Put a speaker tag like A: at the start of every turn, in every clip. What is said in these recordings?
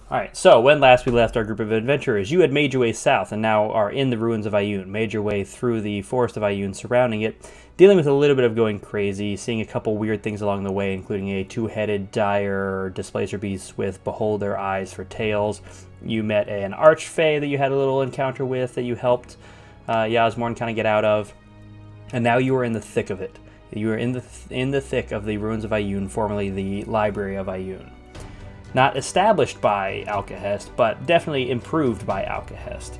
A: Alright, so when last we left our group of adventurers, you had made your way south and now are in the ruins of Ioun. Made your way through the forest of Ioun surrounding it, dealing with a little bit of going crazy, seeing a couple weird things along the way, including a two-headed dire displacer beast with beholder eyes for tails. You met an archfey that you had a little encounter with that you helped Yasmorn kind of get out of. And now you are in the thick of it. You are in the thick of the ruins of Ioun, formerly the Library of Ioun. Not established by Alkahest, but definitely improved by Alkahest.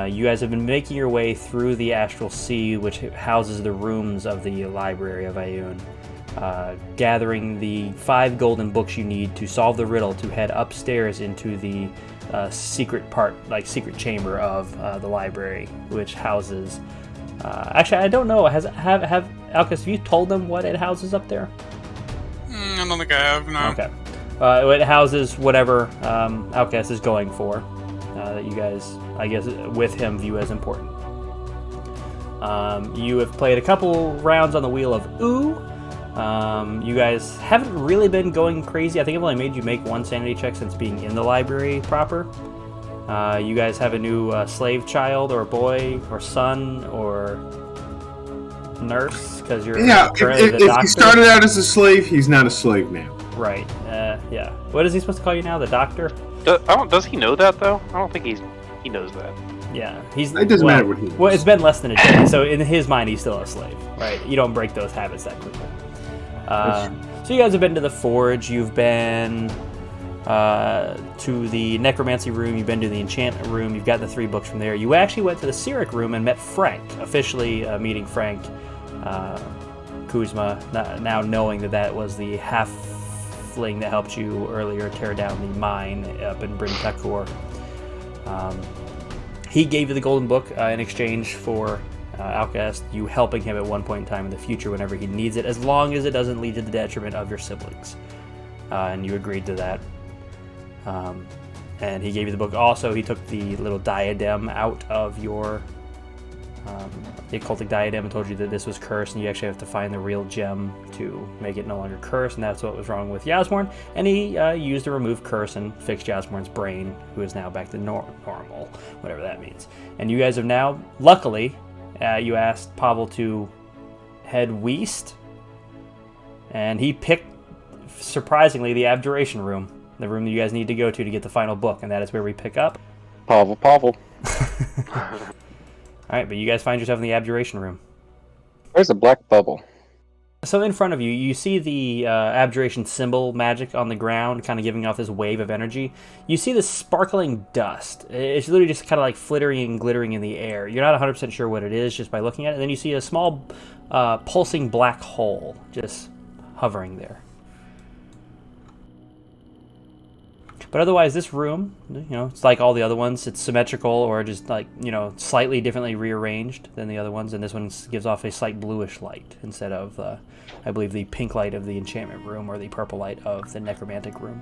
A: You guys have been making your way through the Astral Sea, which houses the rooms of the Library of Ioun, gathering the 5 golden books you need to solve the riddle to head upstairs into the secret chamber of the library, which houses... actually, I don't know. Have Alkahest, have you told them what it houses up there?
B: I don't think I have, no.
A: Okay. It houses whatever Alkahest is going for, that you guys, I guess, with him view as important. You have played a couple rounds on the Wheel of Ooh. You guys haven't really been going crazy. I think I've only made you make 1 sanity check since being in the library proper. You guys have a new slave child or boy or son or nurse, because you're currently the doctor.
C: If he started out as a slave, he's not a slave now.
A: Right. Yeah. What is he supposed to call you now? The doctor?
D: Does he know that though? I don't think he knows that.
A: Yeah,
C: It doesn't matter what he knows.
A: Well, it's been less than a day, so in his mind, he's still a slave, right? You don't break those habits that quickly. So you guys have been to the forge. You've been to the necromancy room. You've been to the enchantment room. You've got the 3 books from there. You actually went to the Cyric room and met Frank, officially meeting Frank Kuzma, now knowing that was the halfling that helped you earlier tear down the mine up in Bryn Takur. He gave you the golden book in exchange for Alkahest, you helping him at one point in time in the future whenever he needs it, as long as it doesn't lead to the detriment of your siblings. And you agreed to that. And he gave you the book. Also, he took the little diadem out of your the occultic diadem and told you that this was cursed, and you actually have to find the real gem to make it no longer cursed, and that's what was wrong with Yasmorn. And he used to remove curse and fixed Yasmorn's brain, who is now back to normal, whatever that means. And you guys have now, luckily, you asked Pavel to head west, and he picked, surprisingly, the abjuration room, the room that you guys need to go to get the final book, and that is where we pick up.
D: Pavel.
A: Alright, but you guys find yourself in the abjuration room.
D: There's a black bubble.
A: So in front of you, you see the abjuration symbol magic on the ground, kind of giving off this wave of energy. You see this sparkling dust. It's literally just kind of like flittering and glittering in the air. You're not 100% sure what it is just by looking at it. And then you see a small pulsing black hole just hovering there. But otherwise, this room, it's like all the other ones. It's symmetrical or just like, slightly differently rearranged than the other ones. And this one gives off a slight bluish light instead of, I believe, the pink light of the enchantment room or the purple light of the necromantic room.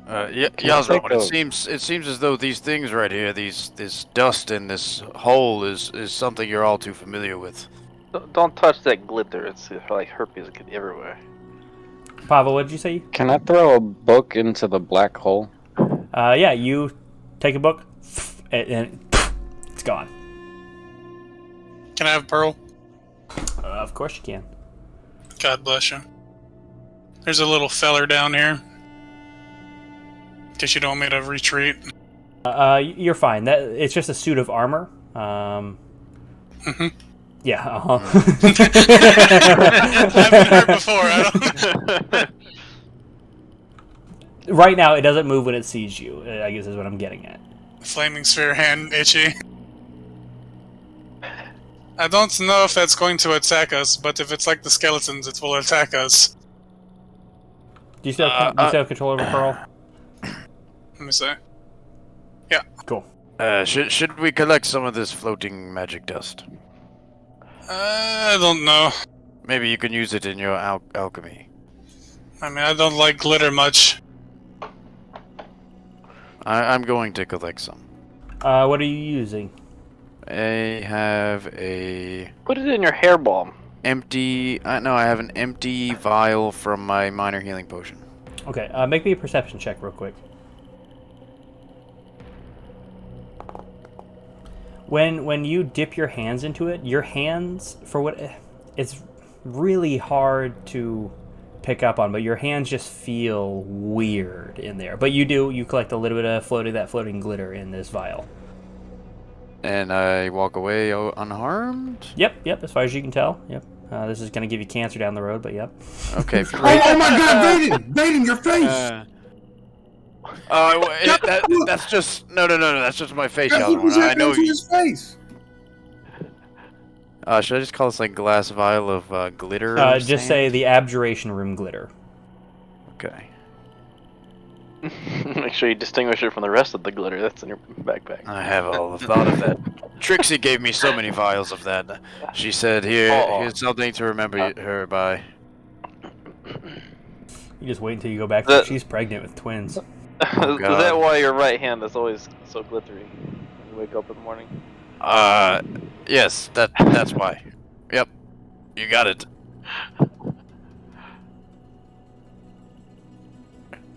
E: Yazro, it seems as though these things right here, this dust in this hole is something you're all too familiar with.
D: Don't touch that glitter. It's like herpes everywhere.
A: Pavel, what did you say?
D: Can I throw a book into the black hole?
A: Yeah, you take a book, and it's gone.
B: Can I have Pearl?
A: Of course you can.
B: God bless you. There's a little feller down here. In case you don't want me to retreat.
A: You're fine. It's just a suit of armor. Yeah,
B: I haven't heard before. I don't...
A: Right now, it doesn't move when it sees you, I guess is what I'm getting at.
B: Flaming sphere hand itchy. I don't know if that's going to attack us, but if it's like the skeletons, it will attack us.
A: Do you still have control over Pearl?
B: Let me see. Yeah.
A: Cool.
E: Should we collect some of this floating magic dust?
B: I don't know.
E: Maybe you can use it in your alchemy.
B: I mean, I don't like glitter much.
E: I'm going to collect some.
A: What are you using?
E: I have a...
D: Put it in your hair balm.
E: Empty... no, I have an empty vial from my minor healing potion.
A: Okay, make me a perception check real quick. When you dip your hands into it, your hands, it's really hard to pick up on, but your hands just feel weird in there. But you collect a little bit of floating glitter in this vial.
E: And I walk away unharmed?
A: Yep, as far as you can tell. Yep. This is going to give you cancer down the road, but yep.
E: Okay,
C: Oh,
E: great.
C: oh my God, Vaden, your face!
E: That's just... No, that's just my face,
C: That's what
E: Yaldabaoth.
C: was
E: I know
C: happening to
E: you...
C: his face.
E: Should I just call this like glass vial of glitter?
A: Just
E: sand?
A: say the abjuration room glitter.
E: Okay.
D: Make sure you distinguish it from the rest of the glitter that's in your backpack.
E: I have all the thought of that. Trixie gave me so many vials of that. She said, here's something to remember her by.
A: You just wait until you go back. She's pregnant with twins.
E: Oh,
D: Is that why your right hand is always so glittery when you wake up in the morning?
E: Yes, that's why. Yep, you got it.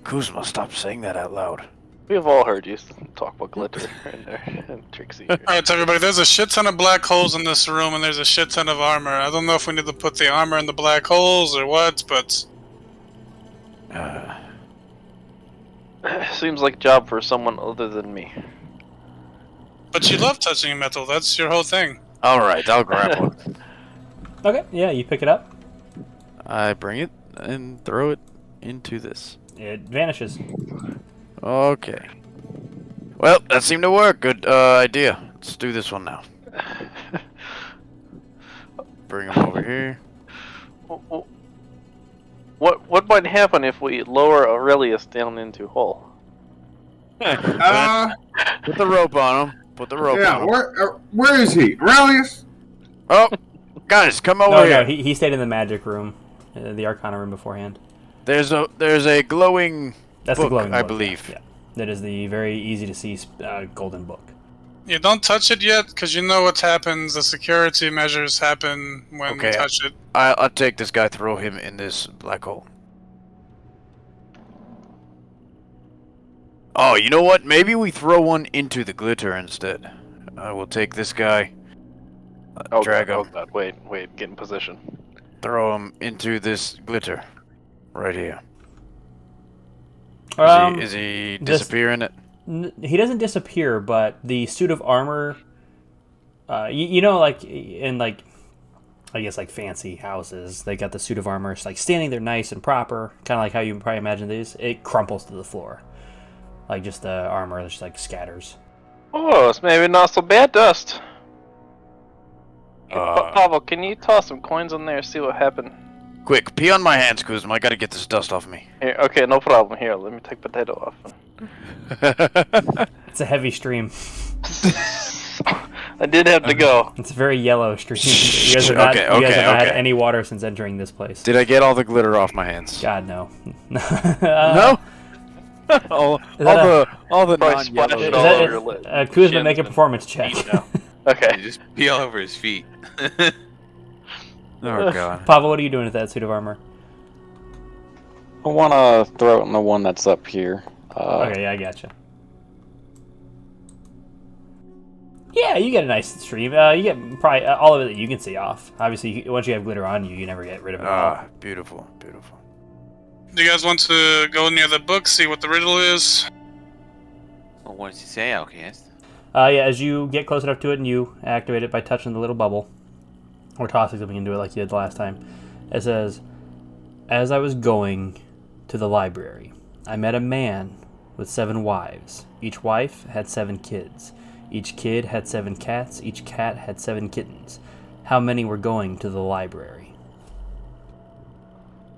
E: Kuzma, stop saying that out loud.
D: We have all heard you talk about glitter in there, and Trixie.
B: Alright, everybody, there's a shit ton of black holes in this room, and there's a shit ton of armor. I don't know if we need to put the armor in the black holes or what, but...
D: Seems like a job for someone other than me.
B: But you love touching metal, that's your whole thing.
E: Alright, I'll grab one.
A: Okay, yeah, you pick it up.
E: I bring it and throw it into this.
A: It vanishes.
E: Okay. Well, that seemed to work. Good idea. Let's do this one now. Bring him over here.
D: What might happen if we lower Aurelius down into hole?
E: Put the rope on him. Put the rope on him.
C: Where is he? Aurelius?
E: Oh, guys, come over here.
A: No, he stayed in the magic room, the Arcana room beforehand.
E: There's a glowing
A: That's
E: book,
A: the glowing book,
E: I believe.
A: Yeah. That is the very easy to see golden book.
B: You don't touch it yet, because you know what happens. The security measures happen when you touch it.
E: I'll take this guy, throw him in this black hole. Oh, you know what? Maybe we throw one into the glitter instead. I will take this guy, drag him,
D: God. Wait, get in position.
E: throw him into this glitter. Right here. Is he disappearing it?
A: He doesn't disappear, but the suit of armor, you know, like in I guess like fancy houses, they got the suit of armor. It's like standing there nice and proper, kind of like how you probably imagine these. It crumples to the floor, like just the armor just like scatters.
D: Oh, it's maybe not so bad, Dust. Pavel, can you toss some coins in there, see what happened?
E: Quick, pee on my hands, Kuzma. I gotta get this dust off me.
D: Here, okay, no problem. Here, let me take potato off.
A: It's a heavy stream.
D: I did have to go.
A: It's a very yellow stream. You guys have not had any water since entering this place.
E: Did I get all the glitter off my hands?
A: God, no.
E: No? all the non-yellow.
A: Kuzma, make a performance check.
D: Okay.
F: Just pee all over his feet.
E: Oh god.
A: Pavel, what are you doing with that suit of armor?
G: I want to throw it in the one that's up here.
A: Okay, yeah, I gotcha. Yeah, you get a nice stream. You get probably all of it that you can see off. Obviously, once you have glitter on you, you never get rid of it all.
E: Beautiful, beautiful.
B: Do you guys want to go near the book, see what the riddle is?
F: Well, what does he say, Alkahest?
A: Yeah, as you get close enough to it and you activate it by touching the little bubble, or tossing something into it like you did the last time, it says, "As I was going to the library, I met a man with 7 wives. Each wife had 7 kids. Each kid had 7 cats. Each cat had 7 kittens. How many were going to the library?"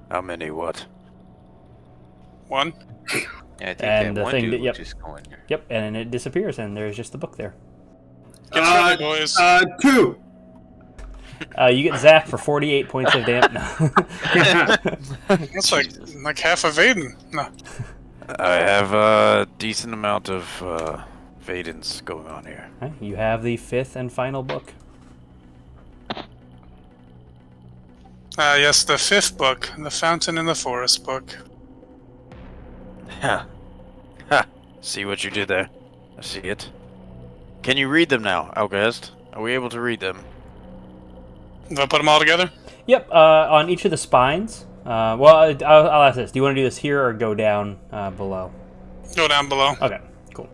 E: How many what?
B: 1.
F: Yeah, I think
A: And
F: that
A: the
F: one
A: thing
F: dude
A: that- yep.
F: was just going there.
A: Yep, and then it disappears, and there's just the book there.
B: Get ready, boys.
C: 2.
A: You get zapped for 48 points of damage.
B: That's like half of Aiden. No.
E: I have a decent amount of Vadens going on here.
A: You have the 5th and final book.
B: Yes, the 5th book, the Fountain in the Forest book.
E: Ha! Ha! See what you did there? I see it. Can you read them now, Alkahest? Are we able to read them?
B: Do I put them all together?
A: Yep, on each of the spines. Well, I'll ask this. Do you want to do this here or go down below?
B: Go down below.
A: Okay, cool.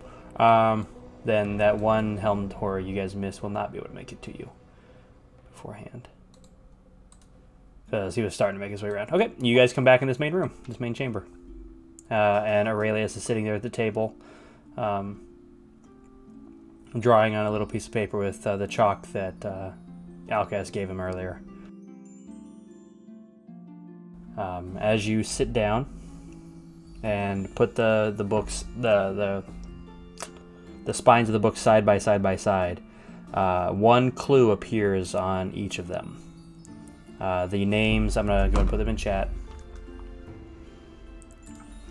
A: Then that one helmed horror you guys missed will not be able to make it to you beforehand. Because he was starting to make his way around. Okay, you guys come back in this main room, this main chamber. And Aurelius is sitting there at the table, drawing on a little piece of paper with the chalk that Alkahest gave him earlier. As you sit down and put the books, the spines of the books side by side, one clue appears on each of them. The names, I'm gonna go and put them in chat.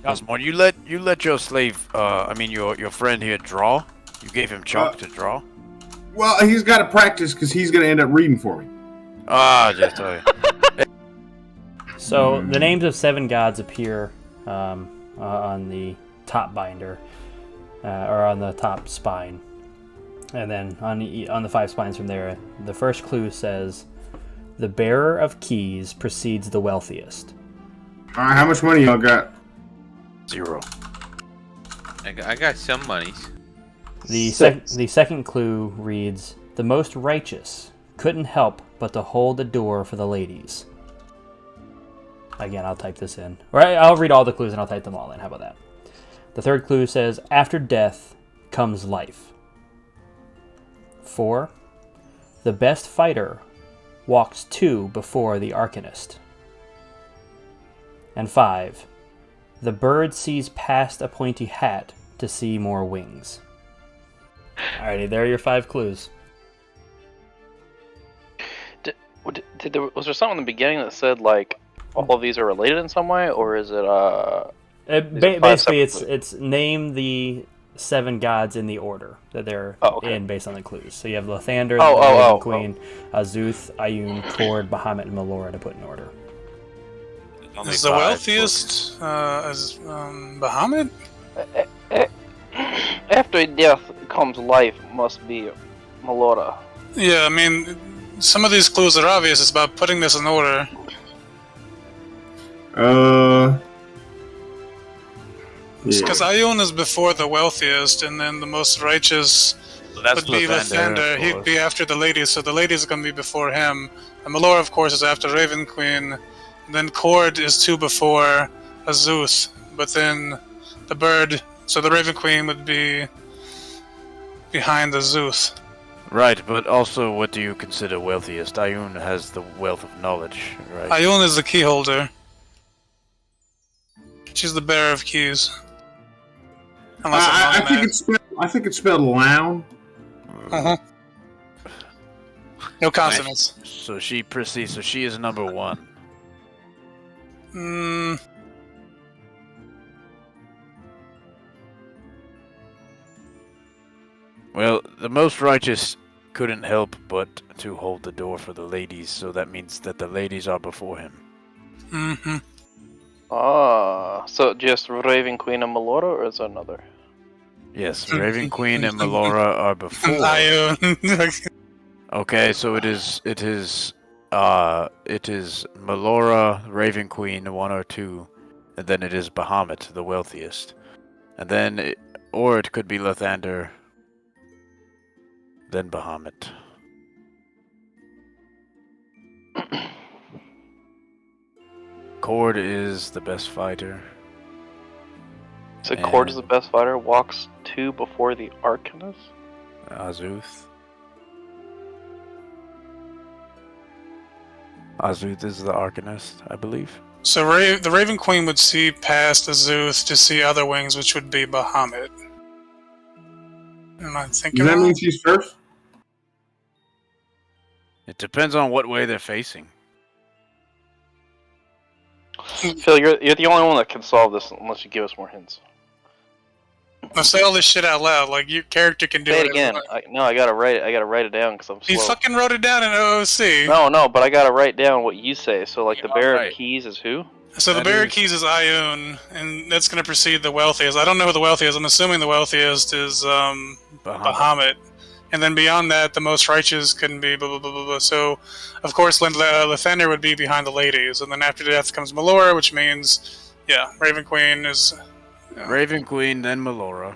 E: Cosmore, you let your slave, your friend here draw? You gave him chalk to draw?
C: Well, he's got to practice because he's going to end up reading for me.
E: Ah, yes, sorry.
A: So the names of 7 gods appear on the top binder, or on the top spine, and then on the 5 spines from there. The first clue says, "The bearer of keys precedes the wealthiest."
C: All right, how much money y'all got?
E: 0.
F: I got some monies.
A: The second clue reads, "The most righteous couldn't help but to hold the door for the ladies." Again, I'll type this in. Or I'll read all the clues and I'll type them all in. How about that? The third clue says, "After death comes life." 4. The best fighter walks 2 before the Alkahest. And 5. The bird sees past a pointy hat to see more wings. Alrighty, there are your 5 clues.
D: Was there something in the beginning that said like all of these are related in some way, or is it
A: Basically, it's name the 7 gods in the order that they're in based on the clues. So you have Lathander, the Raven Queen, Azuth, Ioun, Cord, Bahamut, and Melora to put in order.
B: Is the wealthiest Bahamut?
D: After death comes life must be Melora.
B: Yeah, I mean, some of these clues are obvious. It's about putting this in order. Because Ioun is before the wealthiest, and then the most righteous would be Lathander. He'd be after the ladies, so the ladies are going to be before him. And Melora, of course, is after Raven Queen. And then Cord is 2 before Azuth. But then the bird, so the Raven Queen would be behind Azuth.
E: Right, but also, what do you consider wealthiest? Ioun has the wealth of knowledge, right?
B: Ioun is the key holder. She's the bearer of keys. Unless
C: I think it's spelled Loun.
B: Uh-huh. No consonants.
E: So she proceeds. So she is number 1. Well, the most righteous couldn't help but to hold the door for the ladies, so that means that the ladies are before him.
B: Mm-hmm.
D: So just Raven Queen and Melora, or is there another?
E: Yes, Raven Queen and Melora are before. Okay, so it is Melora, Raven Queen, 1 or 2, and then it is Bahamut, the wealthiest, and then it could be Lathander, then Bahamut. Cord is the best fighter.
D: So Cord is the best fighter, walks 2 before the Alkahest?
E: Azuth. Azuth is the Alkahest, I believe.
B: So the Raven Queen would see past Azuth to see other wings, which would be Bahamut. Am I thinking?
C: Does that mean she's first?
E: It depends on what way they're facing.
D: Phil, you're the only one that can solve this unless you give us more hints.
B: Now say all this shit out loud, like your character can do
D: Say
B: it
D: it again. I gotta write it. I gotta write it down because I'm slow.
B: He fucking wrote it down in OOC.
D: No, but I gotta write down what you say. So like the bearer of keys is who?
B: So the bearer of keys is Ioun, and that's gonna precede the wealthiest. I don't know who the wealthiest. I'm assuming the wealthiest is Bahamut. And then beyond that, the most righteous can be blah blah blah blah blah. So, of course, Lathander would be behind the ladies, and then after death comes Melora, which means, yeah, Raven Queen is.
E: Raven Queen, then Melora.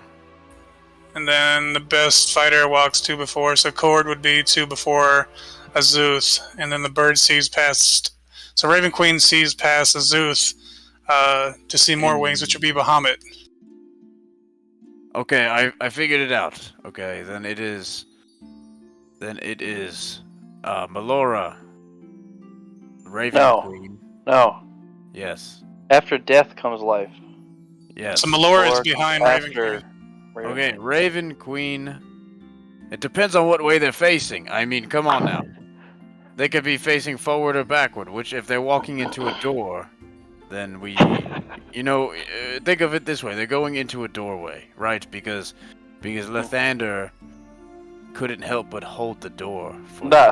B: And then the best fighter walks 2 before, so Cord would be 2 before Azuth, and then the bird sees past. So Raven Queen sees past Azuth to see more wings, which would be Bahamut.
E: Okay, I figured it out. Okay, then it is Melora, Raven Queen.
D: No.
E: Yes.
D: After death comes life.
E: Yes.
B: So Melora is behind Raven Queen.
E: Okay, Raven Queen. It depends on what way they're facing. I mean, come on now. They could be facing forward or backward, which if they're walking into a door, then we, think of it this way. They're going into a doorway, right? Because Lathander couldn't help but hold the door.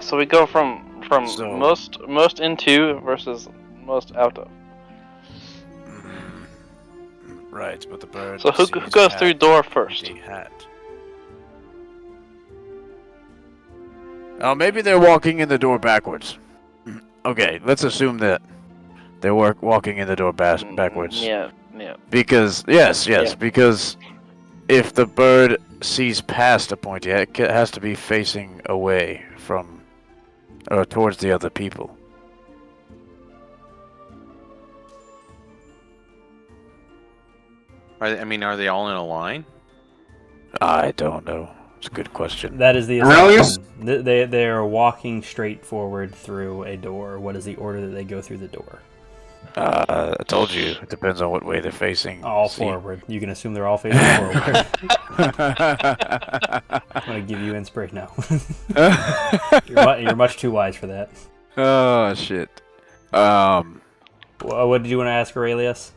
D: So we go from most into versus most out of.
E: Right, but the bird.
D: So who goes through door first?
E: Hat. Oh, maybe they're walking in the door backwards. Okay, let's assume that they're walking in the door backwards.
D: Yeah.
E: Because because if the bird sees past a pointy hat, it has to be facing away from or towards the other people.
F: Are they all in a line?
E: I don't know. It's a good question.
A: That is the
C: Aurelius?
A: assumption. They are walking straight forward through a door. What is the order that they go through the door?
E: I told you. It depends on what way they're facing.
A: All forward. You can assume they're all facing forward. I'm going to give you inspiration now. You're much too wise for that.
E: Oh, shit.
A: What did you want to ask Aurelius?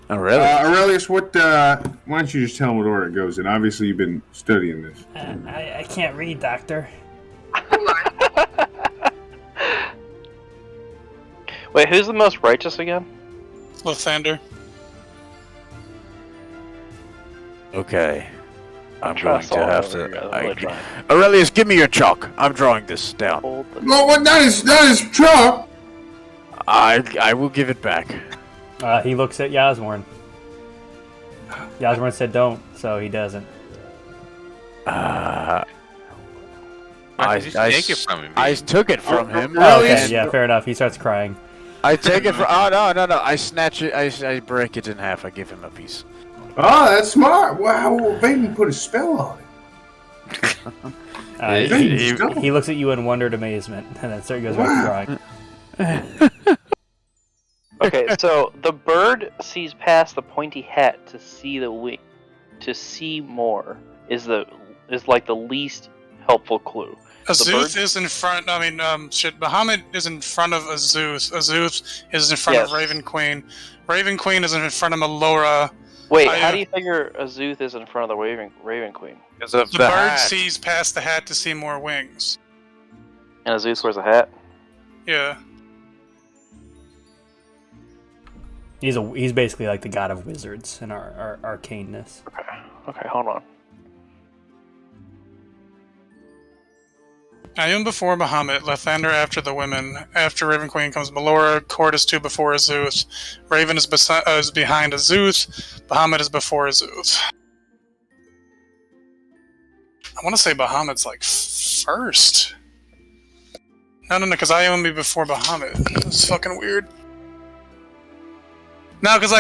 C: Aurelius, why don't you just tell him what order it goes in? Obviously, you've been studying this.
A: I can't read, Doctor.
D: Wait, who's the most righteous again?
B: Lathander.
E: Okay. I'm going to have to...
D: to.
E: Aurelius, give me your chalk. I'm drawing this down.
C: No, what? That is chalk.
E: I will give it back.
A: He looks at Yasmorn. Yasmorn said don't, so he doesn't.
F: Take it from him.
E: I took it from him.
A: Oh, okay, yeah, fair enough. He starts crying.
E: I take it from... Oh, no. I snatch it. I break it in half. I give him a piece.
C: Oh, that's smart. Wow, Vaden put a spell on it.
A: He looks at you in wondered amazement, and then goes back to crying.
D: Okay, so the bird sees past the pointy hat to see the wing. To see more is like the least helpful clue.
B: Azuth is in front. Bahamut is in front of Azuth. Azuth is in front of Raven Queen. Raven Queen is in front of Melora.
D: Wait, how do you figure Azuth is in front of the Raven Queen?
E: Because of
B: the bird sees past the hat to see more wings.
D: And Azuth wears a hat?
B: Yeah.
A: He's basically like the god of wizards and our arcaneness.
D: Okay, hold on.
B: Ioun before Bahamut, Lathander after the women. After Raven Queen comes Melora, Cord is 2 before Azuth. Raven is behind Azuth. Bahamut is before Azuth. I want to say Bahamut's like first. No, because Ioun be before Bahamut. That's fucking weird. No, because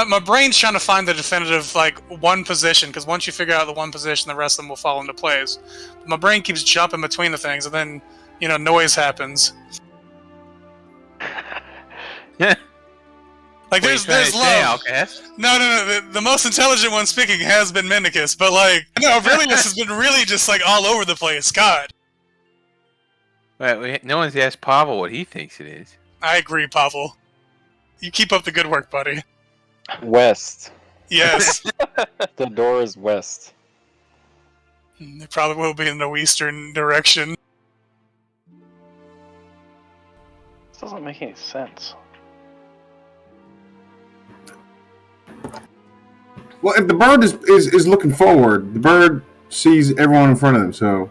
B: my brain's trying to find the definitive one position, because once you figure out the one position, the rest of them will fall into place. But my brain keeps jumping between the things, and then noise happens.
F: Yeah.
B: There's love. No. The most intelligent one speaking has been Mendicus, but Aurelius has been really just all over the place. God.
F: Wait, no one's asked Pavel what he thinks it is.
B: I agree, Pavel. You keep up the good work, buddy.
G: West.
B: Yes.
G: The door is west.
B: It probably will be in the eastern direction.
D: This doesn't make any sense.
C: Well, if the bird is looking forward, the bird sees everyone in front of them, so...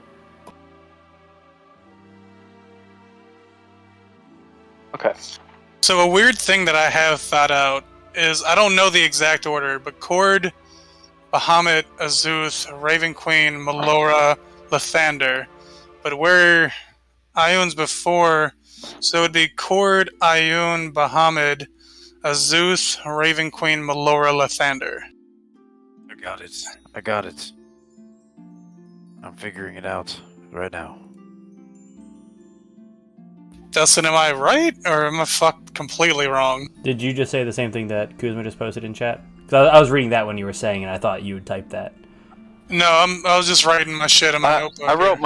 D: Okay.
B: So a weird thing that I have thought out is, I don't know the exact order, but Cord, Bahamut, Azuth, Raven Queen, Melora, Lathander. But where Ioun's before, so it would be Cord, Ioun, Bahamut, Azuth, Raven Queen, Melora, Lathander.
E: I got it. I'm figuring it out right now.
B: Dustin, am I right, or am I fucked completely wrong?
A: Did you just say the same thing that Kuzma just posted in chat? Because I was reading that when you were saying, and I thought you would type that.
B: No, I was just writing my shit in my notebook.
D: I wrote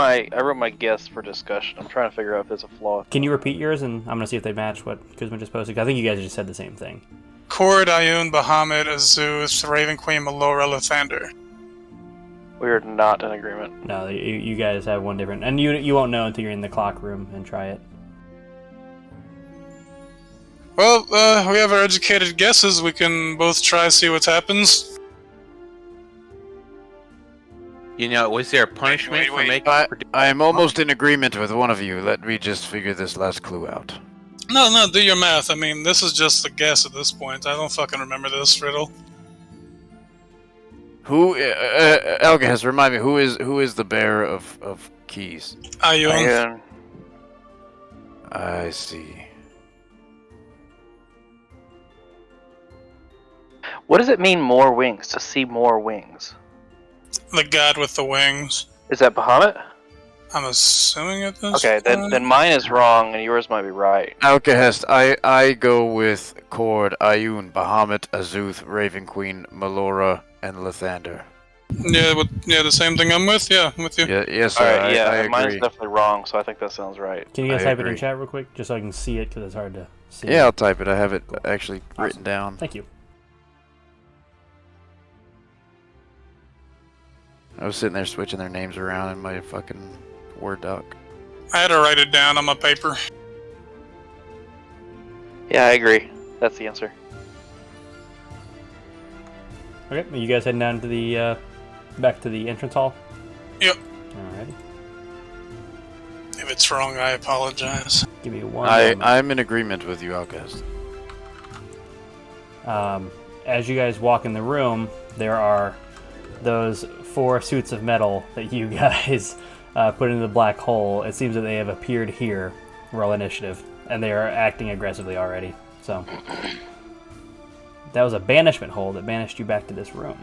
D: my guess for discussion. I'm trying to figure out if there's a flaw.
A: Can you repeat yours, and I'm going to see if they match what Kuzma just posted? 'Cause I think you guys just said the same thing.
B: Cord, Ioun, Bahamut, Azuth, Raven Queen, Melora, Lathander.
D: We are not in agreement.
A: No, you guys have one different, and you won't know until you're in the clock room and try it.
B: Well, we have our educated guesses. We can both try to see what happens.
F: You know, was there a punishment for making?
E: I am almost in agreement with one of you. Let me just figure this last clue out.
B: No, do your math. I mean, this is just a guess at this point. I don't fucking remember this riddle.
E: Who, Alkahest, remind me, who is the bearer of keys?
B: Ioun.
E: I see.
D: What does it mean, more wings? To see more wings?
B: The god with the wings.
D: Is that Bahamut?
B: I'm assuming it is.
D: Okay, then mine is wrong and yours might be right.
E: Alkahest, I go with Cord, Ioun, Bahamut, Azuth, Raven Queen, Melora, and Lathander.
B: Yeah, the same thing I'm with. Yeah, I'm with you.
E: Yeah, yes, sir.
D: Alright, yeah,
E: I agree.
D: mine's definitely wrong, so I think that sounds right.
A: Can you guys
E: I
A: type it in
E: agree.
A: chat real quick, just so I can see it, because it's hard to see.
E: Yeah, I'll type it. I have it actually written down.
A: Thank you.
E: I was sitting there switching their names around in my fucking Word doc.
B: I had to write it down on my paper.
D: Yeah, I agree. That's the answer.
A: Okay, are you guys heading down to the back to the entrance hall?
B: Yep.
A: Alrighty.
B: If it's wrong, I apologize.
A: Give me one moment.
E: I'm in agreement with you, Alkahest.
A: As you guys walk in the room, there are those 4 suits of metal that you guys put into the black hole. It seems that they have appeared here. Roll initiative. And they are acting aggressively already. So that was a banishment hole that banished you back to this room.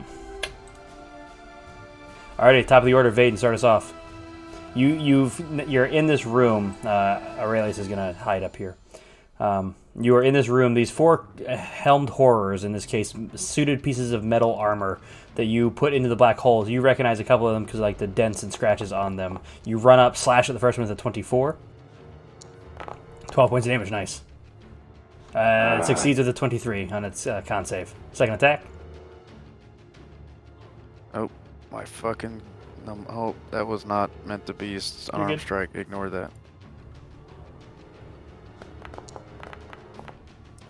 A: Alrighty, top of the order, Vaden, start us off. You're in this room. Aurelius is gonna hide up here. You are in this room. These 4 helmed horrors, in this case, suited pieces of metal armor that you put into the black holes. You recognize a couple of them because like the dents and scratches on them. You run up, slash at the first one with a 24. 12 points of damage, nice. It succeeds with a 23 on its con save. Second attack.
E: Oh, my fucking... oh, that was not meant to be an unarmed
A: good.
E: strike. Ignore that.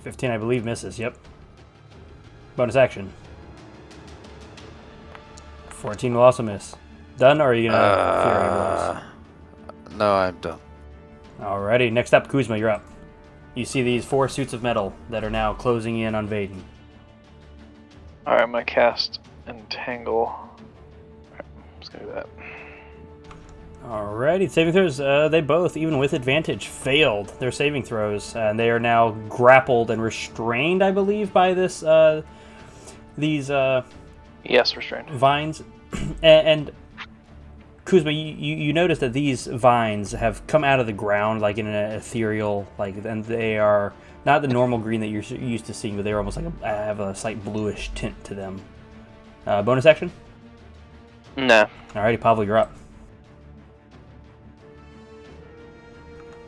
A: 15, I believe, misses. Yep. Bonus action. 14 will also miss. Done, or are you gonna Fury blows?
E: No, I'm done.
A: Alrighty, next up, Kuzma, you're up. You see these 4 suits of metal that are now closing in on Vaden.
D: Alright, I'm gonna cast Entangle. Alright, I'm just gonna do that.
A: Alrighty, saving throws, they both, even with advantage, failed their saving throws, and they are now grappled and restrained, I believe, by this, these,
D: Yes, restrained.
A: vines. and Kuzma, you notice that these vines have come out of the ground, like in an ethereal, like, and they are not the normal green that you're used to seeing, but they're almost like have a slight bluish tint to them. Bonus action?
D: Nah.
A: Alrighty, Pavel, you're up.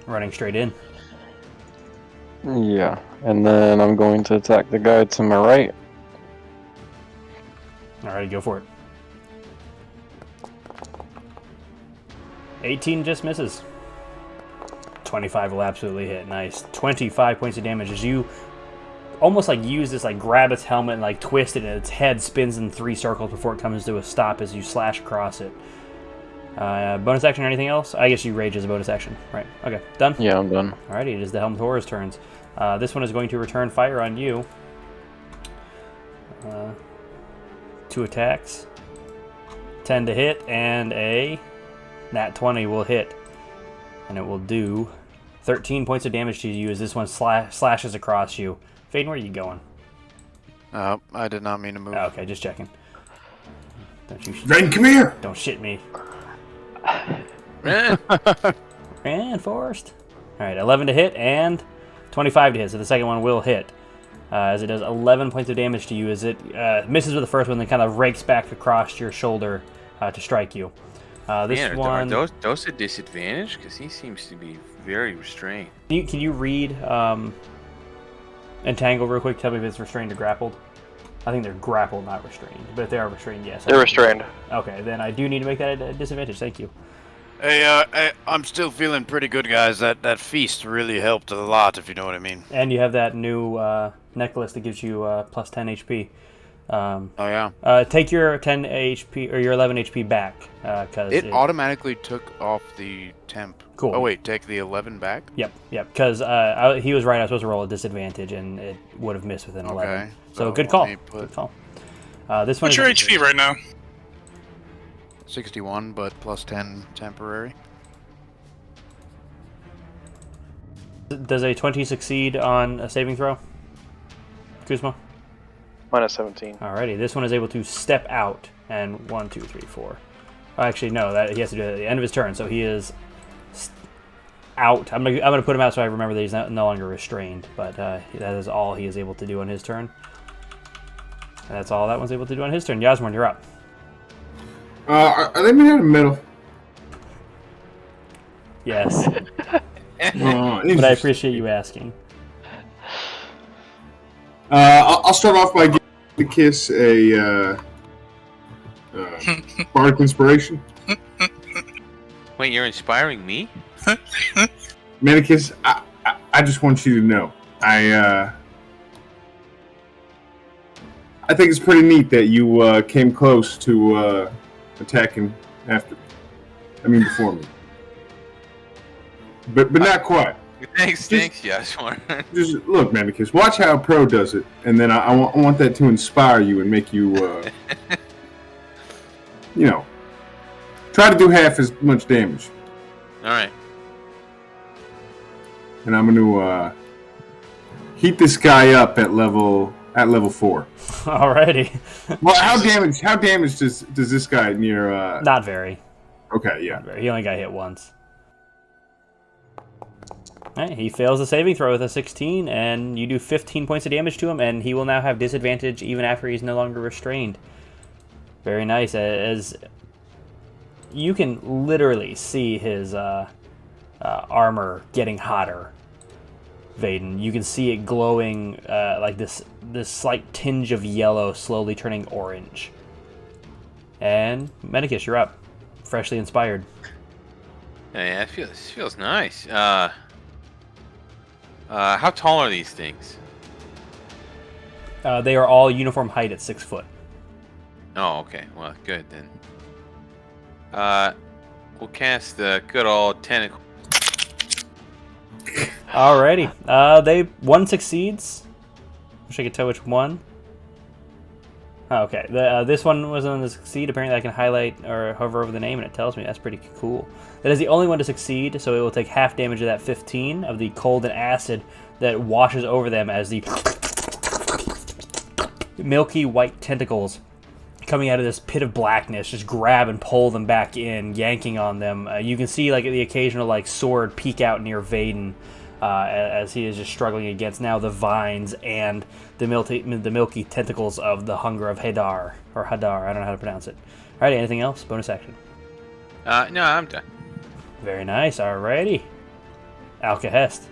A: Running straight in.
G: Yeah, and then I'm going to attack the guy to my right.
A: Alrighty, go for it. 18 just misses. 25 will absolutely hit. Nice. 25 points of damage as you almost like use this, like grab its helmet and like twist it, and its head spins in 3 circles before it comes to a stop as you slash across it. Bonus action or anything else? I guess you rage as a bonus action. Right. Okay. Done?
G: Yeah, I'm done.
A: Alrighty, it is the Helmed Horror's turns. This one is going to return fire on you. 2 attacks. 10 to hit, and a nat 20 will hit. And it will do 13 points of damage to you as this one slashes across you. Faden, where are you going?
E: I did not mean to move.
A: Oh, okay, just checking. Don't you
C: Rain, come here!
A: Don't shit me.
F: Eh,
A: And Forrest. Alright, 11 to hit and 25 to hit, so the second one will hit. As it does 11 points of damage to you as it misses with the first one, then kind of rakes back across your shoulder to strike you. This
F: man,
A: one...
F: are those a disadvantage? Because he seems to be very restrained.
A: Can you read Entangle real quick? Tell me if it's restrained or grappled. I think they're grappled, not restrained. But if they are restrained, yes.
D: They're restrained.
A: Okay, then I do need to make that a disadvantage. Thank you.
E: Hey, I'm still feeling pretty good, guys. That feast really helped a lot, if you know what I mean.
A: And you have that new necklace that gives you plus 10 HP.
E: Oh, yeah?
A: Take your 10 HP or your 11 HP back. Cause
E: It automatically took off the temp.
A: Cool.
E: Oh, wait, take the 11 back?
A: Yep. Because he was right. I was supposed to roll a disadvantage, and it would have missed within 11.
E: Okay.
A: So good call.
E: let me put
A: Good call. This one.
B: What's your HP right now?
E: 61, but plus 10 temporary.
A: Does a 20 succeed on a saving throw? Kuzma?
D: Minus 17.
A: Alrighty, this one is able to step out, and 1, 2, 3, 4. Actually, no, that he has to do it at the end of his turn, so he is out. I'm gonna put him out so I remember that he's no longer restrained, but that is all he is able to do on his turn. And that's all that one's able to do on his turn. Yasmorn, you're up.
C: Are they made out of metal?
A: Yes, but I
C: Interesting.
A: appreciate you asking.
C: I'll start off by giving the kiss a bardic inspiration.
F: Wait, you're inspiring me?
C: Manicus, I just want you to know, I think it's pretty neat that you came close to attacking after me. I mean, before me. But not quite.
F: Thanks, Yasmar.
C: Just look, Manicus, watch how a pro does it, and then I want that to inspire you and make you, try to do half as much damage.
F: All right.
C: And I'm going to heat this guy up at level 4.
A: Alrighty.
C: Well, how damaged does this guy near?
A: Not very.
C: Okay, yeah.
A: Not very. He only got hit once. Alright, he fails the saving throw with a 16, and you do 15 points of damage to him, and he will now have disadvantage even after he's no longer restrained. Very nice, as you can literally see his armor getting hotter, Vaden. You can see it glowing like this slight tinge of yellow slowly turning orange. And Medicus, you're up. Freshly inspired.
F: Yeah, this feels nice. How tall are these things?
A: They are all uniform height at 6 foot.
F: Oh, okay. Well, good then. We'll cast the good old tentacle.
A: Alrighty. One succeeds. Wish I could tell which one. Oh, okay. This one was on the succeed. Apparently, I can highlight or hover over the name, and it tells me. That's pretty cool. That is the only one to succeed, so it will take half damage of that 15 of the cold and acid that washes over them as the milky white tentacles coming out of this pit of blackness just grab and pull them back in, yanking on them. You can see like the occasional sword peek out near Vaden as he is just struggling against now the vines and the milky tentacles of the hunger of Hadar, or Hadar, I don't know how to pronounce it. Alrighty, anything else? Bonus action.
F: No, I'm done.
A: Very nice, alrighty. Alkahest.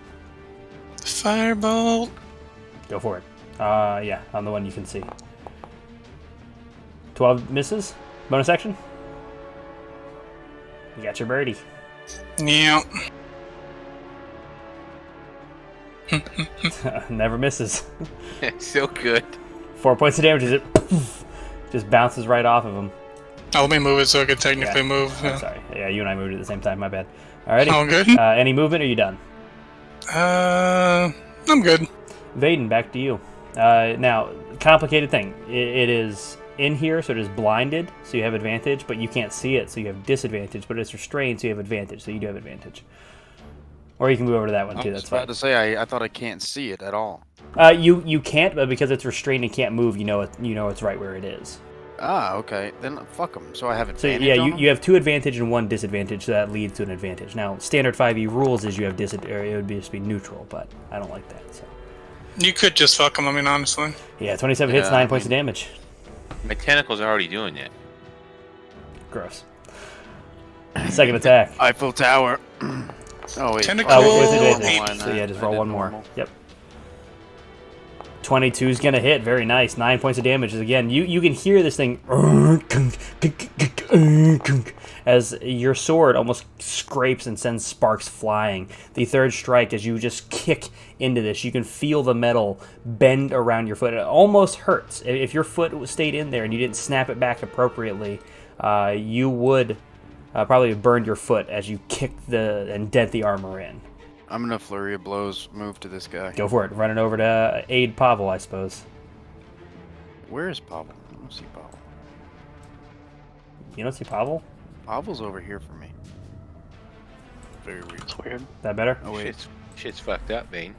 B: Firebolt.
A: Go for it. Yeah, on the one you can see. 12 misses. Bonus action. You got your birdie.
B: Yeah.
A: Never misses.
F: So good.
A: 4 points of damage as it just bounces right off of him.
B: Oh, let me move it so I can technically move.
A: I'm sorry. Yeah, you and I moved at the same time. My bad. Alrighty.
B: All good.
A: Any movement? Or are you done?
B: I'm good.
A: Vaden, back to you. Now, complicated thing. It is in here, so it is blinded, so you have advantage, but you can't see it, so you have disadvantage. But it's restrained, so you have advantage, so you do have advantage. Or you can move over to that one too.
E: I was
A: That's
E: about
A: fine.
E: to say I thought I can't see it at all.
A: You can't, but because it's restrained and can't move, you know it's right where it is.
E: Ah, okay. Then fuck them. So I have
A: So
E: advantage.
A: yeah,
E: on 'em?
A: you have 2 advantage and 1 disadvantage, so that leads to an advantage. Now, standard 5e rules is you have it would just be neutral, but I don't like that. So
B: You could just fuck him, I mean, honestly.
A: yeah, 27 hits,
E: Yeah,
A: 9
E: I
A: points of
E: mean-
A: damage.
F: My tentacles are already doing it.
A: Gross. Second attack.
E: Eiffel Tower. Oh wait.
B: Tentacle
A: With advantage.
B: eight.
A: So yeah, just
E: I
A: roll
E: did
A: one more.
E: normal.
A: Yep. 22 is gonna hit. Very nice. 9 points of damage. Again, you can hear this thing as your sword almost scrapes and sends sparks flying. The third strike, as you just kick into this, you can feel the metal bend around your foot. It almost hurts. If your foot stayed in there and you didn't snap it back appropriately, you would probably have burned your foot as you kick and dent the armor in.
E: I'm gonna flurry of blows move to this guy.
A: Go for it. Run it over to aid Pavel, I suppose.
E: Where is Pavel? I don't see Pavel.
A: You don't see Pavel?
E: Pavel's over here for me. Very weird.
D: It's weird.
A: That better?
E: Oh wait.
F: Shit's fucked up, Bane.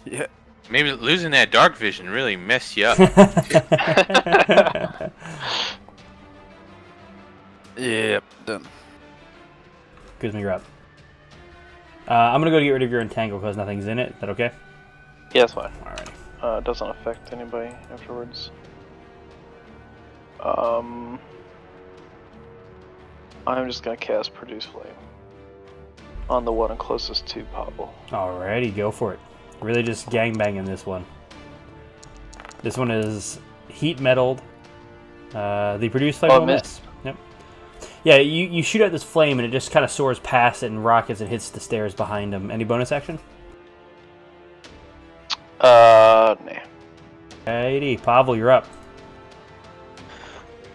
E: Yeah.
F: Maybe losing that dark vision really messed you up.
E: Yep. Done.
A: Kuzma, you're up. I'm going to go get rid of your entangle because nothing's in it. Is that okay?
D: Yeah, it's fine.
A: Alrighty.
D: It doesn't affect anybody afterwards. I'm just gonna cast Produce Flame on the one closest to Pavel.
A: Alrighty, go for it. Really just gangbanging this one. This one is heat metalled. The Produce Flame will miss. Yep. Yeah, you shoot out this flame and it just kind of soars past it and rockets and hits the stairs behind him. Any bonus action?
D: Nah.
A: Alrighty, Pavel, you're up.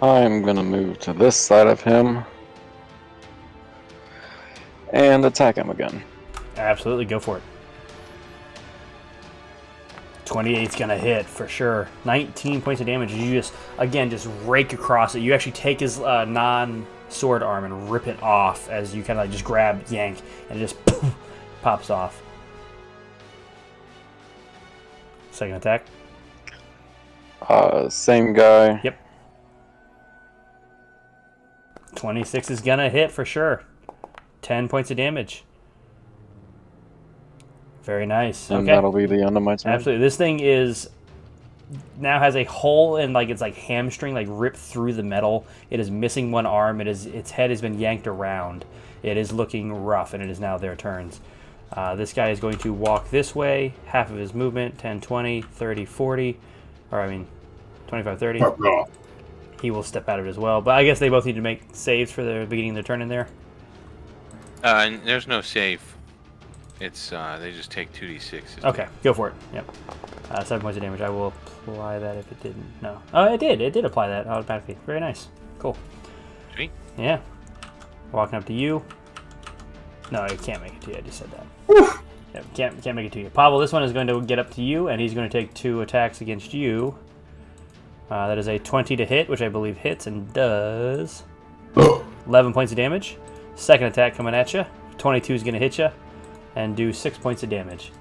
G: I'm gonna move to this side of him and attack him again.
A: Absolutely, go for it. 28's gonna hit for sure. 19 points of damage. You just rake across it. You actually take his non-sword arm and rip it off as you kind of just grab, yank, and it just pops off. Second attack.
G: Same guy.
A: Yep. 26 is gonna hit for sure. 10 points of damage. Very nice.
G: And
A: okay.
G: that'll be the end of my turn.
A: Absolutely. This thing now has a hole and it's like hamstring, ripped through the metal. It is missing one arm. Its head has been yanked around. It is looking rough, and it is now their turns. This guy is going to walk this way, half of his movement, 10, 20, 30, 40, 25, 30. He will step out of it as well. But I guess they both need to make saves for the beginning of their turn in there.
F: There's no save. It's they just take 2d6.
A: Okay, go for it. Yep. 7 points of damage. I will apply that if it didn't. No. Oh, it did. It did apply that automatically. Very nice. Cool.
F: Sweet.
A: Yeah. Walking up to you. No, I can't make it to you. I just said that. Yep, can't make it to you. Pavel, this one is going to get up to you, and he's going to take 2 attacks against you. That is a 20 to hit, which I believe hits and does 11 points of damage. Second attack coming at you. 22 is going to hit you and do 6 points of damage.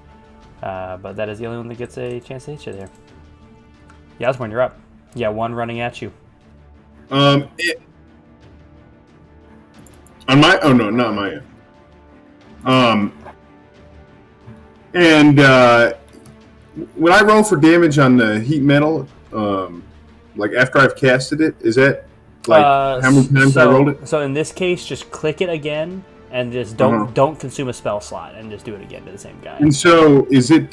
A: But that is the only one that gets a chance to hit you there. Yeah, Osborne, you're up. Yeah, one running at you.
C: On my... Oh, no, not my end. And when I roll for damage on the heat metal, after I've casted it, is that how many times I rolled it?
A: So in this case, just click it again and just don't consume a spell slot and just do it again to the same guy.
C: And so is it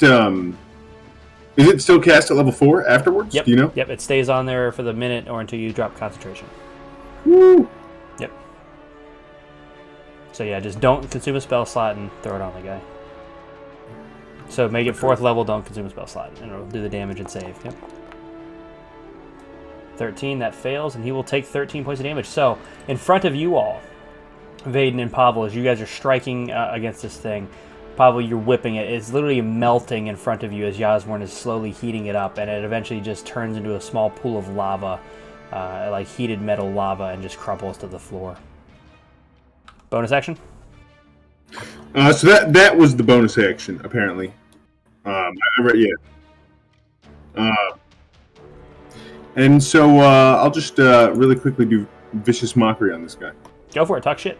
C: still cast at level 4 afterwards?
A: Yep.
C: Do you know?
A: Yep, it stays on there for the minute or until you drop concentration.
C: Woo.
A: Yep. So yeah, just don't consume a spell slot and throw it on the guy. So make it 4th level, don't consume a spell slot, and it'll do the damage and save. Yep. 13, that fails, and he will take 13 points of damage. So, in front of you all, Vaden and Pavel, as you guys are striking against this thing, Pavel, you're whipping it. It's literally melting in front of you as Yasmorn is slowly heating it up, and it eventually just turns into a small pool of lava, like heated metal lava, and just crumples to the floor. Bonus action?
C: So that was the bonus action, apparently. And so I'll just really quickly do vicious mockery on this guy.
A: Go for it. Talk shit.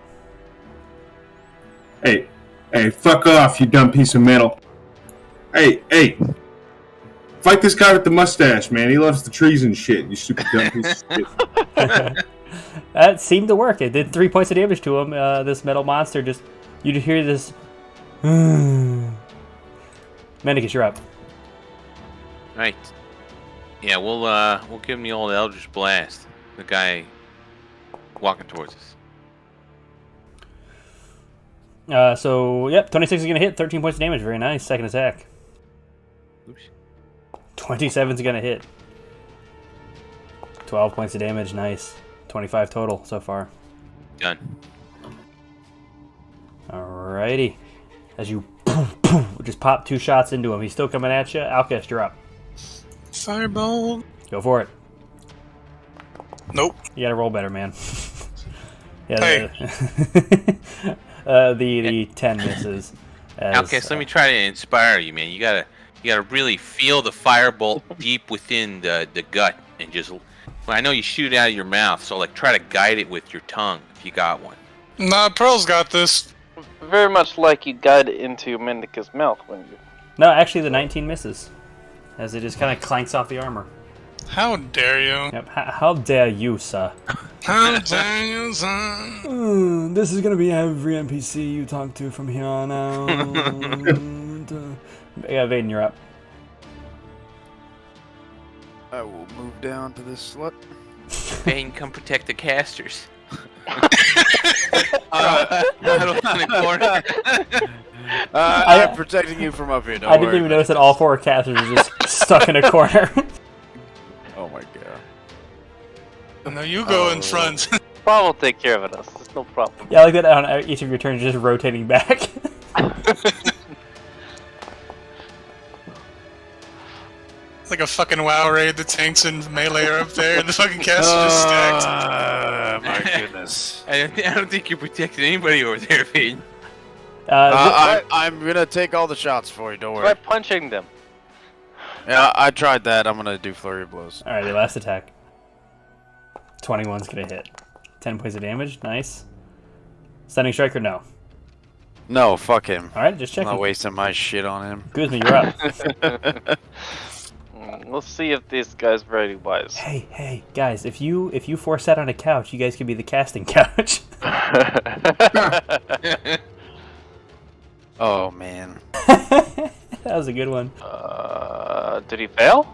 C: Hey, fuck off, you dumb piece of metal. Hey. Fight this guy with the mustache, man. He loves the trees and shit, you stupid dumb piece of shit.
A: That seemed to work. It did 3 points of damage to him. This metal monster you just hear this. Mendicus, you're up.
F: Right. Yeah, we'll give him the old Eldritch Blast. The guy walking towards us.
A: So, yep, 26 is going to hit. 13 points of damage. Very nice. Second attack.
F: Oops.
A: 27 is going to hit. 12 points of damage. Nice. 25 total so far.
F: Done.
A: Alrighty. As you just pop 2 shots into him. He's still coming at you. Alkahest, you're up.
B: Firebolt.
A: Go for it.
B: Nope.
A: You gotta roll better, man. Yeah.
B: Hey.
A: The 10 misses.
F: Alkahest, let me try to inspire you, man. You gotta really feel the firebolt deep within the gut, and just. Well, I know you shoot it out of your mouth, so like try to guide it with your tongue if you got one.
B: Nah, Pearl's got this.
D: Very much like you guide it into Mendicus' mouth when you.
A: No, actually, the 19 misses, as it just kind of clanks off the armor.
B: How dare you?
A: Yep. How dare you, sir?
B: How dare you, son?
A: This is gonna be every NPC you talk to from here on out. Yeah, Vaden, you're up.
E: I will move down to this slut.
F: Bane, come protect the casters.
E: I'm protecting you from up here.
A: I didn't even notice that all 4 casters are just stuck in a corner.
E: Oh my god.
B: No, you go in front.
D: Paul will take care of it. It's no problem.
A: Yeah, I like that on each of your turns, just rotating back.
B: It's like a fucking WoW raid. The tanks and melee are up there, and the fucking casters are stacked.
E: My goodness.
F: I don't think you're protecting anybody over there, Vaden.
E: I'm gonna take all the shots for you. Don't worry.
D: Try punching them.
E: Yeah, I tried that. I'm gonna do flurry of blows.
A: Alright, the last attack. 21's gonna hit. 10 points of damage. Nice. Stunning strike or no?
E: No, fuck him.
A: Alright, just
E: I'm
A: checking.
E: not wasting my shit on him.
A: Guzman, you're up.
D: Let's see if this guy's very wise.
A: Hey, guys! If you 4 sat on a couch, you guys could be the casting couch.
E: Oh man.
A: That was a good one.
D: Did he fail?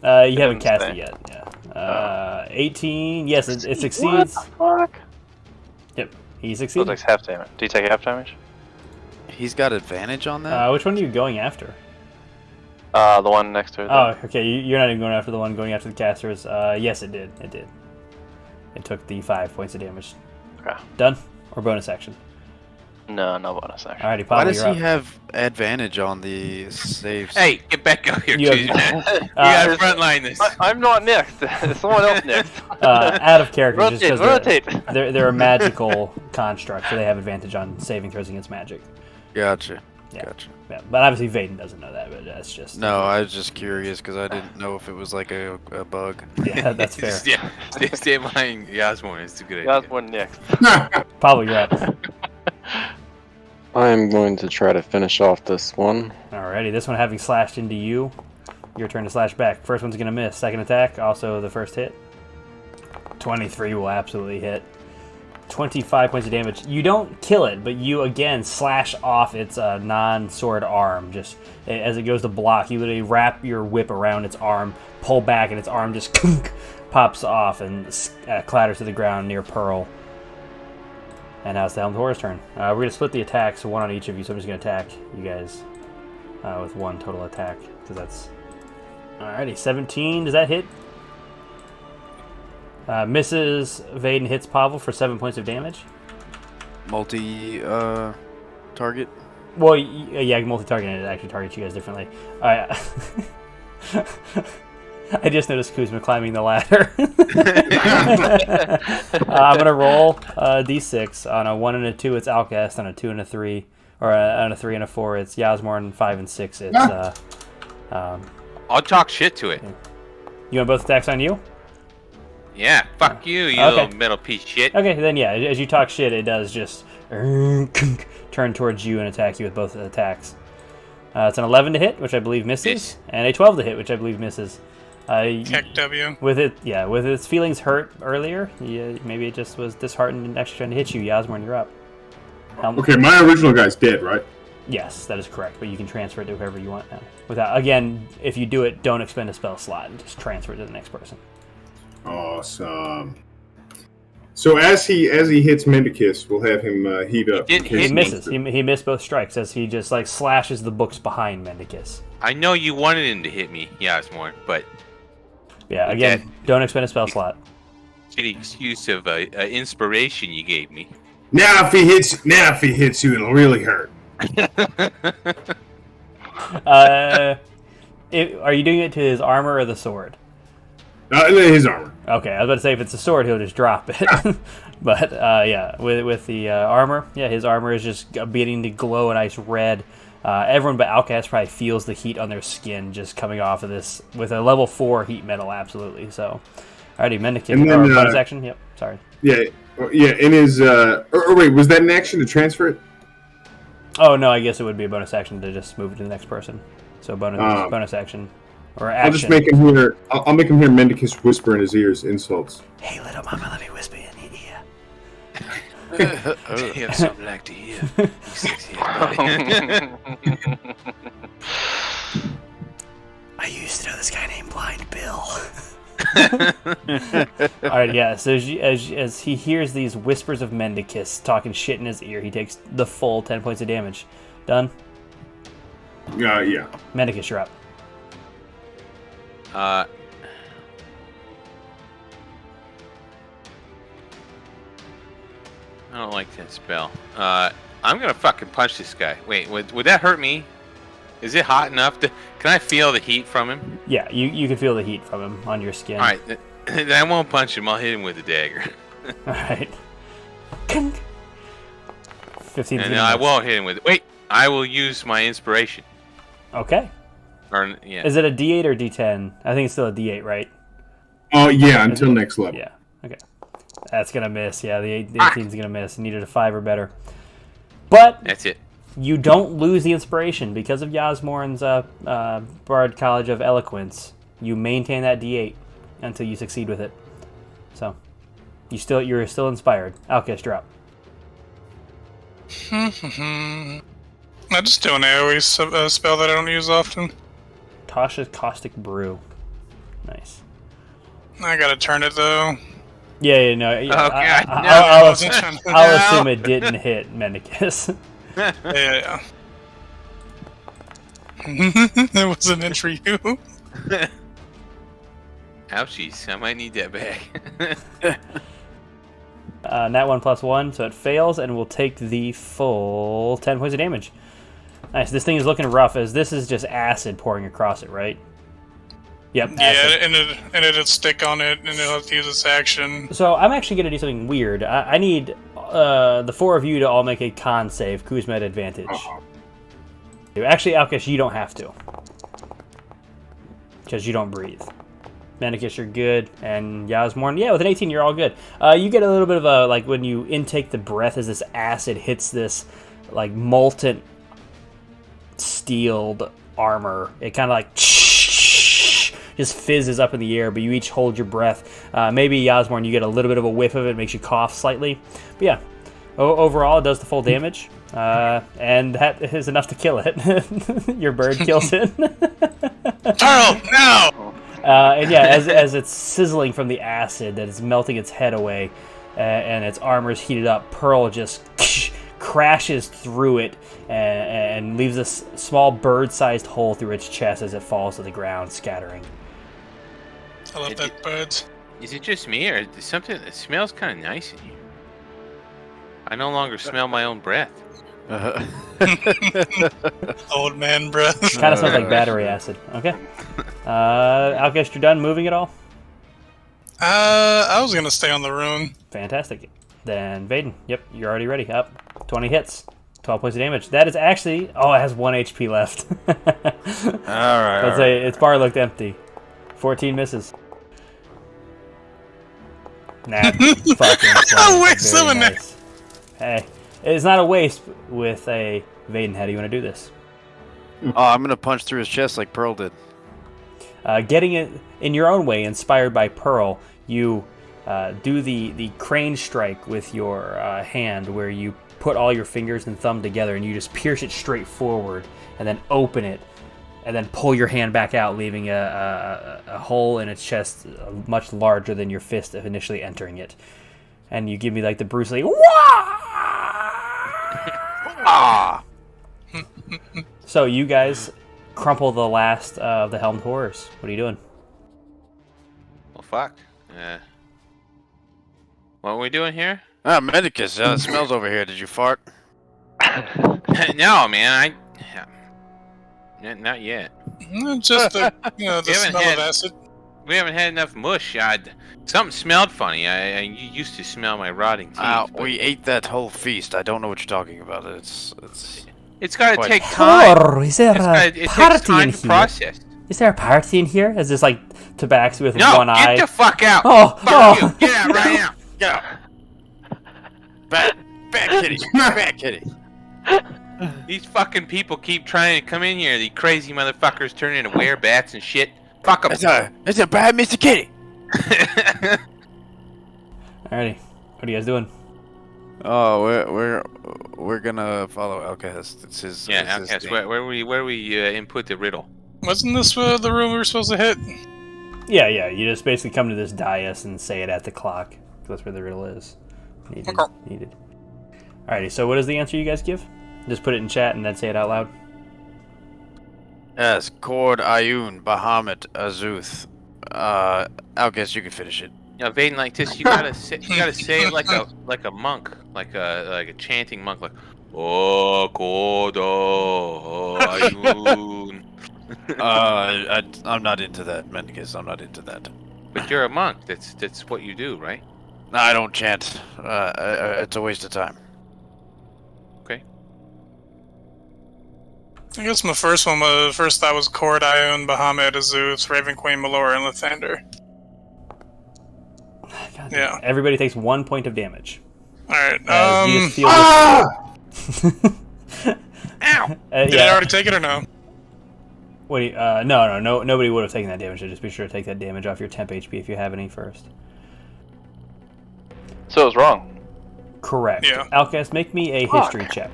A: You haven't cast it yet. Yeah. 18. Yes, it succeeds.
D: What the fuck?
A: Yep, he
D: So it
A: succeeded.
D: takes half damage. Do you take half damage?
E: He's got advantage on that?
A: Which one are you going after?
D: The one next to it.
A: Oh, okay. You're not even going after the one going after the casters. Yes, it did. It did. It took the 5 points of damage.
D: Okay.
A: Done? Or bonus action?
D: No bonus action.
A: Alrighty,
E: Why
A: Pablo,
E: does
A: you're
E: he
A: up.
E: have advantage on the saves?
F: Hey, get back out here,
A: You
F: too, man. You gotta frontline this.
D: I'm not next. Someone else next.
A: Out of character, just because
D: rotate.
A: they're a magical construct, so they have advantage on saving throws against magic.
E: Gotcha.
A: Yeah.
E: Gotcha.
A: Yeah, but obviously Vaden doesn't know that, but that's just...
E: No, I was just curious because I didn't know if it was like a bug.
A: Yeah, that's fair.
F: Yeah, stay behind Yasmorn. It's a good idea.
D: That's one next.
A: Pablo, you're up.
G: I'm going to try to finish off this one.
A: Alrighty, this one having slashed into you. Your turn to slash back. First one's going to miss. Second attack, also the first hit. 23 will absolutely hit. 25 points of damage. You don't kill it, but you again slash off its non-sword arm. Just as it goes to block, you literally wrap your whip around its arm, pull back, and its arm just pops off and clatters to the ground near Pearl. And now it's the Helmed Horror's turn. We're going to split the attack, so one on each of you, so I'm just going to attack you guys. with 1 total attack. Because that's... Alrighty, 17. Does that hit? Misses Vaden, hits Pavel for 7 points of damage.
E: Target.
A: Well, yeah, multi-target, and it actually targets you guys differently. Alright. I just noticed Kuzma climbing the ladder. I'm going to roll d6. On a 1 and a 2, it's Alkahest. On a 2 and a 3, or on a 3 and a 4, it's Yasmor. And 5 and 6, it's...
F: I'll talk shit to it.
A: You want both attacks on you?
F: Yeah, fuck you, you
A: Okay.
F: little metal piece of shit.
A: Okay, then yeah, as you talk shit, it does just turn towards you and attack you with both attacks. It's an 11 to hit, which I believe misses,
F: Miss.
A: and a 12 to hit, which I believe misses.
B: Heck W.
A: With its feelings hurt earlier, maybe it just was disheartened and actually trying to hit you. Yasmor, you're up.
C: Okay, my original guy's dead, right?
A: Yes, that is correct, but you can transfer it to whoever you want now. Again, if you do it, don't expend a spell slot and just transfer it to the next person.
C: Awesome. So as he hits Mendicus, we'll have him heat up.
F: He didn't
A: He
F: hit
A: misses. He missed both strikes as he just like slashes the books behind Mendicus.
F: I know you wanted him to hit me, Yasmor, but
A: Yeah, again, don't expend a spell slot.
F: shitty excuse of inspiration you gave me.
C: Now if he hits you, it'll really hurt.
A: Are you doing it to his armor or the sword?
C: His armor.
A: Okay, I was about to say if it's a sword, he'll just drop it. But yeah, with the armor, yeah, his armor is just beginning to glow a nice red. Everyone but Alkahest probably feels the heat on their skin just coming off of this with a level 4 heat metal, absolutely. So, alrighty, Mendicus. Bonus action. Yep. Sorry.
C: Yeah. In his. Wait, was that an action to transfer it?
A: Oh no, I guess it would be a bonus action to just move it to the next person. So bonus action or action.
C: I'll just make him hear. I'll make him hear Mendicus whisper in his ears insults.
A: Hey, little mama, let me whisper in your ear.
F: You have something like to hear. You sexy buddy.
A: I used to know this guy named Blind Bill. Alright, yeah, so as he hears these whispers of Mendicus talking shit in his ear, he takes the full 10 points of damage. Done?
C: Yeah.
A: Mendicus, you're up.
F: I don't like that spell. I'm gonna fucking punch this guy. Wait, would that hurt me? Is it hot enough to... Can I feel the heat from him?
A: Yeah, you can feel the heat from him on your skin.
F: Alright, then I won't punch him. I'll hit him with a dagger.
A: Alright. 15.
F: And I won't hit him with... Wait, I will use my inspiration.
A: Okay.
F: Or, yeah.
A: Is it a D8 or D10? I think it's still a D8, right?
C: Oh yeah, until next level.
A: Yeah. Okay. That's gonna miss. Yeah, the 18's gonna miss. Needed a 5 or better. But
F: That's it.
A: you don't lose the inspiration because of Yasmorn's Bard College of Eloquence. You maintain that D8 until you succeed with it. So you're still inspired. Alkahest, you're up.
B: I just do an AoE spell that I don't use often.
A: Tasha's Caustic Brew. Nice.
B: I gotta turn it though.
A: Yeah, no.
F: Oh, God, no.
A: I'll
B: No.
A: assume it didn't hit Mendicus.
B: Yeah. It wasn't meant for you.
F: Ouchies, I might need that back.
A: Nat 1 plus 1, so it fails, and we'll take the full 10 points of damage. Nice. This thing is looking rough, as this is just acid pouring across it, right? Yep.
B: Yeah,
A: Acid.
B: and it'll stick on it, and it'll have to use its action.
A: So I'm actually going to do something weird. I need the 4 of you to all make a con save. Kuzma at advantage. Actually, Alkahest, you don't have to. Because you don't breathe. Mendicus, you're good. And Yasmorn, yeah, with an 18, you're all good. You get a little bit of a, like, when you intake the breath as this acid hits this, like, molten, steeled armor. It kind of, like, just fizzes up in the air, but you each hold your breath. Maybe Yasmorn, you get a little bit of a whiff of it, makes you cough slightly. But yeah, overall, it does the full damage. And that is enough to kill it. Your bird kills it.
B: Pearl, now!
A: And yeah, as it's sizzling from the acid that is melting its head away, and its armor's heated up, Pearl just crashes through it and leaves a small bird-sized hole through its chest as it falls to the ground, scattering.
B: I love that bird.
F: Is it just me, or is something? It smells kind of nice in here. I no longer smell my own breath.
B: Old man breath.
A: Kind of sounds like battery acid. Okay. Alkahest, you're done moving at all?
B: I was gonna stay on the rune.
A: Fantastic. Then Vaden, yep, you're already ready. Up, 20 hits, 12 points of damage. That is actually, it has 1 HP left.
E: All right.
A: Let's say its bar looked empty. 14 misses. Nah, fucking
B: I waste
A: very
B: some in there.
A: nice. Hey, it's not a waste with a Vaden. How do you want to do this?
E: Oh, I'm gonna punch through his chest like Pearl did.
A: Getting it in your own way, inspired by Pearl, you do the crane strike with your hand, where you put all your fingers and thumb together and you just pierce it straight forward and then open it and then pull your hand back out, leaving a hole in its chest much larger than your fist initially entering it. And you give me like the Bruce Lee,
E: Ah!
A: So you guys crumple the last of the helmed horrors. What are you doing?
F: Well, fuck. What are we doing here?
E: Ah, Medicus, it smells over here. Did you fart?
F: No, man. Not yet.
B: Just the smell of acid.
F: We haven't had enough mush. Something smelled funny. I used to smell my rotting teeth.
E: We ate that whole feast. I don't know what you're talking about. It's
F: got to
E: quite-
F: take time.
A: Is there
F: It takes time to process.
A: Is there a party in here? Is this like Tabaxi with
F: No,
A: one eye?
F: get the fuck out.
A: Oh,
F: You. Get out right now.
E: Get out. Bad kitty. Bad kitty.
F: These fucking people keep trying to come in here. The crazy motherfuckers turn into werebats and shit. Fuck them.
E: It's a bad Mr. Kitty.
A: Alrighty, what are you guys doing?
E: Oh, we're gonna follow Alkahest. It's his.
F: Yeah,
E: it's his
F: Alkahest,
E: thing.
F: where we input the riddle?
B: Wasn't this the room we were supposed to hit?
A: Yeah, you just basically come to this dais and say it at the clock. That's where the riddle is. Needed. Alrighty, so what is the answer you guys give? Just put it in chat and then say it out loud.
E: Yes, Cord, Ioun, Bahamut, Azuth. Alkahest, you can finish it.
F: Yeah, Vaden, like this, you gotta say it like a monk, like a chanting monk, like Oh Kodo Ioun.
E: I'm not into that, Medicus. I'm not into that.
F: But you're a monk. That's what you do, right?
E: No, I don't chant. It's a waste of time.
F: Okay.
B: I guess my first thought was Cord, Ioun, Bahamut, Azuth, Raven Queen, Melora, and Lathander.
A: God,
B: Yeah.
A: Everybody takes 1 point of damage.
B: Alright,
A: You just feel
F: Ow!
B: did I already take it or no?
A: What do you, no, nobody would have taken that damage, so just be sure to take that damage off your temp HP if you have any first.
D: So it was wrong.
A: Correct.
B: Yeah.
A: Alkahest, make me a history check.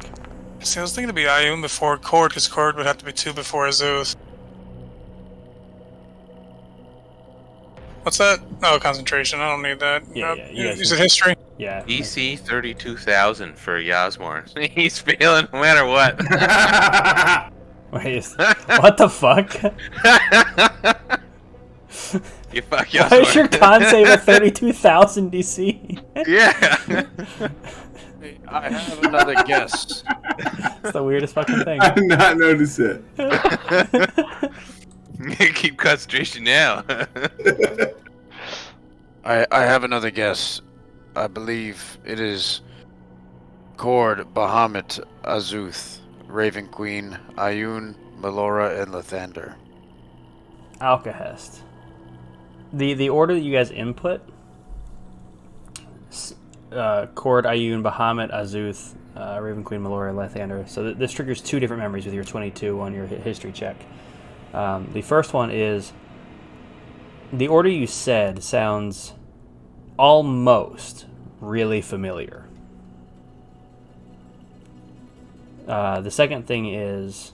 B: See, I was thinking to be Ioun before Cord, because Cord would have to be 2 before Azuth. What's that? Oh, concentration. I don't need that.
A: Yeah, you guys
B: Is it history?
A: Yeah.
F: DC 32,000 for Yasmor. He's failing no matter what.
A: Wait, what the fuck?
F: You fuck
A: Why is
F: Yasmor.
A: your con save at 32,000 DC?
F: Yeah.
E: I have another guess.
A: It's the weirdest fucking thing.
C: I did not notice it.
F: Keep concentration now.
E: I have another guess. I believe it is Cord, Bahamut, Azuth, Raven Queen, Ioun, Melora, and Lathander.
A: Alkahest. The order that you guys input, Cord, Ioun, Bahamut, Azuth, Raven Queen, Melora, Lathander. So this triggers 2 different memories with your 22 on your history check. The first one is the order you said sounds almost really familiar. The second thing is...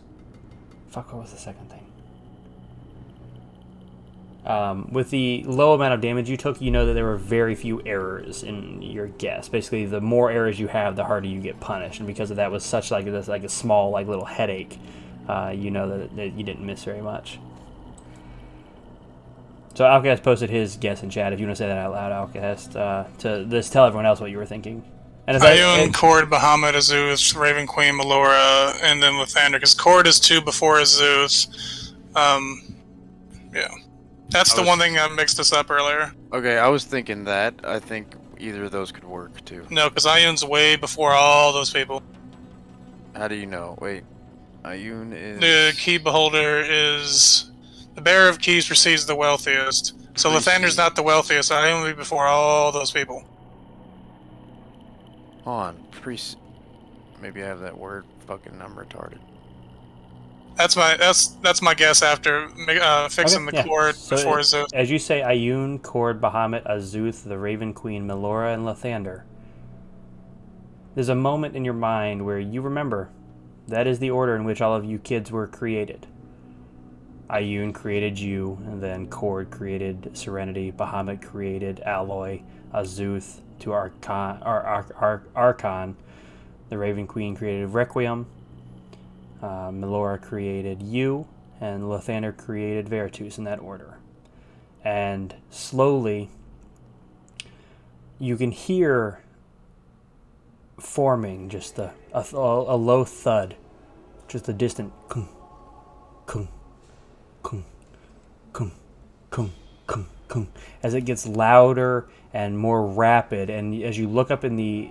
A: Fuck, what was the second thing? With the low amount of damage you took, you know that there were very few errors in your guess. Basically, the more errors you have, the harder you get punished. And because of that was such like a small little headache, you know that you didn't miss very much. So Alkahest posted his guess in chat. If you want to say that out loud, Alkahest, to just tell everyone else what you were thinking. And
B: Ioun, Cord, Bahamut, Azuth, Raven Queen, Melora, and then Lathander. Because Cord is 2 before Azuth. Yeah. That's the one thing that mixed us up earlier.
E: Okay, I was thinking that. I think either of those could work, too.
B: No, because Ioun's way before all those people.
E: How do you know? Wait. Ioun is...
B: The key beholder is... The bearer of keys receives the wealthiest. So Lathander's not the wealthiest. Ioun will be before all those people.
E: Hold on. Maybe I have that word fucking I'm retarded.
B: That's my guess after fixing the Cord before Azuth.
A: As you say, Ioun, Cord, Bahamut, Azuth, the Raven Queen, Melora, and Lathander. There's a moment in your mind where you remember that is the order in which all of you kids were created. Ioun created you, and then Cord created Serenity, Bahamut created Alloy, Azuth to Archon, the Raven Queen created Requiem, Melora created you, and Lathander created Veritus in that order. And slowly, you can hear forming just a low thud, just a distant kung, kung, kung, kung, kung, kung, kung, as it gets louder and more rapid. And as you look up in the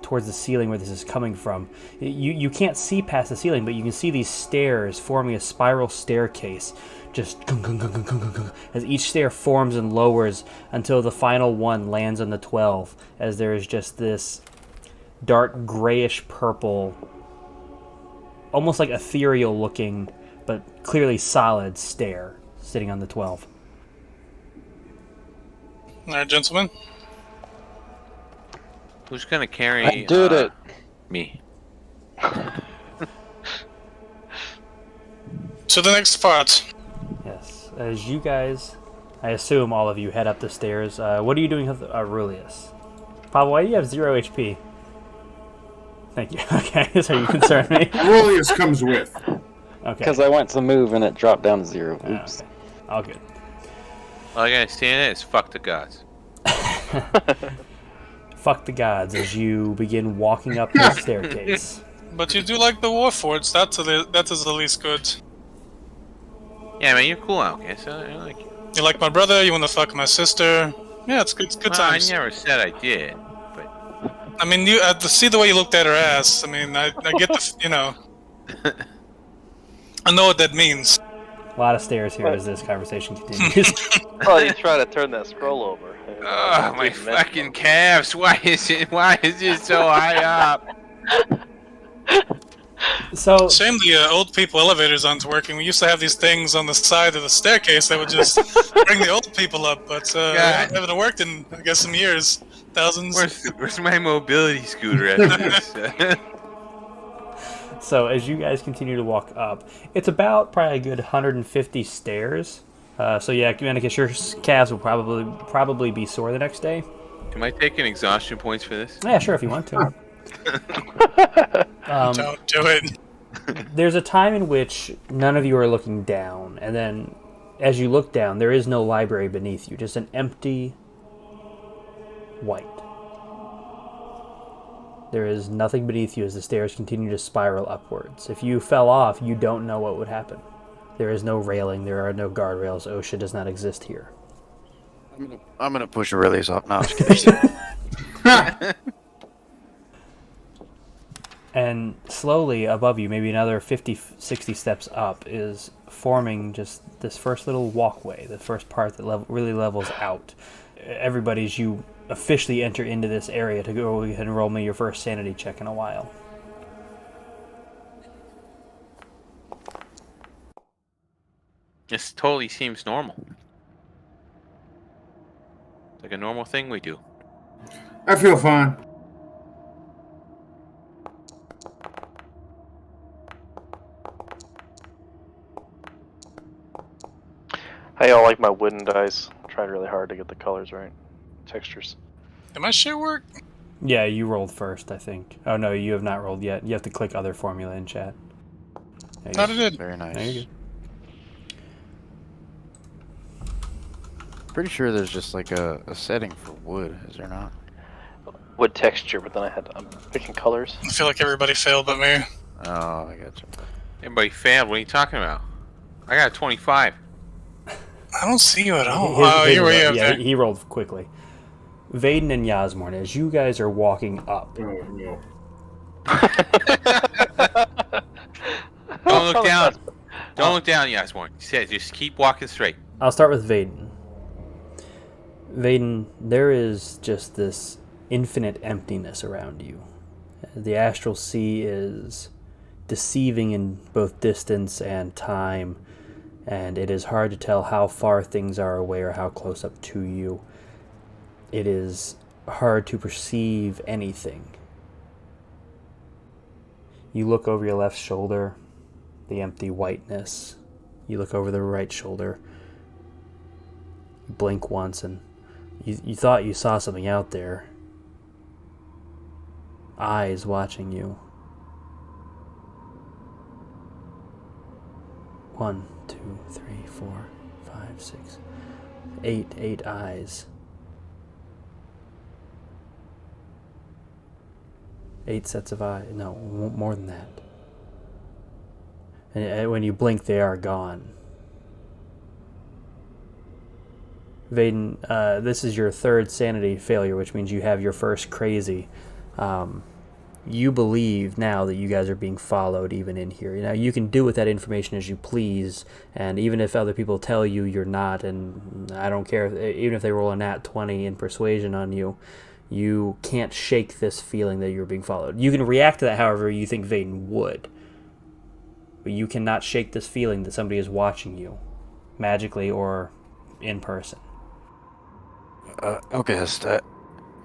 A: towards the ceiling where this is coming from, you can't see past the ceiling, but you can see these stairs forming a spiral staircase, just kung, kung, kung, kung, kung, kung, kung, as each stair forms and lowers until the final one lands on the 12, as there is just this dark grayish purple, almost like ethereal looking but clearly solid stair sitting on the 12.
B: Alright, gentlemen.
F: Who's gonna carry?
G: I did it.
F: Me.
B: To the next spot.
A: Yes, as you guys, I assume all of you head up the stairs. What are you doing with Aurelius? Pablo, why do you have 0 HP? Thank you. Okay, so you concern me.
C: Aurelius comes with.
A: Okay.
G: Because I went to move and it dropped down to 0. Oops.
A: Okay. All good.
F: All I gotta say in it is fuck the gods.
A: Fuck the gods as you begin walking up the staircase.
B: But you do like the Warforged. That is the least good.
F: Yeah, man, you're cool, Alkahest. I like you.
B: You like my brother. You want to fuck my sister. Yeah, it's good times.
F: I never said I did, but
B: I mean, you to see the way you looked at her ass. I mean, I get the I know what that means.
A: A lot of stairs here as this conversation continues.
D: Oh, you try to turn that scroll over.
F: oh, my fucking calves! Why is it so high up?
A: So
B: Shame the old people elevators aren't working. We used to have these things on the side of the staircase that would just bring the old people up, but haven't worked in, I guess, some years. Thousands.
F: Where's my mobility scooter after this?
A: So as you guys continue to walk up, it's about probably a good 150 stairs. So yeah, Commanicus, your calves will probably be sore the next day.
F: Am I taking exhaustion points for this?
A: Yeah, sure, if you want to.
B: Don't do it.
A: There's a time in which none of you are looking down, and then as you look down, there is no library beneath you, just an empty white. There is nothing beneath you as the stairs continue to spiral upwards. If you fell off, you don't know what would happen. There is no railing, there are no guardrails, OSHA does not exist here.
E: I'm gonna push Aurelius off. No, I'm just kidding.
A: And slowly above you, maybe another 50, 60 steps up, is forming just this first little walkway, the first part that really levels out. Everybody's you officially enter into this area to go ahead and roll me your first sanity check in a while.
F: This totally seems normal. It's like a normal thing we do.
C: I feel fine.
D: Hey, I like my wooden dice. I tried really hard to get the colors right. Textures.
B: Did my shit work?
A: Yeah, you rolled first, I think. Oh no, you have not rolled yet. You have to click other formula in chat.
B: Thought it did.
E: Very
A: There you
E: nice.
A: go.
E: Pretty sure there's just like a setting for wood, is there not?
D: Wood texture, but then I'm picking colors.
B: I feel like everybody failed but me.
E: Oh, I got you.
F: Everybody failed. What are you talking about? I got a 25.
B: I don't see you at all.
A: His-
B: Oh,
A: his
B: you're way
A: roll-
B: up
A: yeah,
B: there.
A: he rolled quickly. Vaden and Yasmorn, as you guys are walking up,
C: Oh, no.
F: Don't look down. Don't look down, Yasmorn. He said, just keep walking straight.
A: I'll start with Vaden. Vaden, there is just this infinite emptiness around you. The astral sea is deceiving in both distance and time, and it is hard to tell how far things are away or how close up to you. It is hard to perceive anything. You look over your left shoulder, the empty whiteness. You look over the right shoulder. You blink once and you thought you saw something out there. Eyes watching you. 1, 2, 3, 4, 5, 6, 8. 8 eyes. 8 sets of eyes. No, more than that. And when you blink, they are gone. Vaden, this is your third sanity failure, which means you have your first crazy. You believe now that you guys are being followed even in here. Now, you can do with that information as you please, and even if other people tell you you're not, and I don't care, even if they roll a nat 20 in persuasion on you, you can't shake this feeling that you're being followed. You can react to that however you think Vaden would, but you cannot shake this feeling that somebody is watching you, magically or in person.
E: Alkahest,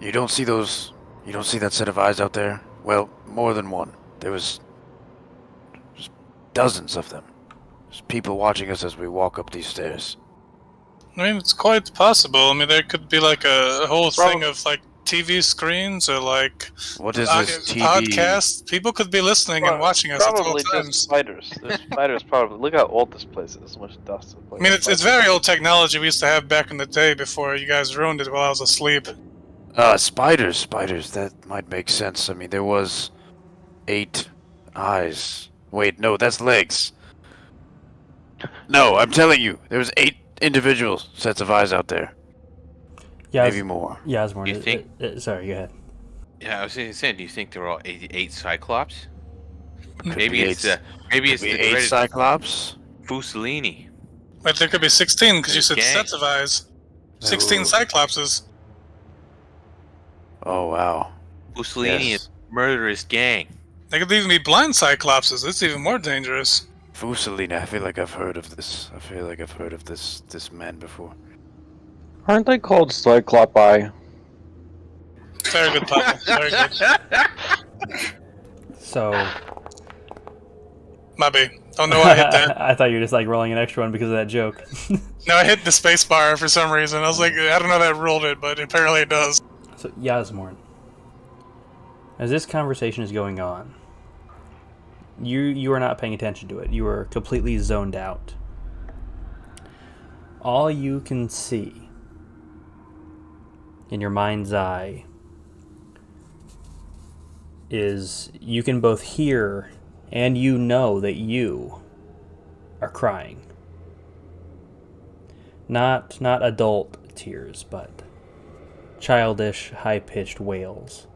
E: you don't see those. You don't see that set of eyes out there? Well, more than one. There was just dozens of them. There's people watching us as we walk up these stairs.
B: I mean, it's quite possible. I mean, there could be like a whole thing of like TV screens or like
E: What is this TV?
B: podcasts. People could be listening and watching us at all
D: Probably
B: times.
D: just spiders. There's spiders probably. Look how old this place is. So much dust.
B: I mean, it's very old technology we used to have back in the day before you guys ruined it while I was asleep.
E: Spiders. That might make sense. I mean, there was 8 eyes. Wait, no, that's legs. No, I'm telling you, there was 8 individual sets of eyes out there. Maybe more.
A: Yasmorn,
F: You think-
A: sorry, go ahead.
F: Yeah, I was going to say, do you think there are all 8 Cyclops?
E: Could
F: Maybe
E: be
F: it's
E: 8,
F: maybe
E: could
F: it's
E: be
F: the
E: 8
F: dreaded
E: Cyclops.
F: Fusellini.
B: But there could be 16 because you said
F: Gang.
B: sets of eyes. 16
E: Ooh.
B: Cyclopses.
E: Oh, wow.
F: Fusellini
E: Yes.
F: is murderous gang.
B: They could even be blind Cyclopses. It's even more dangerous.
E: Fusellini, I feel like I've heard of this. I feel like I've heard of this man before.
G: Aren't they called Cyclopi?
B: Very good, Papa. Very good.
A: So,
B: My bad. Don't know why I hit that.
A: I thought you were just like rolling an extra one because of that joke.
B: No, I hit the space bar for some reason. I was like, I don't know that ruled it, but apparently it does.
A: So, Yasmorn, as this conversation is going on, you are not paying attention to it. You are completely zoned out. All you can see in your mind's eye is you can both hear and you know that you are crying. Not adult tears, but childish, high-pitched wails.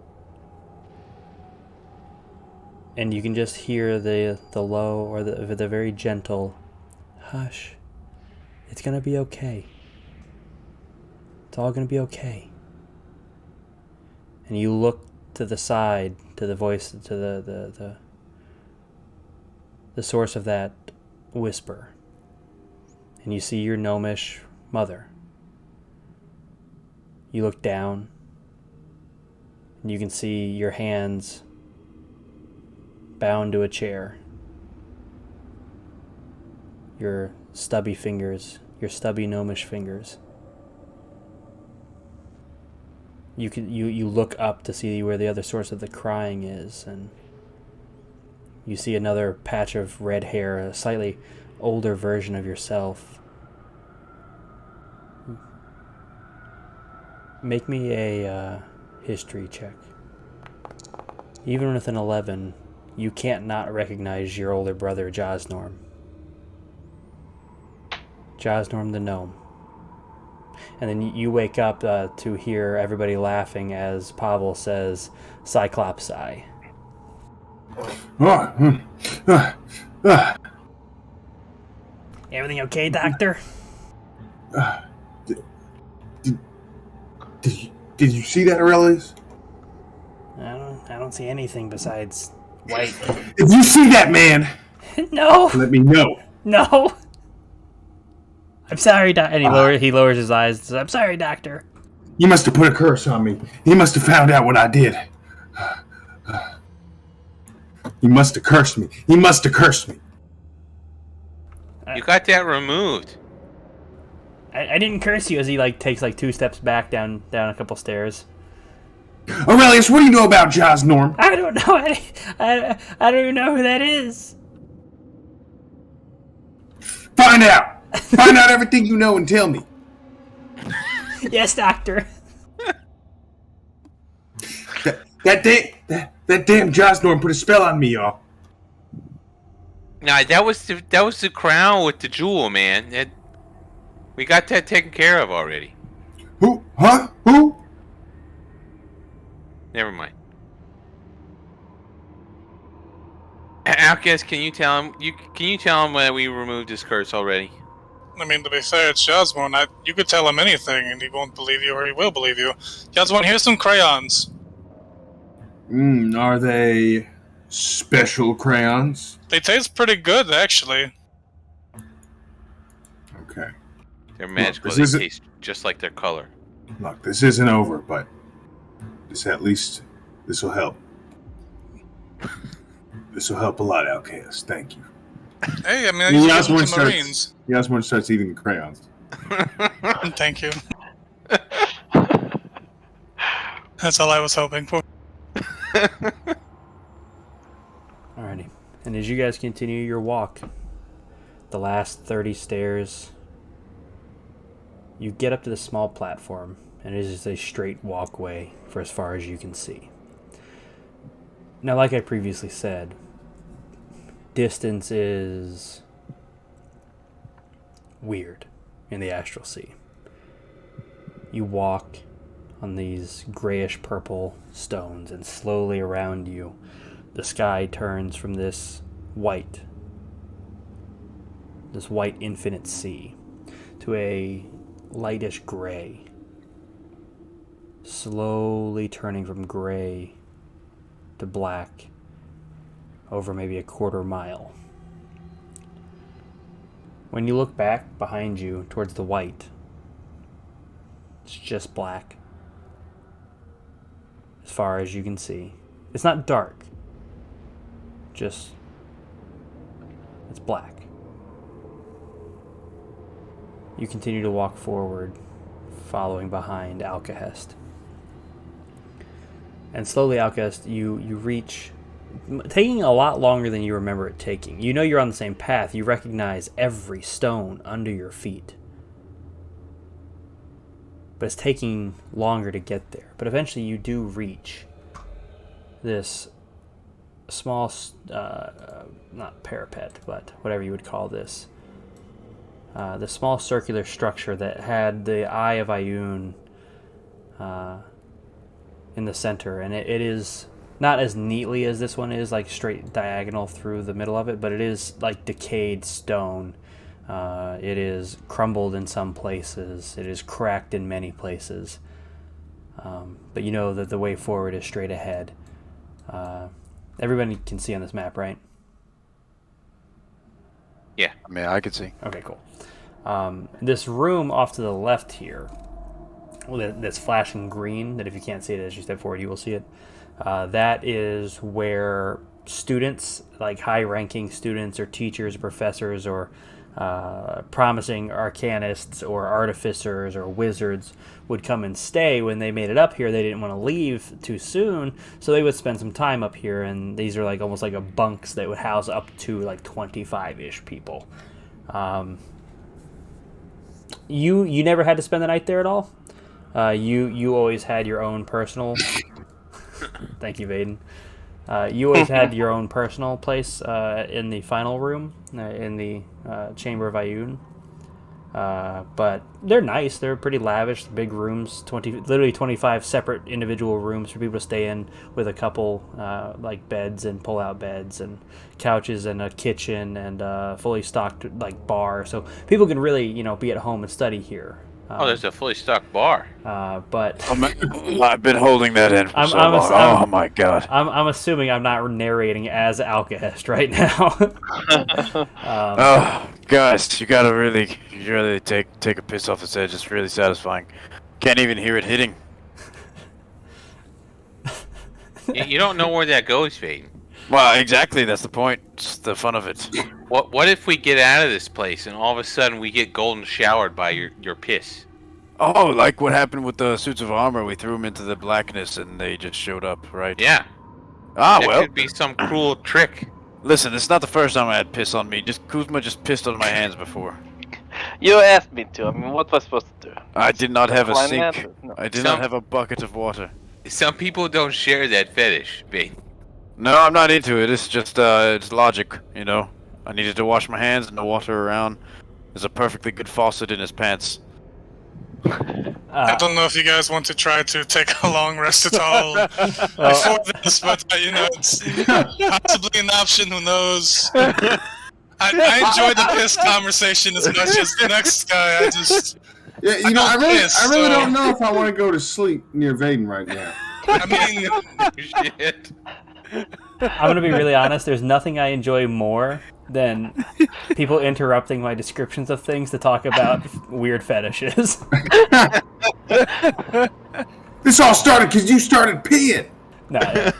A: And you can just hear the low or the very gentle, hush, it's gonna be okay. It's all gonna be okay. And you look to the side, to the voice, to the source of that whisper. And you see your gnomish mother. You look down, and you can see your hands bound to a chair. Your stubby fingers your stubby gnomish fingers. You look up to see where the other source of the crying is, and you see another patch of red hair, a slightly older version of yourself. Make me a history check. Even with an 11, you can't not recognize your older brother, Josnorm. Josnorm the gnome. And then you wake up to hear everybody laughing as Pavel says, Cyclopsi. Everything okay, Doctor?
C: Did you see that, Aurelius?
A: I don't see anything besides white.
C: If you see that man,
A: no.
C: let me know.
A: No. I'm sorry, and he lowers his eyes and says, I'm sorry, Doctor.
C: You must have put a curse on me. He must have found out what I did. He must have cursed me. He must have cursed me.
F: You got that removed.
A: I didn't curse you, as he takes 2 steps back down a couple stairs.
C: Aurelius, what do you know about Josnorm?
A: I don't know. I don't even know who that is.
C: Find out. Find out everything you know and tell me.
A: Yes, Doctor.
C: That damn Josnorm put a spell on me, y'all.
F: Nah, that was the crown with the jewel, man. We got that taken care of already.
C: Who? Huh? Who?
F: Never mind. Alkahest, can you tell him? Can you tell him that we removed his curse already?
B: I mean, to be fair, it's Jasmine. You could tell him anything, and he won't believe you, or he will believe you. Jasmine, here's some crayons.
C: Are they special crayons?
B: They taste pretty good, actually.
C: Okay.
F: They're magical.
C: Look,
F: They taste just like their color.
C: Look, this isn't over, but this will help. This will help a lot, Alkahest. Thank you.
B: Hey, I mean, you guys want the Marines.
C: Yasmin starts eating the crayons.
B: Thank you. That's all I was hoping for.
A: Alrighty. And as you guys continue your walk, the last 30 stairs, you get up to the small platform, and it is a straight walkway for as far as you can see. Now, like I previously said, distance is weird in the Astral Sea. You walk on these grayish purple stones, and slowly around you the sky turns from this white infinite sea to a lightish gray, slowly turning from gray to black over maybe a quarter mile. When you look back behind you towards the white, it's just black as far as you can see. It's not dark, just it's black. You continue to walk forward, following behind Alkahest. And slowly, Alkahest, you reach, taking a lot longer than you remember it taking. You know you're on the same path. You recognize every stone under your feet. But it's taking longer to get there. But eventually you do reach this small, not parapet, but whatever you would call this. The small circular structure that had the Eye of Ioun in the center. And it is not as neatly as this one is, like straight diagonal through the middle of it, but it is like decayed stone. It is crumbled in some places. It is cracked in many places. But you know that the way forward is straight ahead. Everybody can see on this map, right?
F: Yeah.
E: I mean, I could see.
A: Okay, cool. This room off to the left here, that's flashing green, that if you can't see it as you step forward, you will see it. That is where students, like high-ranking students or teachers, professors, or promising arcanists or artificers or wizards would come and stay when they made it up here. They didn't want to leave too soon, so they would spend some time up here, and these are like almost like a bunks that would house up to like 25-ish people. You never had to spend the night there at all? You always had your own personal... Thank you, Vaden. You always had your own personal place in the final room, in the Chamber of Ioun. But they're nice. They're pretty lavish. Big rooms, literally 25 separate individual rooms for people to stay in, with a couple like beds and pull-out beds and couches and a kitchen and fully stocked like bar, so people can really be at home and study here.
F: There's a fully stocked bar.
A: But
E: I've been holding that in for so long. Oh my god.
A: I'm assuming I'm not narrating as Alkahest right now.
E: Oh, guys, you really take a piss off its edge. It's really satisfying. Can't even hear it hitting.
F: You don't know where that goes, Vaden.
E: Well, exactly. That's the point. It's the fun of it.
F: What if we get out of this place and all of a sudden we get golden showered by your piss?
E: Oh, like what happened with the suits of armor? We threw them into the blackness and they just showed up, right?
F: Yeah.
E: Ah,
F: That
E: well.
F: could be some cruel trick.
E: Listen, it's not the first time I had piss on me. Kuzma just pissed on my hands before.
D: You asked me to. I mean, what was I supposed to do?
E: I did not have a
D: Decline
E: sink.
D: that? No.
E: I did not have a bucket of water.
F: Some people don't share that fetish, Vaden.
E: No, I'm not into it. It's just, it's logic, I needed to wash my hands and the water around. There's a perfectly good faucet in his pants.
B: I don't know if you guys want to try to take a long rest at all before this, but it's possibly an option. Who knows? I enjoy the piss conversation as much as the next guy.
C: I really don't know if I want to go to sleep near Vaden right now.
B: I mean,
F: Shit.
A: I'm gonna be really honest. There's nothing I enjoy more than people interrupting my descriptions of things to talk about weird fetishes.
C: This all started because you started peeing.
A: No, I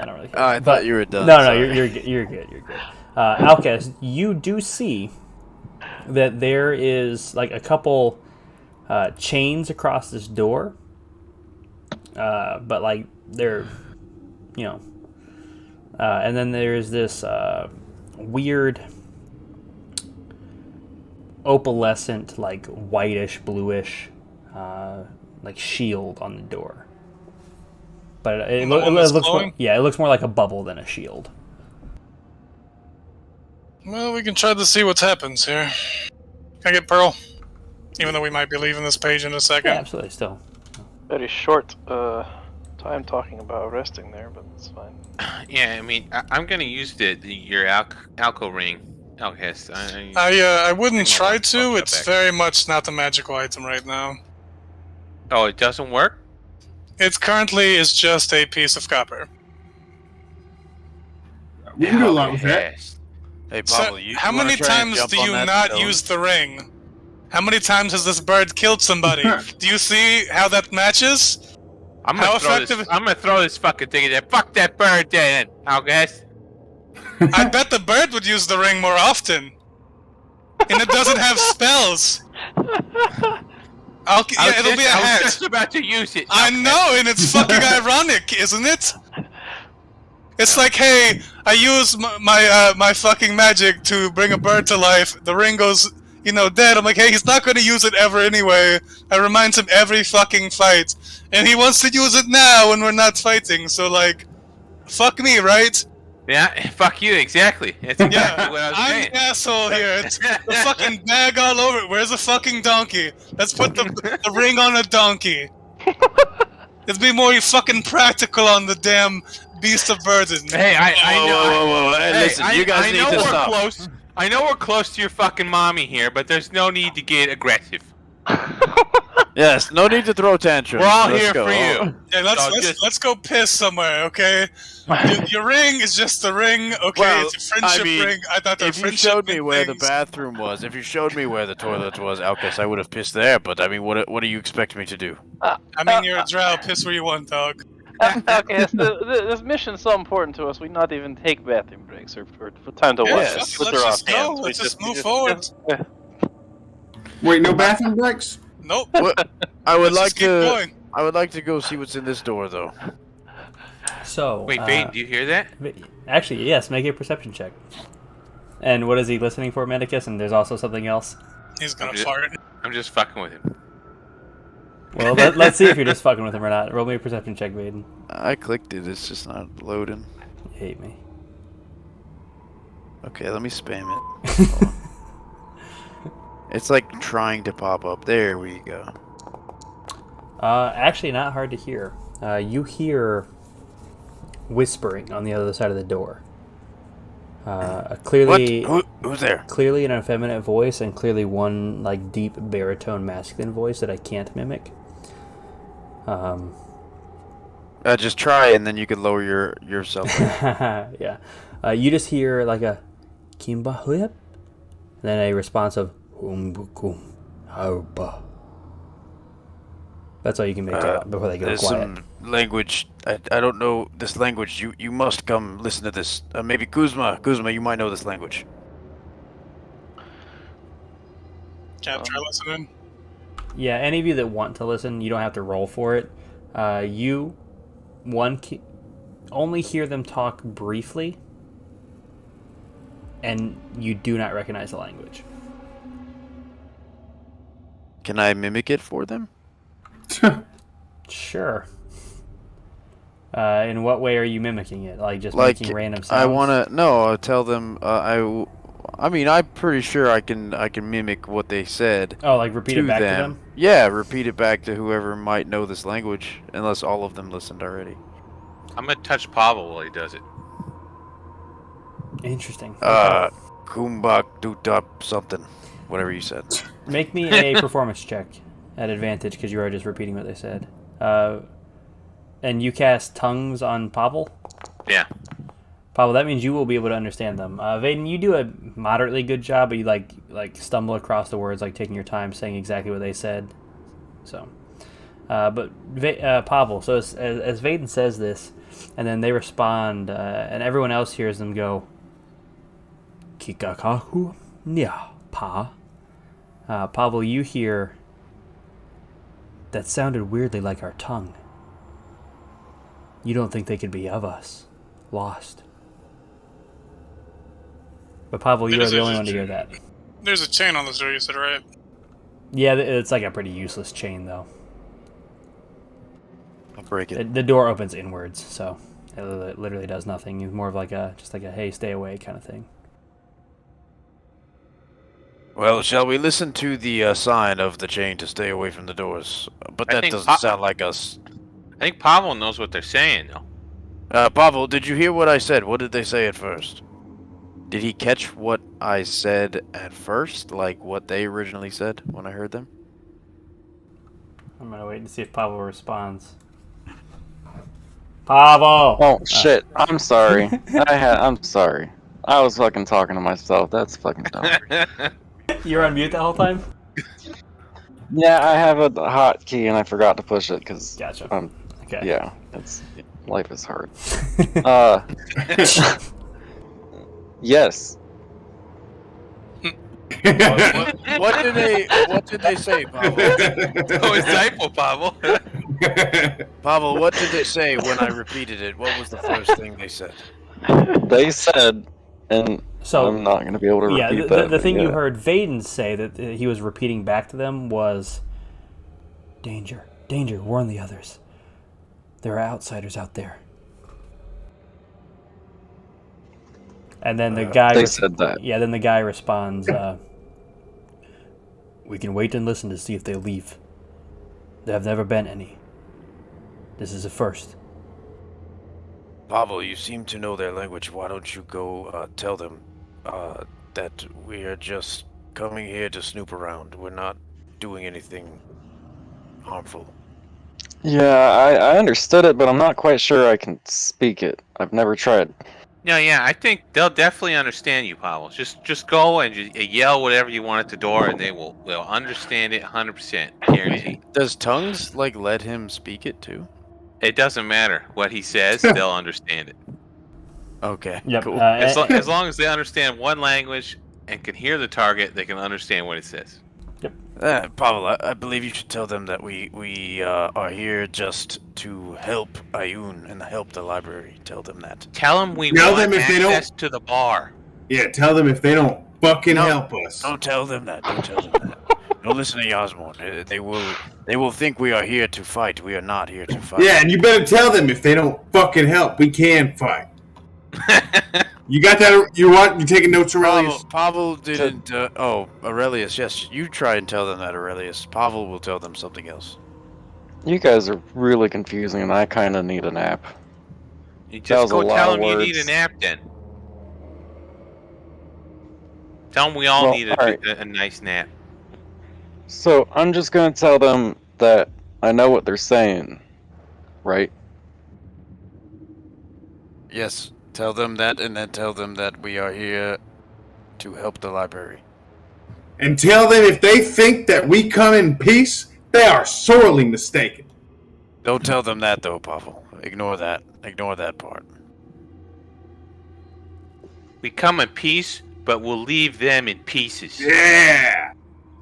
A: don't really care.
E: I thought you were done.
A: No,
E: sorry.
A: you're good. You're good. Alkahest, you do see that there is like a couple chains across this door, but like they're, and then there's this weird opalescent, like whitish, bluish, like shield on the door. But it looks more, it looks more like a bubble than a shield.
B: well, we can try to see what happens here. Can I get Pearl? Even though we might be leaving this page in a second.
A: Yeah, absolutely. Still,
D: Very short time talking about resting there, but it's fine.
F: Yeah, I mean, I'm gonna use your alco ring, Alkahest.
B: I wouldn't try to. It's very much not a magical item right now.
F: Oh, it doesn't work?
B: It currently is just a piece of copper.
C: We can do a lot with that.
F: Alkahest.
E: Hey,
B: So,
E: Pablo,
B: how many times do you not use the ring? How many times has this bird killed somebody? Do you see how that matches?
F: I'm
B: How
F: gonna throw this fucking thing in there. Fuck that bird then, Alkahest.
B: I bet the bird would use the ring more often. And it doesn't have spells. It'll be a
F: I was
B: hat.
F: just about to use it.
B: I know, and it's fucking ironic, isn't it? It's like, hey, I use my fucking magic to bring a bird to life. The ring goes, dead. I'm like, hey, he's not gonna use it ever anyway. I remind him every fucking fight, and he wants to use it now when we're not fighting. So like, fuck me, right?
F: Yeah, fuck you, exactly. That's exactly what I was
B: I'm
F: saying.
B: the asshole here. It's the fucking bag all over it. Where's the fucking donkey? Let's put the ring on a donkey. Let's be more fucking practical on the damn beast of burden.
F: Hey, I know.
E: Whoa. Hey, listen, you guys need to stop.
F: Close. I know we're close to your fucking mommy here, but there's no need to get aggressive.
E: Yes, no need to throw tantrums.
F: We're all
E: Let's
F: here
E: go.
F: for you.
B: Yeah, let's go piss somewhere, okay? Your ring is just a ring, okay?
E: Well,
B: it's a friendship ring. I thought
E: if you showed me where the bathroom was, if you showed me where the toilet was, Alkahest, I would have pissed there. But I mean, what do you expect me to do?
B: I mean, you're a drow. Piss where you want, dog.
D: Alkahest, this mission's so important to us, we not even take bathroom breaks or for time to
B: Yeah,
D: watch.
E: Yes.
B: let's just go. Let's just move forward.
C: Wait, no bathroom breaks?
B: Nope.
E: What? I would
B: Let's
E: like
B: just keep
E: to.
B: going.
E: I would like to go see what's in this door, though.
A: So,
F: Wait, Vayden, do you hear that?
A: actually, yes, make a perception check. And what is he listening for, Medicus? And there's also something else.
B: He's gonna fart.
F: I'm just fucking with him.
A: Well, let's see if you're just fucking with him or not. Roll me a perception check, Vaden.
E: I clicked it. It's just not loading.
A: You hate me.
E: Okay, let me spam it. It's like trying to pop up. There we go.
A: Actually, not hard to hear. You hear whispering on the other side of the door. Clearly,
E: Who's there?
A: clearly an effeminate voice, and clearly one like deep baritone masculine voice that I can't mimic.
E: Just try, and then you can lower yourself.
A: Yeah. You just hear like a Kimba Huyap, then a response of Humbukum Hauba. That's all you can make out before they go
E: There's
A: quiet.
E: some language. I don't know this language. You must come listen to this. Maybe Kuzma, you might know this language.
B: Can't try listening.
A: Yeah, any of you that want to listen, you don't have to roll for it. You only hear them talk briefly, and you do not recognize the language.
E: Can I mimic it for them?
A: Sure. In what way are you mimicking it? Like just
E: Like
A: making random sounds?
E: I wanna tell them. I mean, I'm pretty sure I can mimic what they said.
A: Oh, like repeat it back to them?
E: Yeah, repeat it back to whoever might know this language, unless all of them listened already.
F: I'm gonna touch Pavel while he does it.
A: Interesting.
E: Kumbak Dutap something, whatever you said.
A: Make me a performance check at advantage because you are just repeating what they said. And you cast tongues on Pavel?
F: Yeah.
A: Pavel, that means you will be able to understand them. Vaden, you do a moderately good job, but you like stumble across the words, like taking your time saying exactly what they said. So, but Pavel, so as Vaden says this, and then they respond, and everyone else hears them go, Kikakahu nya pa. Pavel, you hear, that sounded weirdly like our tongue. You don't think they could be of us, lost. But Pavel, you are the only one to hear that.
B: There's a chain on this door, you said, right?
A: Yeah, it's like a pretty useless chain, though.
E: I'll break it.
A: The door opens inwards, so it literally does nothing. It's more of like a hey, stay away kind of thing.
E: Well, shall we listen to the sign of the chain to stay away from the doors? But that doesn't sound like us.
F: I think Pavel knows what they're saying, though.
E: Pavel, did you hear what I said? What did they say at first? Did he catch what I said at first? Like what they originally said when I heard them?
A: I'm gonna wait and see if Pavel responds. Pavel!
G: Oh shit! I'm sorry. I'm sorry. I was fucking talking to myself. That's fucking dumb.
A: You're on mute the whole time?
G: Yeah, I have a hotkey and I forgot to push it because.
A: Gotcha. Okay.
G: Yeah, life is hard. Yes.
E: What did they say, Pavel?
F: Oh, it's typo, Pavel.
E: Pavel, what did they say when I repeated it? What was the first thing they said?
G: They said, and
A: So
G: I'm not going to be able to repeat that.
A: The thing you heard Vaden say that he was repeating back to them was, Danger, danger, warn the others. There are outsiders out there. And then the guy...
G: They said that.
A: Yeah, then the guy responds, we can wait and listen to see if they leave. There have never been any. This is a first.
E: Pavel, you seem to know their language. Why don't you go tell them that we are just coming here to snoop around. We're not doing anything harmful.
G: Yeah, I understood it, but I'm not quite sure I can speak it. I've never tried.
F: No, yeah, I think they'll definitely understand you, Pavel. Just go and just yell whatever you want at the door, and they'll understand it 100%, guaranteed.
E: Does tongues let him speak it too?
F: It doesn't matter what he says; they'll understand it.
E: Okay.
A: Yep.
E: Cool.
F: As long as they understand one language and can hear the target, they can understand what it says.
E: Pavel, I believe you should tell them that we are here just to help Ioun and help the library. Tell them that.
F: Tell them we
C: Tell
F: want
C: them if they don't-
F: access to the bar.
C: Yeah, tell them if they don't fucking help us.
E: Don't tell them that. Don't tell them that. Don't listen to Osborne. They will think we are here to fight. We are not here to fight.
C: Yeah, and you better tell them if they don't fucking help, we can fight. You got that? You taking notes, Aurelius?
E: Pavel didn't. Aurelius. Yes, you try and tell them that, Aurelius. Pavel will tell them something else.
G: You guys are really confusing, and I kind of need a nap.
F: You
G: That
F: just
G: was
F: go
G: a lot
F: tell
G: of
F: them you need a
G: words.
F: nap then. Tell them we all
G: Well,
F: need
G: alright.
F: a nice nap.
G: So I'm just gonna tell them that I know what they're saying, right?
E: Yes, tell them that, and then tell them that we are here to help the library.
C: And tell them if they think that we come in peace, they are sorely mistaken.
E: Don't tell them that, though, Pavel. Ignore that. Ignore that part.
F: We come in peace, but we'll leave them in pieces.
C: Yeah.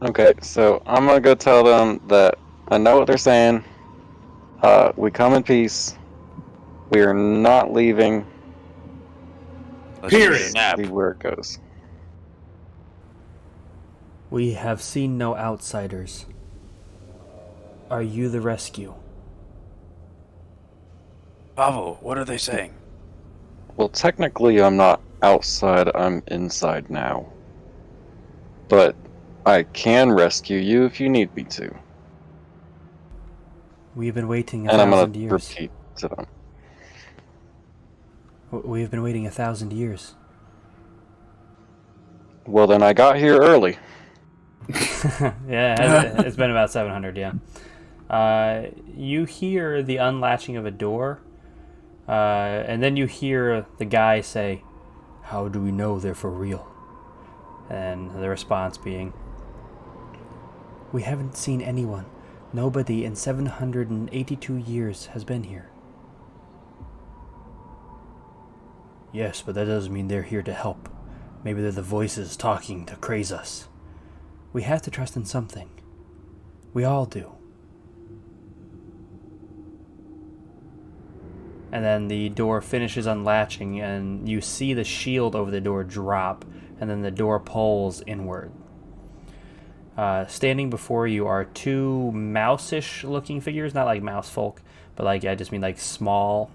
G: Okay, so I'm gonna go tell them that I know what they're saying. We come in peace. We are not leaving.
E: Let's get a
C: Period.
E: nap.
G: See where it goes.
A: We have seen no outsiders. Are you the rescue?
E: Pavel, what are they saying?
G: Well, technically, I'm not outside. I'm inside now. But I can rescue you if you need me to.
A: We have been waiting
G: And I'm
A: 1,000
G: gonna
A: years.
G: repeat to them.
A: We have been waiting 1,000 years.
G: Well, then I got here early.
A: Yeah, it's been about 700, yeah. You hear the unlatching of a door, and then you hear the guy say, "How do we know they're for real?" And the response being, "We haven't seen anyone. Nobody in 782 years has been here." Yes, but that doesn't mean they're here to help. Maybe they're the voices talking to craze us. We have to trust in something. We all do. And then the door finishes unlatching, and you see the shield over the door drop, and then the door pulls inward. Standing before you are two mouse-ish looking figures, not like mouse folk, but like I just mean like small.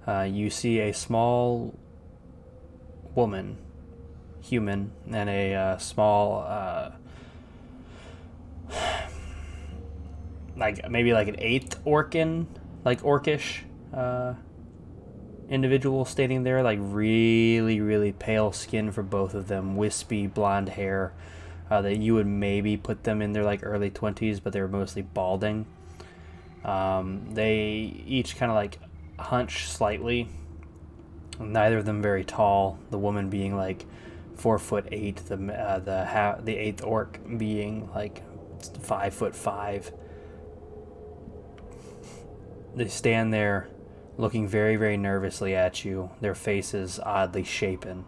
A: You see a small woman, human, and a small, like maybe like an eighth orcish individual standing there, like really pale skin for both of them, wispy blonde hair, that you would maybe put them in their like early 20s, but they were mostly balding. They each kind of like hunch slightly. Neither of them very tall. The woman being like 4'8", the eighth orc being like 5'5". They stand there, looking very nervously at you. Their faces oddly shapen.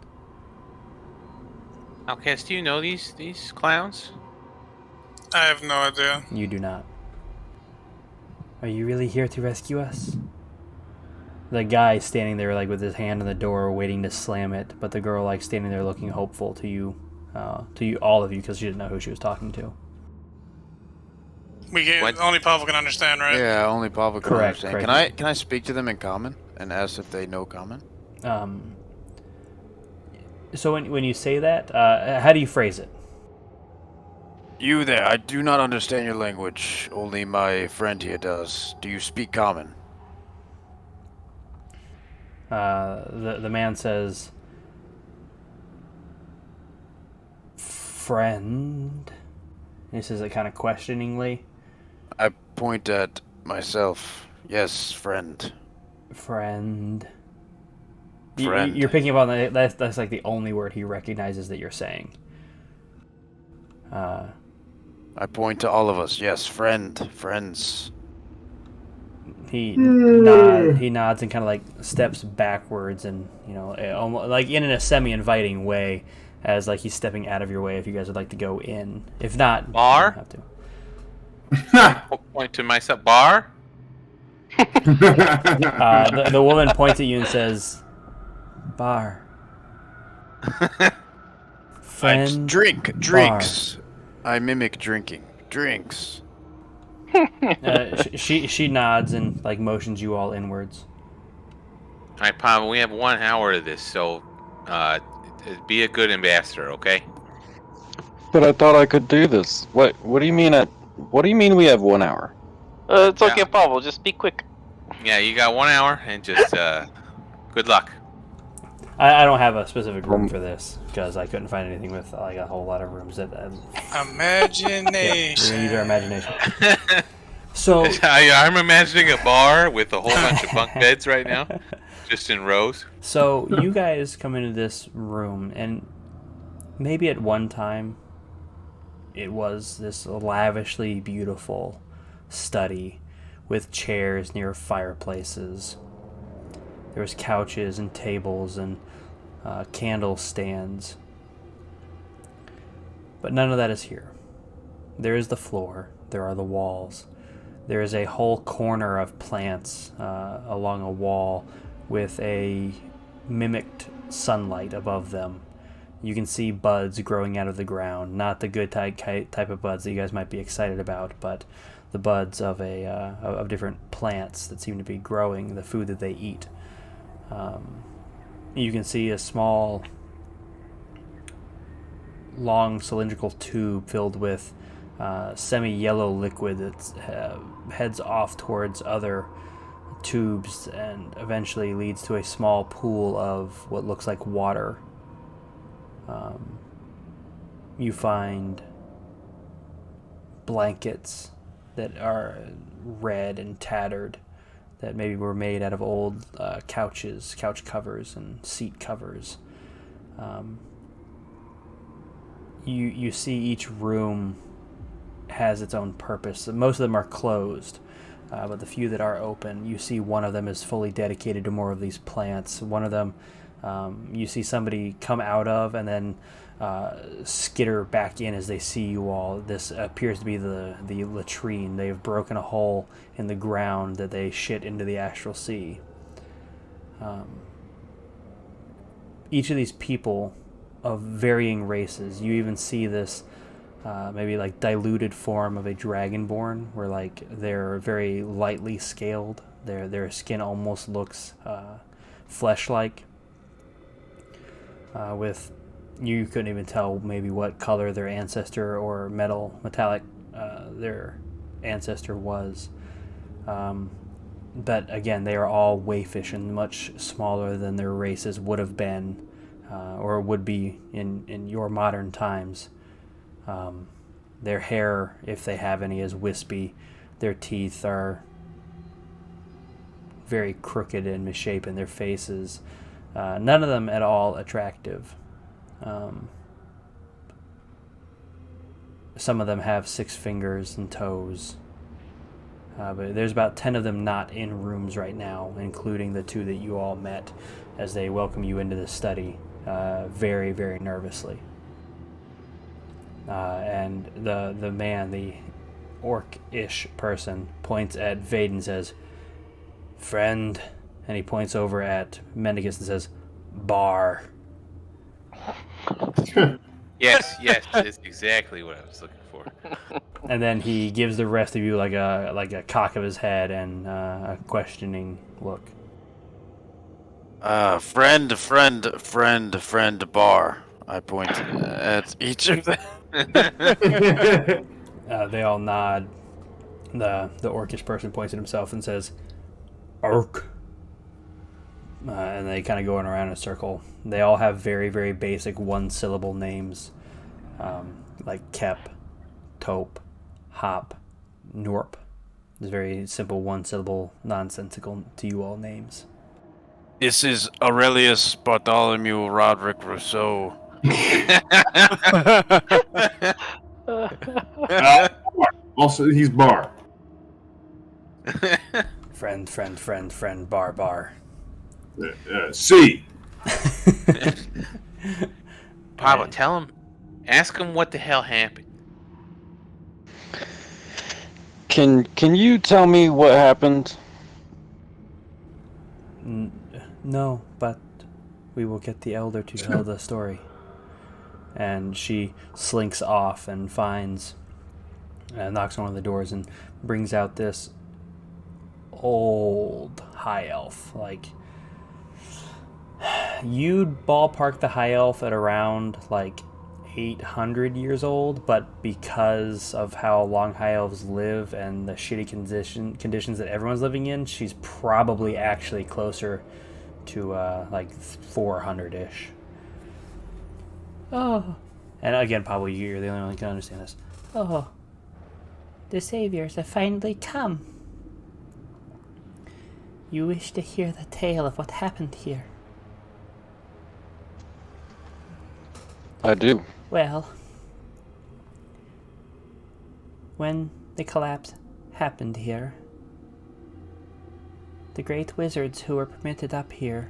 F: Alkahest, do you know these clowns?
B: I have no idea.
A: You do not. Are you really here to rescue us? The guy standing there like with his hand on the door waiting to slam it, but the girl like standing there looking hopeful to you all of you, because she didn't know who she was talking to.
B: Only Pavel can understand, right?
E: Yeah, only Pavel can
A: Correct,
E: understand. Can I speak to them in common and ask if they know common?
A: So when you say that, how do you phrase it?
E: You there, I do not understand your language. Only my friend here does. Do you speak common?
A: The man says, "Friend." And he says it kind of questioningly.
E: I point at myself. Yes, friend.
A: Friend.
E: Friend.
A: You're picking up on that. That's like the only word he recognizes that you're saying.
E: I point to all of us. Yes, friend. Friends.
A: He nods and kind of like steps backwards, and almost like in a semi-inviting way, as like he's stepping out of your way. If you guys would like to go in, if not,
F: Bar.
A: You don't have to.
F: Point to myself. Bar.
A: The woman points at you and says, "Bar." Friend,
E: drinks. I mimic drinking. Drinks.
A: she nods and like motions you all inwards.
F: All right, Palmer. We have 1 hour of this, so be a good ambassador, okay?
G: But I thought I could do this. What do you mean? What do you mean we have 1 hour?
D: It's okay, Pavel. Just be quick.
F: Yeah, you got 1 hour, and just good luck.
A: I don't have a specific room for this because I couldn't find anything with like a whole lot of rooms that.
B: Imagination.
A: We're gonna use our imagination. So
F: I'm imagining a bar with a whole bunch of bunk beds right now, just in rows.
A: So you guys come into this room, and maybe at one time it was this lavishly beautiful study with chairs near fireplaces. There was couches and tables and candle stands. But none of that is here. There is the floor. There are the walls. There is a whole corner of plants along a wall with a mimicked sunlight above them. You can see buds growing out of the ground. Not the good type of buds that you guys might be excited about, but the buds of of different plants that seem to be growing the food that they eat. You can see a small, long cylindrical tube filled with semi-yellow liquid that heads off towards other tubes and eventually leads to a small pool of what looks like water. You find blankets that are red and tattered that maybe were made out of old couch covers and seat covers. You see each room has its own purpose. Most of them are closed, but the few that are open, you see one of them is fully dedicated to more of these plants. One of them you see somebody come out of and then skitter back in as they see you all. This appears to be the latrine. They've broken a hole in the ground that they shit into the astral sea. Each of these people of varying races, you even see this maybe like diluted form of a dragonborn, where like they're very lightly scaled. Their skin almost looks flesh-like. With you couldn't even tell maybe what color their ancestor or metallic their ancestor was. But again, they are all wayfish and much smaller than their races would have been or would be in your modern times. Their hair, if they have any, is wispy. Their teeth are very crooked and misshapen. Their faces, none of them at all attractive. Some of them have 6 fingers and toes. But there's about 10 of them not in rooms right now, including the 2 that you all met as they welcome you into the study very, very nervously. And the man, the orc-ish person, points at Vade and says, "Friend," and he points over at Mendigus and says, "Bar."
F: Yes, that's exactly what I was looking for.
A: And then he gives the rest of you like a cock of his head and a questioning look.
E: Friend, bar. I point at each of them.
A: They all nod. The orcish person points at himself and says, "Orc." And they kind of go around in a circle. They all have very, very basic one-syllable names, like Kep, Taupe, Hop, Norp. It's very simple one-syllable, nonsensical to you all names.
E: This is Aurelius Bartholomew Roderick Rousseau.
C: Also, he's Bar.
A: Friend, bar.
C: See.
F: Pablo, tell him, ask him what the hell happened.
G: Can you tell me what happened?
A: No, but we will get the elder to tell the story. And she slinks off and finds, knocks on one of the doors and brings out this old high elf. Like, you'd ballpark the high elf at around like 800 years old, but because of how long high elves live and the shitty conditions that everyone's living in, she's probably actually closer to like 400-ish. Oh. And again, probably you're the only one who can understand this. Oh. The saviors have finally come. You wish to hear the tale of what happened here?
G: I do.
A: Well, when the collapse happened here, the great wizards who were permitted up here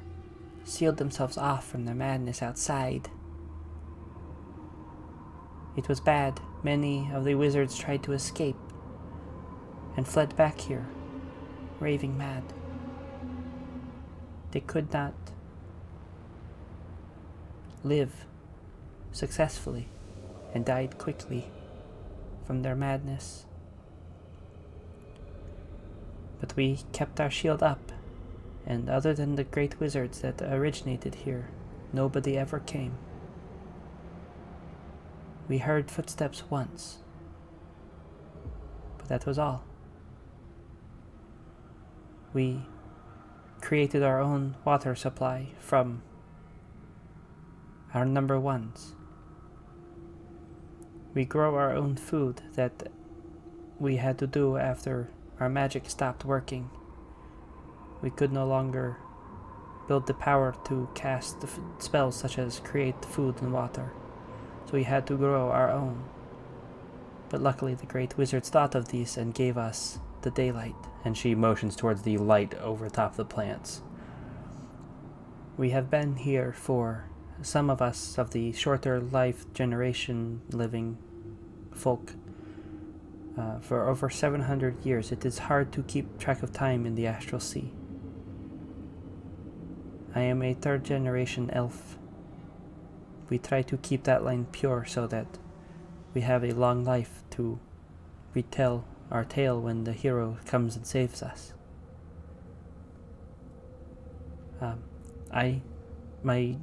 A: sealed themselves off from the madness outside. It was bad. Many of the wizards tried to escape and fled back here, raving mad. They could not live successfully and died quickly from their madness. But we kept our shield up, and other than the great wizards that originated here, nobody ever came. We heard footsteps once, but that was all. We created our own water supply from our number ones. We grow our own food that we had to do after our magic stopped working. We could no longer build the power to cast the spells such as create food and water. So we had to grow our own. But luckily the great wizards thought of these and gave us the daylight. And she motions towards the light over top of the plants. We have been here for, some of us of the shorter life generation living folk, for over 700 years. It is hard to keep track of time in the astral sea. I am a third generation elf. We try to keep that line pure so that we have a long life to retell our tale when the hero comes and saves us. My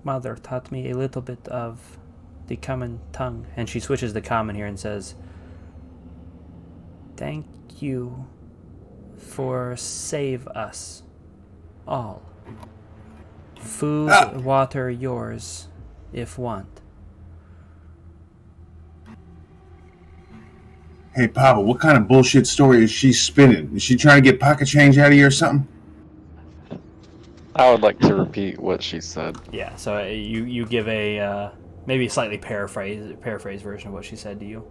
A: mother taught me a little bit of the common tongue, and she switches the common here and says, "Thank you for save us all. Food, water, yours, if want."
C: Hey, Pablo, what kind of bullshit story is she spinning? Is she trying to get pocket change out of you or something?
G: I would like to repeat what she said.
A: Yeah, so you give a maybe a slightly paraphrase version of what she said to you.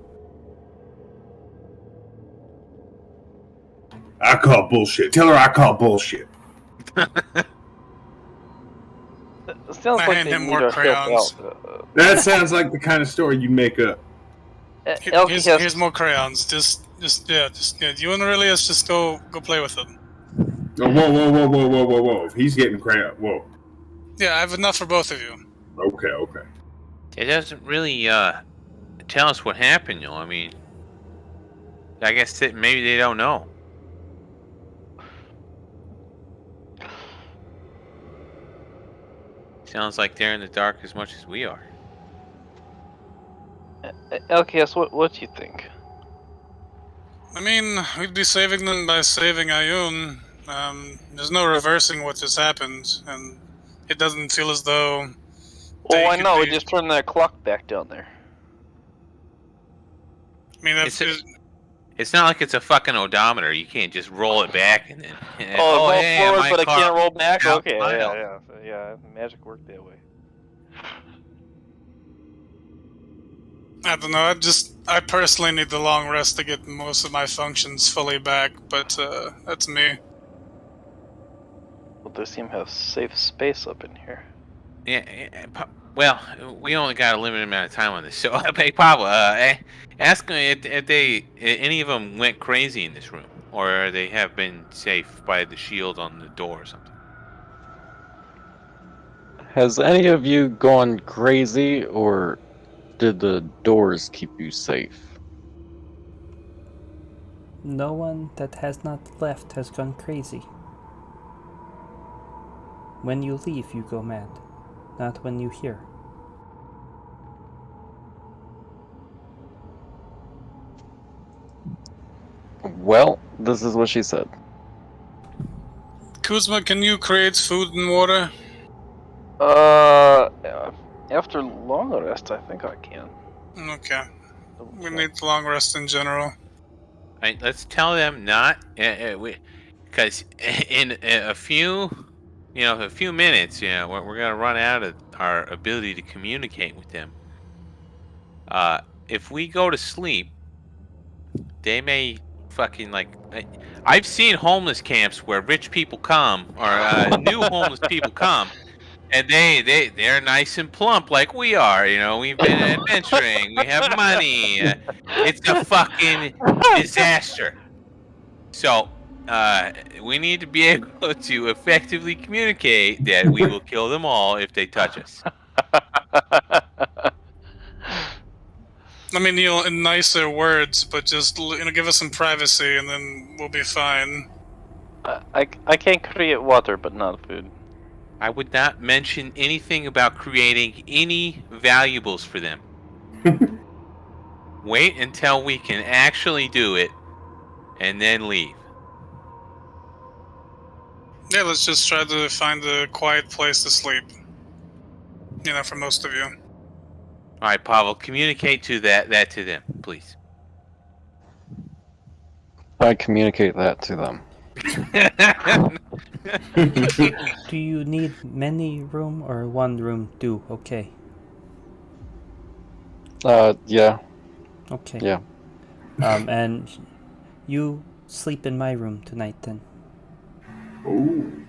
C: I call bullshit. Tell her I call bullshit.
D: It sounds
B: I
D: like
B: hand
D: they
B: him
D: need
B: more
D: our help
B: crayons.
D: out.
C: That sounds like the kind of story you make up.
B: Here's more crayons. Just you and Aurelius just go play with them.
C: Oh, whoa. If he's getting crap, whoa.
B: Yeah, I have enough for both of you.
C: Okay.
F: It doesn't really tell us what happened, though. I mean, I guess that maybe they don't know. Sounds like they're in the dark as much as we are.
D: Alkahest, what do you think?
B: I mean, we'd be saving them by saving Ioun. There's no reversing what just happened, and it doesn't feel as though.
D: Well, why not? We just turn that clock back down there.
B: I mean,
F: it's not like it's a fucking odometer. You can't just roll it back and then.
D: roll
F: hey,
D: forward,
F: my
D: but I
F: car
D: can't roll back.
F: out
D: Okay,
F: mile.
D: yeah. Magic worked that way.
B: I don't know. I personally need the long rest to get most of my functions fully back, but that's me.
D: Well, they seem to have safe space up in here.
F: Well, we only got a limited amount of time on this, so hey, Pablo, ask them if any of them went crazy in this room, or they have been safe by the shield on the door or something.
G: Has any of you gone crazy, or did the doors keep you safe?
A: No one that has not left has gone crazy. When you leave, you go mad, not when you hear.
G: Well, this is what she said.
B: Kuzma, can you create food and water?
D: After long rest, I think I can.
B: Okay. We need the long rest in general.
F: All right, let's tell them not, because in a few minutes, we're gonna run out of our ability to communicate with them. If we go to sleep, they may fucking I've seen homeless camps where rich people come or new homeless people come, and they're nice and plump like we are. We've been adventuring, we have money. It's a fucking disaster. So we need to be able to effectively communicate that we will kill them all if they touch us.
B: I mean, in nicer words, but just give us some privacy, and then we'll be fine.
D: I can create water, but not food.
F: I would not mention anything about creating any valuables for them. Wait until we can actually do it, and then leave.
B: Yeah, let's just try to find a quiet place to sleep. For most of you.
F: All right, Pavel, communicate to that to them, please.
G: I communicate that to them.
A: Do you need many room or one room do? Okay.
G: Yeah.
A: Okay.
G: Yeah.
A: And you sleep in my room tonight then.
C: Ooh.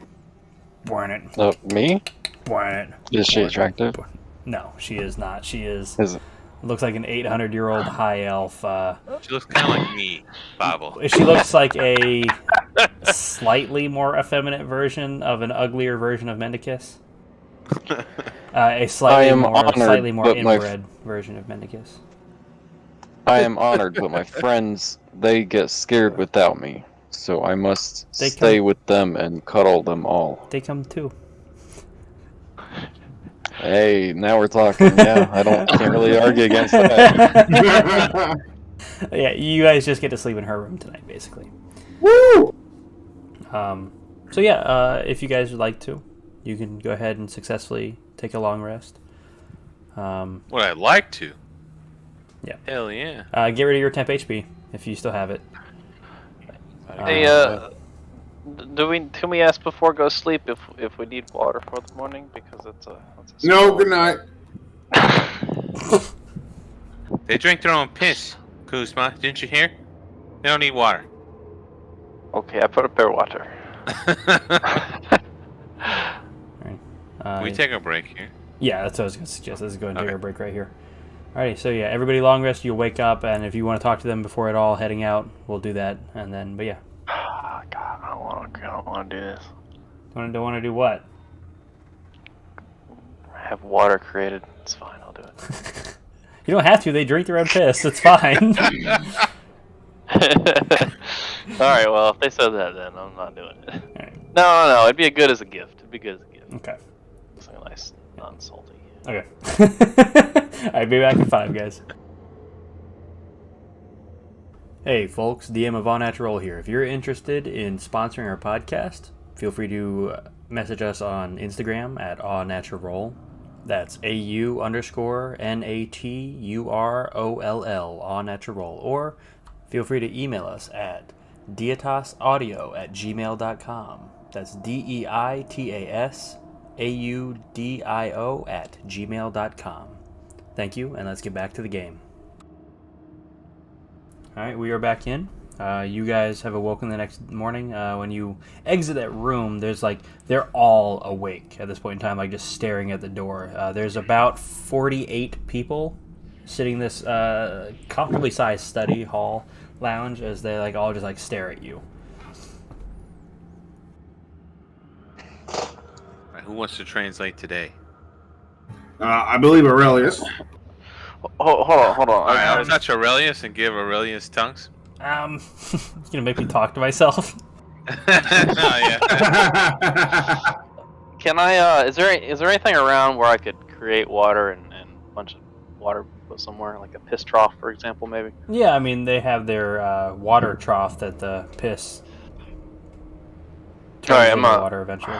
A: Born it.
G: Me?
A: Born it.
G: Is she attractive?
A: No, she is not. She is
G: Is it?
A: looks like an 800-year-old high elf.
F: She looks kind of like me, Pavel.
A: She looks like a slightly more effeminate version of an uglier version of Mendicus. A slightly more inbred version of Mendicus.
G: I am honored, but my friends, they get scared without me. So I must stay with them and cuddle them all.
A: They come too.
G: Hey, now we're talking. Yeah, can't really argue against that.
A: Yeah, you guys just get to sleep in her room tonight, basically.
C: Woo!
A: So yeah, if you guys would like to, you can go ahead and successfully take a long rest.
F: Would I like to?
A: Yeah.
F: Hell yeah.
A: Get rid of your temp HP if you still have it.
D: Hey, can we ask before go sleep if we need water for the morning, because it's a
C: No, good night.
F: They drink their own piss, Kuzma. Didn't you hear? They don't need water.
D: Okay, I put up their water.
A: Alright.
F: We take a break here.
A: Yeah, that's what I was going to suggest. Let's go and take a break right here. Alrighty, so yeah, everybody long rest, you'll wake up, and if you want to talk to them before it all heading out, we'll do that, and then, but yeah.
D: Oh, God, I don't want to do this.
A: Don't want to do what?
D: Have water created. It's fine, I'll do it.
A: You don't have to, they drink their own piss, it's fine.
D: Alright, well, if they said that, then I'm not doing it.
A: Alright.
D: No, it'd be good as a gift.
A: Okay.
D: Something nice, non-salty.
A: Okay. Alright, be back in 5, guys. Hey folks, DM of All Natural here. If you're interested in sponsoring our podcast, feel free to message us on Instagram at AWNaturalRoll. That's AUNATUROLL, AWNaturalRoll. Or feel free to email us at deitasaudio@gmail.com. That's DEITASAUDIO@gmail.com. Thank you, and let's get back to the game. All right, we are back in. You guys have awoken the next morning. When you exit that room, they're all awake at this point in time, like just staring at the door. There's about 48 people sitting in this comfortably sized study hall lounge as they all just stare at you.
F: Right, who wants to translate today?
C: I believe Aurelius.
D: Hold on.
F: All right, I'll touch Aurelius and give Aurelius tongues.
A: It's gonna make me talk to myself.
F: Oh, yeah.
D: Can I? Is there anything around where I could create water and a bunch of water put somewhere, like a piss trough, for example, maybe?
A: Yeah, I mean they have their water trough that the piss turns
D: Alright,
A: into water eventually.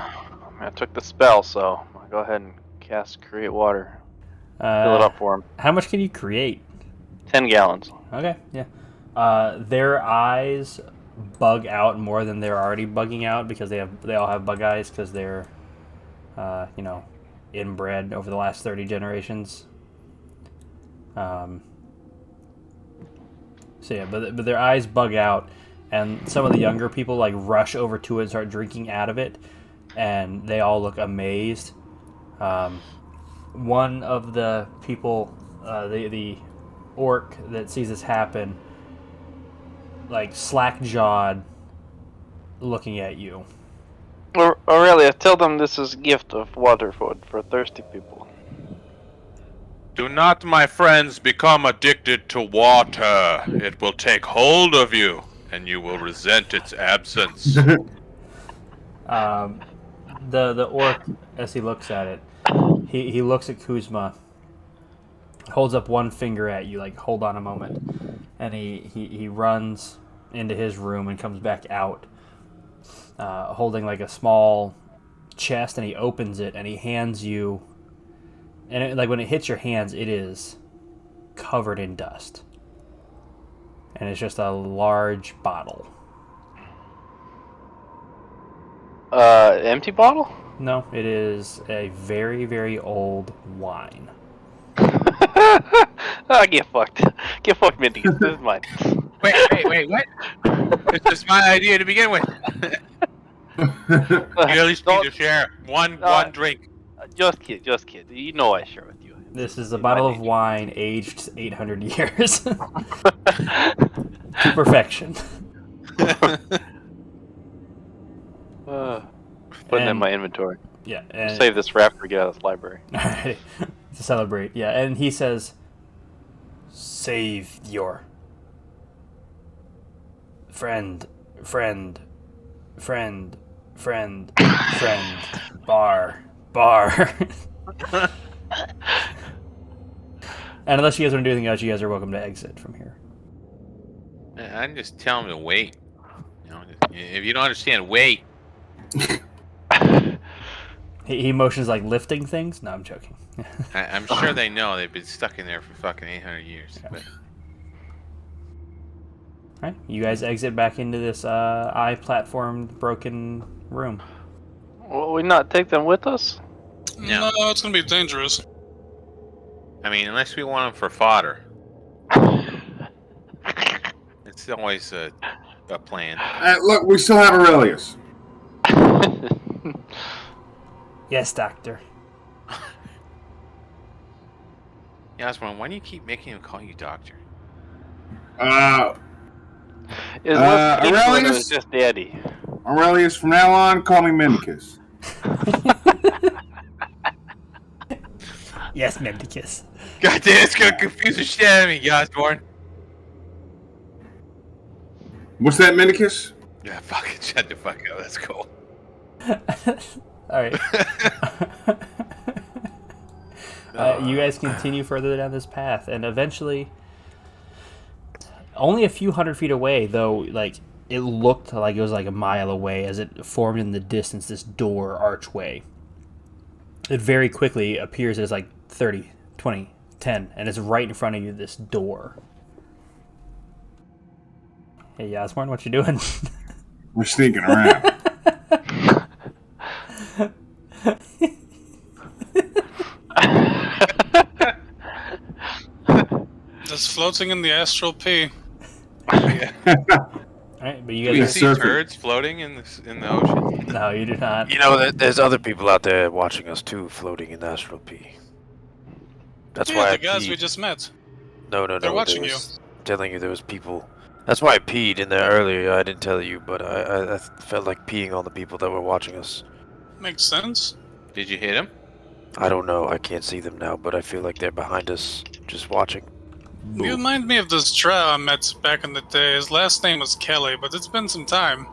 D: I took the spell, so I'll go ahead and cast create water. Fill it up for him.
A: How much can you create?
D: 10 gallons.
A: Okay, yeah. Their eyes bug out more than they're already bugging out because they all have bug eyes because they're, inbred over the last 30 generations. So yeah, but their eyes bug out, and some of the younger people rush over to it and start drinking out of it, and they all look amazed. One of the people, the orc that sees this happen, slack-jawed, looking at you.
D: Aurelia, tell them this is gift of water for thirsty people.
F: Do not, my friends, become addicted to water. It will take hold of you, and you will resent its absence.
A: The orc, as he looks at it, he looks at Kuzma, holds up one finger at you, hold on a moment, and he runs into his room and comes back out, holding a small chest, and he opens it and he hands you, and when it hits your hands, it is covered in dust, and it's just a large bottle.
D: Empty bottle?
A: No, it is a very, very old wine.
D: Get fucked. Get fucked, Mindy. This is mine.
F: Wait, what? This is my idea to begin with. You at least need to share one drink.
D: Just kid. You know I share with you.
A: This is a bottle of wine aged 800 years. To perfection.
D: Putting it in my inventory.
A: Yeah. And
D: save this for after we get out of this library.
A: to celebrate. Yeah, and he says, save your friend, bar. And unless you guys want to do anything else, you guys are welcome to exit from here.
F: I'm just telling him to wait. If you don't understand, wait.
A: He motions lifting things. No, I'm joking.
F: I'm sure they know they've been stuck in there for fucking 800 years.
A: Yeah.
F: But...
A: Alright, you guys exit back into this eye-platformed, broken room.
D: Will we not take them with us?
F: No,
B: it's gonna be dangerous.
F: I mean, unless we want them for fodder. It's always a plan.
C: Look, we still have Aurelius.
A: Yes, doctor.
F: Yasmin, why do you keep making him call you doctor?
C: Aurelius?
D: Just daddy.
C: Aurelius, from now on, call me Mendicus.
A: Yes, Mendicus.
F: God damn, it's gonna confuse the shit out of me, Yasmin.
C: What's that, Mendicus?
F: Yeah, fucking shut the fuck up. That's cool.
A: Alright. You guys continue further down this path, and eventually, only a few hundred feet away, though, it looked like it was a mile away as it formed in the distance this door archway. It very quickly appears as 30, 20, 10, and it's right in front of you, this door. Hey, Yasmorn, what you doing?
C: We're sneaking around.
B: Just floating in the astral pea.
F: Yeah.
A: Alright, but you
F: Do
A: guys
F: we
A: are...
F: see
C: surfing.
F: turds floating in the ocean?
A: No, you do not.
H: You know, there's other people out there watching us too, floating in the astral P. That's
B: Yeah,
H: why
B: the
H: I
B: guys we
H: peed.
B: just met.
H: No,
B: They're watching you.
H: I'm telling you, there was people. That's why I peed in there earlier. I didn't tell you, but I felt like peeing on the people that were watching us.
B: Makes sense.
F: Did you hit him?
H: I don't know. I can't see them now, but I feel like they're behind us, just watching.
B: You remind me of this drow I met back in the day. His last name was Kelly, but it's been some time.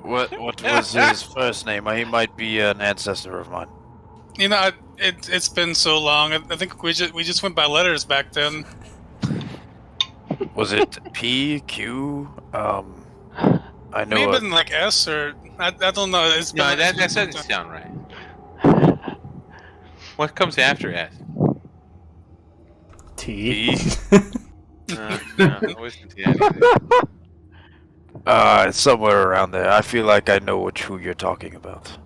H: What was his first name? He might be an ancestor of mine.
B: You know, it's been so long. I think we just went by letters back then.
H: Was it P, Q? I know.
B: Maybe been like S or I don't know. It's been
F: No, that doesn't sound right. What comes after S?
A: T.
F: No, I wasn't that either.
H: It's somewhere around there. I feel like I know who you're talking about.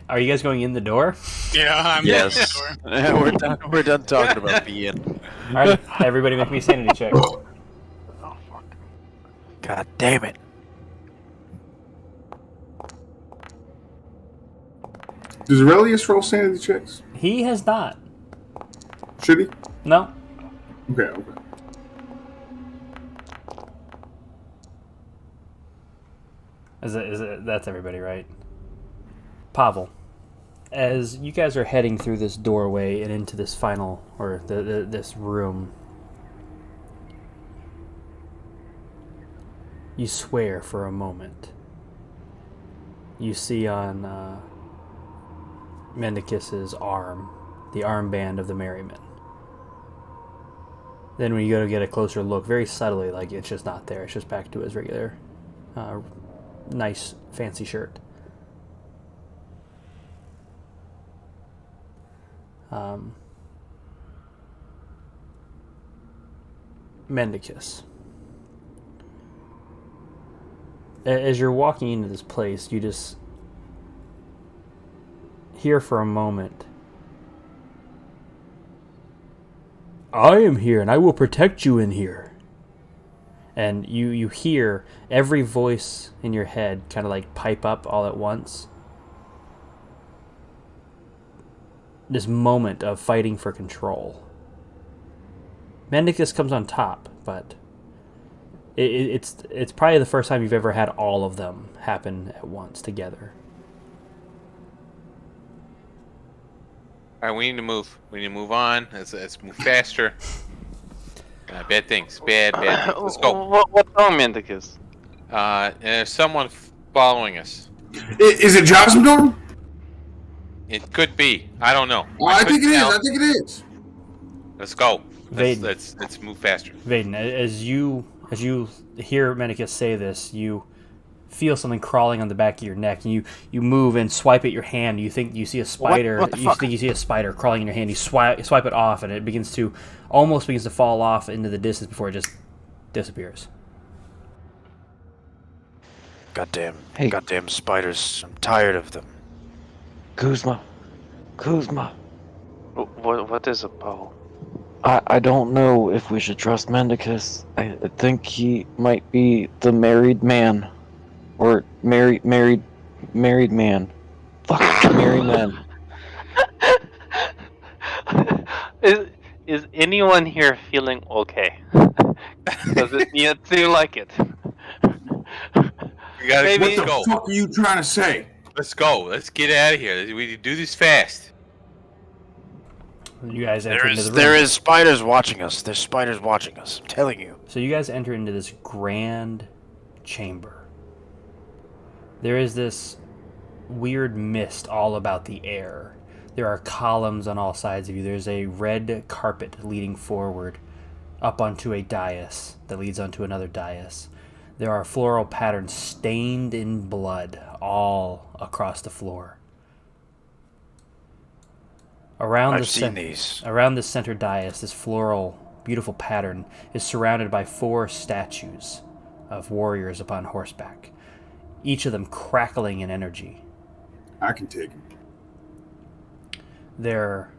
A: Are you guys going in the door?
B: Yeah, I'm
H: Yes.
B: sure.
H: we're done. We're done talking about being.
A: Alright, everybody make me a sanity check.
H: Oh fuck! God damn it!
C: Does Aurelius roll sanity checks?
A: He has not.
C: Should he?
A: No.
C: Okay.
A: Is it, that's everybody, right? Pavel, as you guys are heading through this doorway and into this final, or this room, you swear for a moment. You see on Mendicus's arm, the armband of the Merryman. Then when you go to get a closer look, very subtly, like it's just not there. It's just back to his regular, nice, fancy shirt. Mendicus. As you're walking into this place, you just hear for a moment, I am here and I will protect you in here. And you hear every voice in your head kind of like pipe up all at once. This moment of fighting for control. Mendicus comes on top, but it's probably the first time you've ever had all of them happen at once together.
F: All right, we need to move. We need to move on. Let's move faster. Bad things. Bad things. Let's go.
D: What's wrong, Mendicus?
F: There's someone following us.
C: Is it Josmdorm?
F: It could be. I don't know.
C: I think
F: couldn't
C: it is.
F: tell.
C: I think it is.
F: Let's go.
A: Vaden.
F: Let's move faster.
A: Vaden, as you hear Mendicus say this, you feel something crawling on the back of your neck, and you move and swipe at your hand. You think you see a spider.
H: What the
A: you
H: fuck?
A: think you see a spider crawling in your hand. You swipe it off, and it almost begins to fall off into the distance before it just disappears.
H: Goddamn!
G: Hey.
H: Goddamn spiders! I'm tired of them.
G: Kuzma.
D: What is it, Paul?
G: I don't know if we should trust Mendicus. I think he might be the married man. Or married man. Fuck, married man.
D: Is anyone here feeling okay? Does it seem like it?
F: We gotta
D: Maybe-
F: let's
C: What the
F: go.
C: fuck are you trying to say?
F: Let's go. Let's get out of here. We need to do this fast.
A: You guys enter into the room.
H: There is spiders watching us. There's spiders watching us. I'm telling you.
A: So you guys enter into this grand chamber. There is this weird mist all about the air. There are columns on all sides of you. There's a red carpet leading forward up onto a dais that leads onto another dais. There are floral patterns stained in blood all across the floor.
H: I've seen these.
A: Around the center dais, this floral, beautiful pattern is surrounded by 4 statues of warriors upon horseback, each of them crackling in energy.
C: I can take him.
A: Their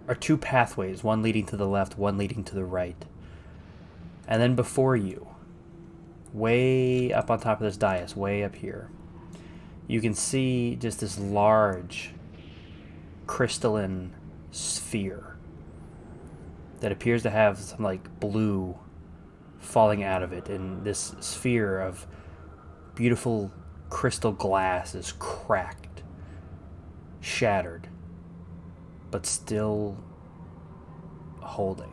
A: are two pathways, one leading to the left, one leading to the right. And then before you, way up on top of this dais, way up here, you can see just this large crystalline sphere that appears to have some like blue falling out of it, and this sphere of beautiful crystal glass is cracked, shattered, but still holding.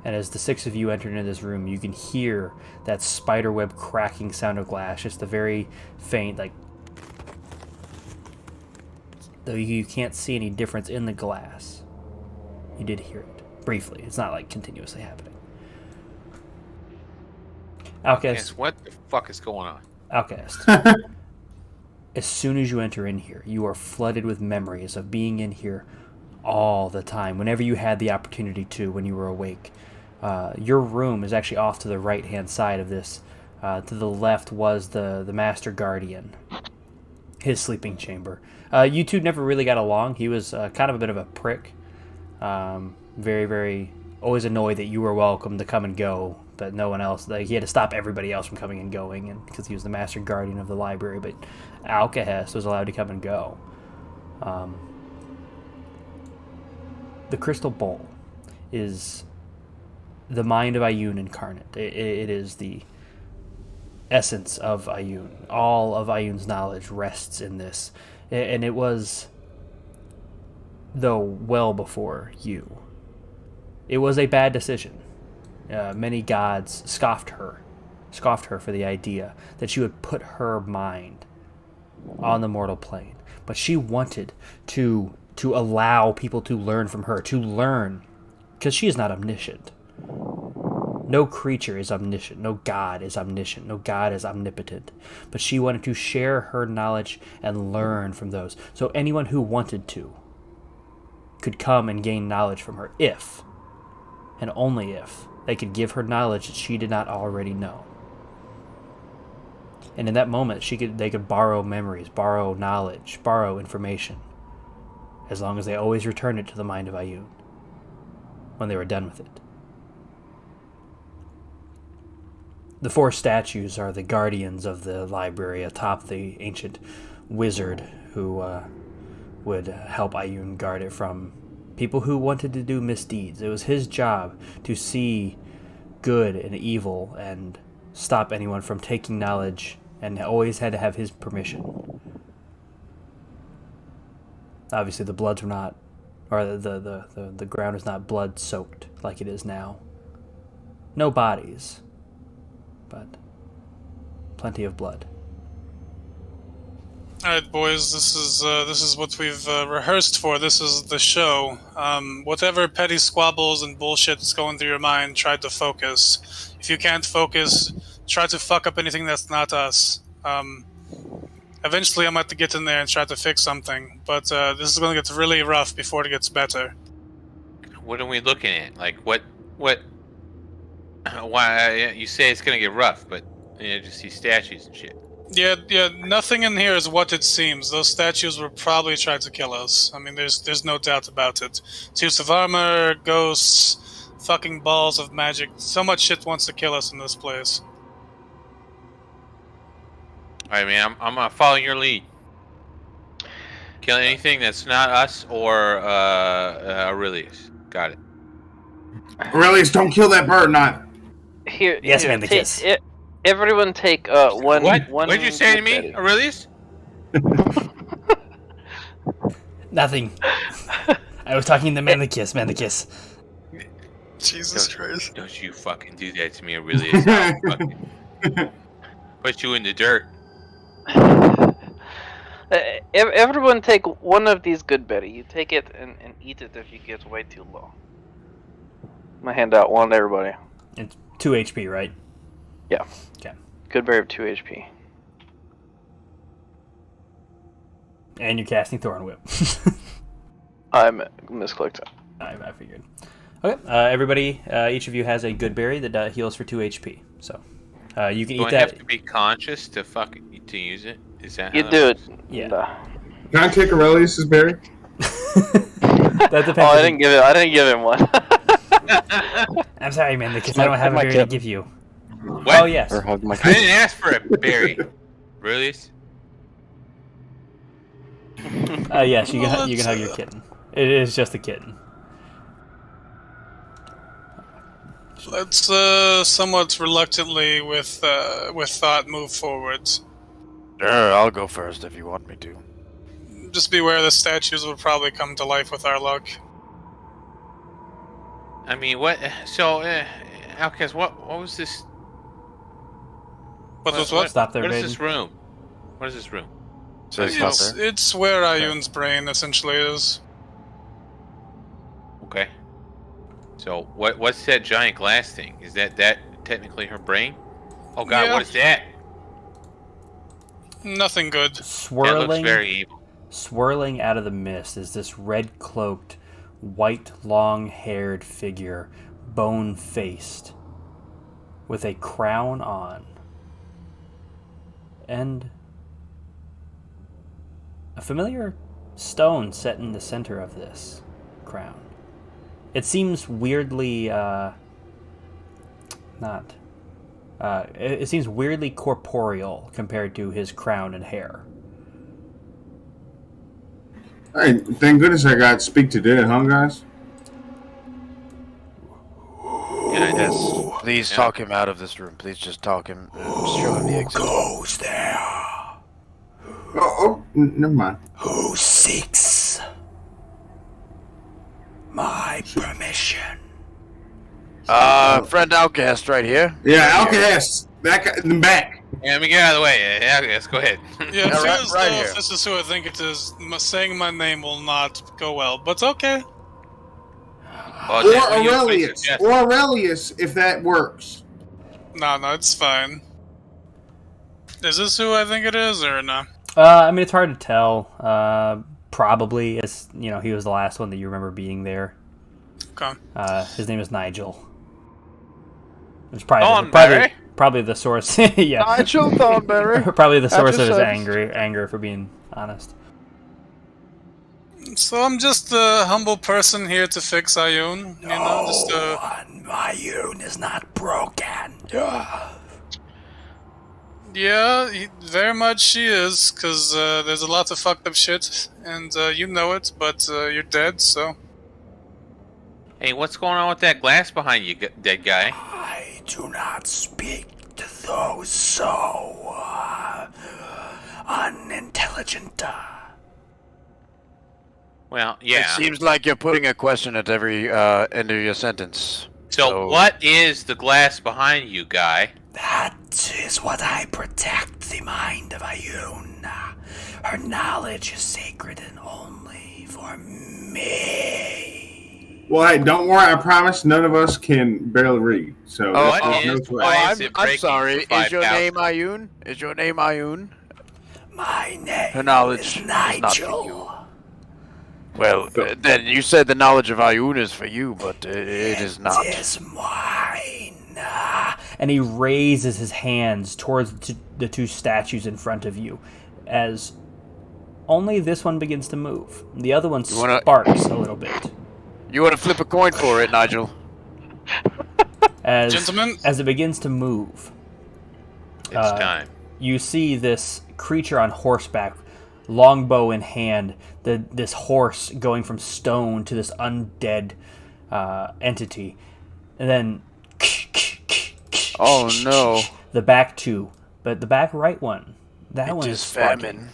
A: And as the six of you enter into this room, you can hear that spiderweb cracking sound of glass, just a very faint, like, though you can't see any difference in the glass. You did hear it briefly. It's not like continuously happening. Alkahest,
F: What the fuck is going on?
A: Alkahest. As soon as you enter in here, you are flooded with memories of being in here all the time, whenever you had the opportunity to, when you were awake. Your room is actually off to the right-hand side of this. To the left was the Master Guardian, his sleeping chamber. You two never really got along. He was kind of a bit of a prick. Very, very, always annoyed that you were welcome to come and go, but no one else. Like, he had to stop everybody else from coming and going, and because he was the Master Guardian of the library. But Alkahest was allowed to come and go. The Crystal Bowl is the Mind of Ioun incarnate. It is the essence of Ioun. All of Ioun's knowledge rests in this. And it was, though, well before you. It was a bad decision. Many gods scoffed her for the idea that she would put her mind on the mortal plane. But she wanted to allow people to learn from her, to learn, because she is not omniscient. No creature is omniscient. No god is omniscient. No god is omnipotent. But she wanted to share her knowledge and learn from those. So anyone who wanted to could come and gain knowledge from her if, and only if, they could give her knowledge that she did not already know. And in that moment, they could borrow memories, borrow knowledge, borrow information, as long as they always returned it to the Mind of Ioun when they were done with it. The four statues are the guardians of the library atop the ancient wizard who would help Ioun guard it from people who wanted to do misdeeds. It was his job to see good and evil and stop anyone from taking knowledge, and always had to have his permission. Obviously the bloods were not, or the ground is not blood soaked like it is now. No bodies, but plenty of blood.
B: Alright, boys, this is what we've rehearsed for. This is the show. Whatever petty squabbles and bullshit that's going through your mind, try to focus. If you can't focus, try to fuck up anything that's not us. Eventually I'm going to have to get in there and try to fix something, but this is going to get really rough before it gets better.
F: What are we looking at? Like, what? Why you say it's going to get rough, but just see statues and shit.
B: Yeah, nothing in here is what it seems. Those statues will probably try to kill us. I mean, there's no doubt about it. Suits of armor, ghosts, fucking balls of magic. So much shit wants to kill us in this place.
F: Alright, man, I'm gonna follow your lead. Kill anything that's not us or Aurelius. Got it.
C: Aurelius, don't kill that bird, not.
D: Here,
A: Yes,
D: here,
A: man, the
D: take-
A: kiss.
D: everyone take one.
F: What?
D: One
F: What'd you say to me,
D: Betty.
F: Aurelius?
A: Nothing. I was talking to man the kiss.
B: Jesus Christ.
F: Don't you fucking do that to me, Aurelius. I'll fucking put you in the dirt.
D: Everyone take one of these good berry. You take it and eat it if you get way too low. I'm gonna hand out one to everybody.
A: It's 2 HP, right?
D: Yeah.
A: Okay.
D: Good berry of 2 HP.
A: And you're casting Thorn Whip.
D: I'm misclicked.
A: I figured. Okay, everybody, each of you has a good berry that heals for 2 HP. So you can
F: Do
A: eat
F: I
A: that.
F: have to be conscious to use it? Is that
D: You
F: how
D: do it.
A: Yeah.
C: Can I take Aurelius's berry?
A: That depends.
D: I didn't give him one.
A: I'm sorry, man, because I don't have a berry to give you.
F: What?
A: Oh yes.
G: Or hug my
F: I didn't ask for a berry. Really?
A: Yes, you can hug your kitten. It is just a kitten.
B: Let's somewhat reluctantly, with thought, move forwards.
H: Sure, I'll go first if you want me to.
B: Just beware the statues will probably come to life with our luck.
F: I mean, what? So, Alkahest, what was this?
B: What was what?
A: Stop there,
F: What is
A: Baden.
F: this room? What is this room?
H: So it's not there.
B: It's where Ioun's brain essentially is.
F: Okay. So, what's that giant glass thing? Is that technically her brain? Oh God,
B: Yeah.
F: what is that?
B: Nothing good.
F: That looks
A: Swirling,
F: very evil.
A: swirling out of the mist is this red-cloaked, white, long-haired figure, bone-faced, with a crown on, and a familiar stone set in the center of this crown. It seems weirdly it seems weirdly corporeal compared to his crown and hair.
C: Hey, thank goodness I got Speak to Dead, huh, guys?
F: Yeah,
H: Yes. Please talk him out of this room. Please just talk him. Show him the exit.
I: Goes there?
C: Never mind.
I: Who seeks my permission?
H: Friend Alkahest right here.
C: Yeah, Alkahest. That guy in the back.
F: Yeah, let me get out of the way. Yeah, Alkahest, go ahead.
B: Yeah, it
H: right-
B: feels
H: right
B: though
H: here.
B: if this is who I think it is, saying my name will not go well, but okay.
F: Oh,
C: Or
F: Dad, will you please
C: Aurelius.
F: suggest-
C: Or Aurelius, if that works.
B: No, it's fine. Is this who I think it is, or no?
A: I mean, it's hard to tell. Probably, as you know, he was the last one that you remember being there.
B: Okay.
A: His name is Nigel. It's probably
F: Thornberry?
A: probably the source. Yeah,
H: Nigel Thornberry.
A: probably the source of
H: just
A: his
H: said-
A: anger, for being honest.
B: So I'm just a humble person here to fix Ioun. You know, just
I: Ioun is not broken.
B: yeah, very much she is, because there's a lot of fucked up shit, and you know it, but you're dead, so.
F: Hey, what's going on with that glass behind you, dead guy?
I: I do not speak to those so unintelligent.
F: Well,
H: It
F: yeah.
H: seems like you're putting a question at every end of your sentence.
F: So, what is the glass behind you, guy?
I: That is what I protect the mind of Ioun. Her knowledge is sacred and only for me.
C: Well, hey, don't worry. I promise none of us can barely read. So
H: Oh,
C: there's
F: what
C: no
F: is-
C: sweat.
F: why is it
H: I'm
F: breaking
H: sorry.
F: for
H: Is your
F: 5,000?
H: name Ioun? Is your name Ioun?
I: My name
H: Her knowledge
I: is
H: is not for
I: Nigel.
H: you. Well, then you said the knowledge of Ioun is for you, but it is not.
I: It is mine.
A: And he raises his hands towards the two statues in front of you, as only this one begins to move. The other one
H: wanna-
A: sparks a little bit.
H: You want to flip a coin for it, Nigel?
A: As
B: Gentlemen?
A: as it begins to move,
F: It's time.
A: you see this creature on horseback, longbow in hand, this horse going from stone to this undead entity. And then
H: Oh no!
A: the back two, but the back right one, that one
H: It
A: is
H: is
A: sparking.
H: famine.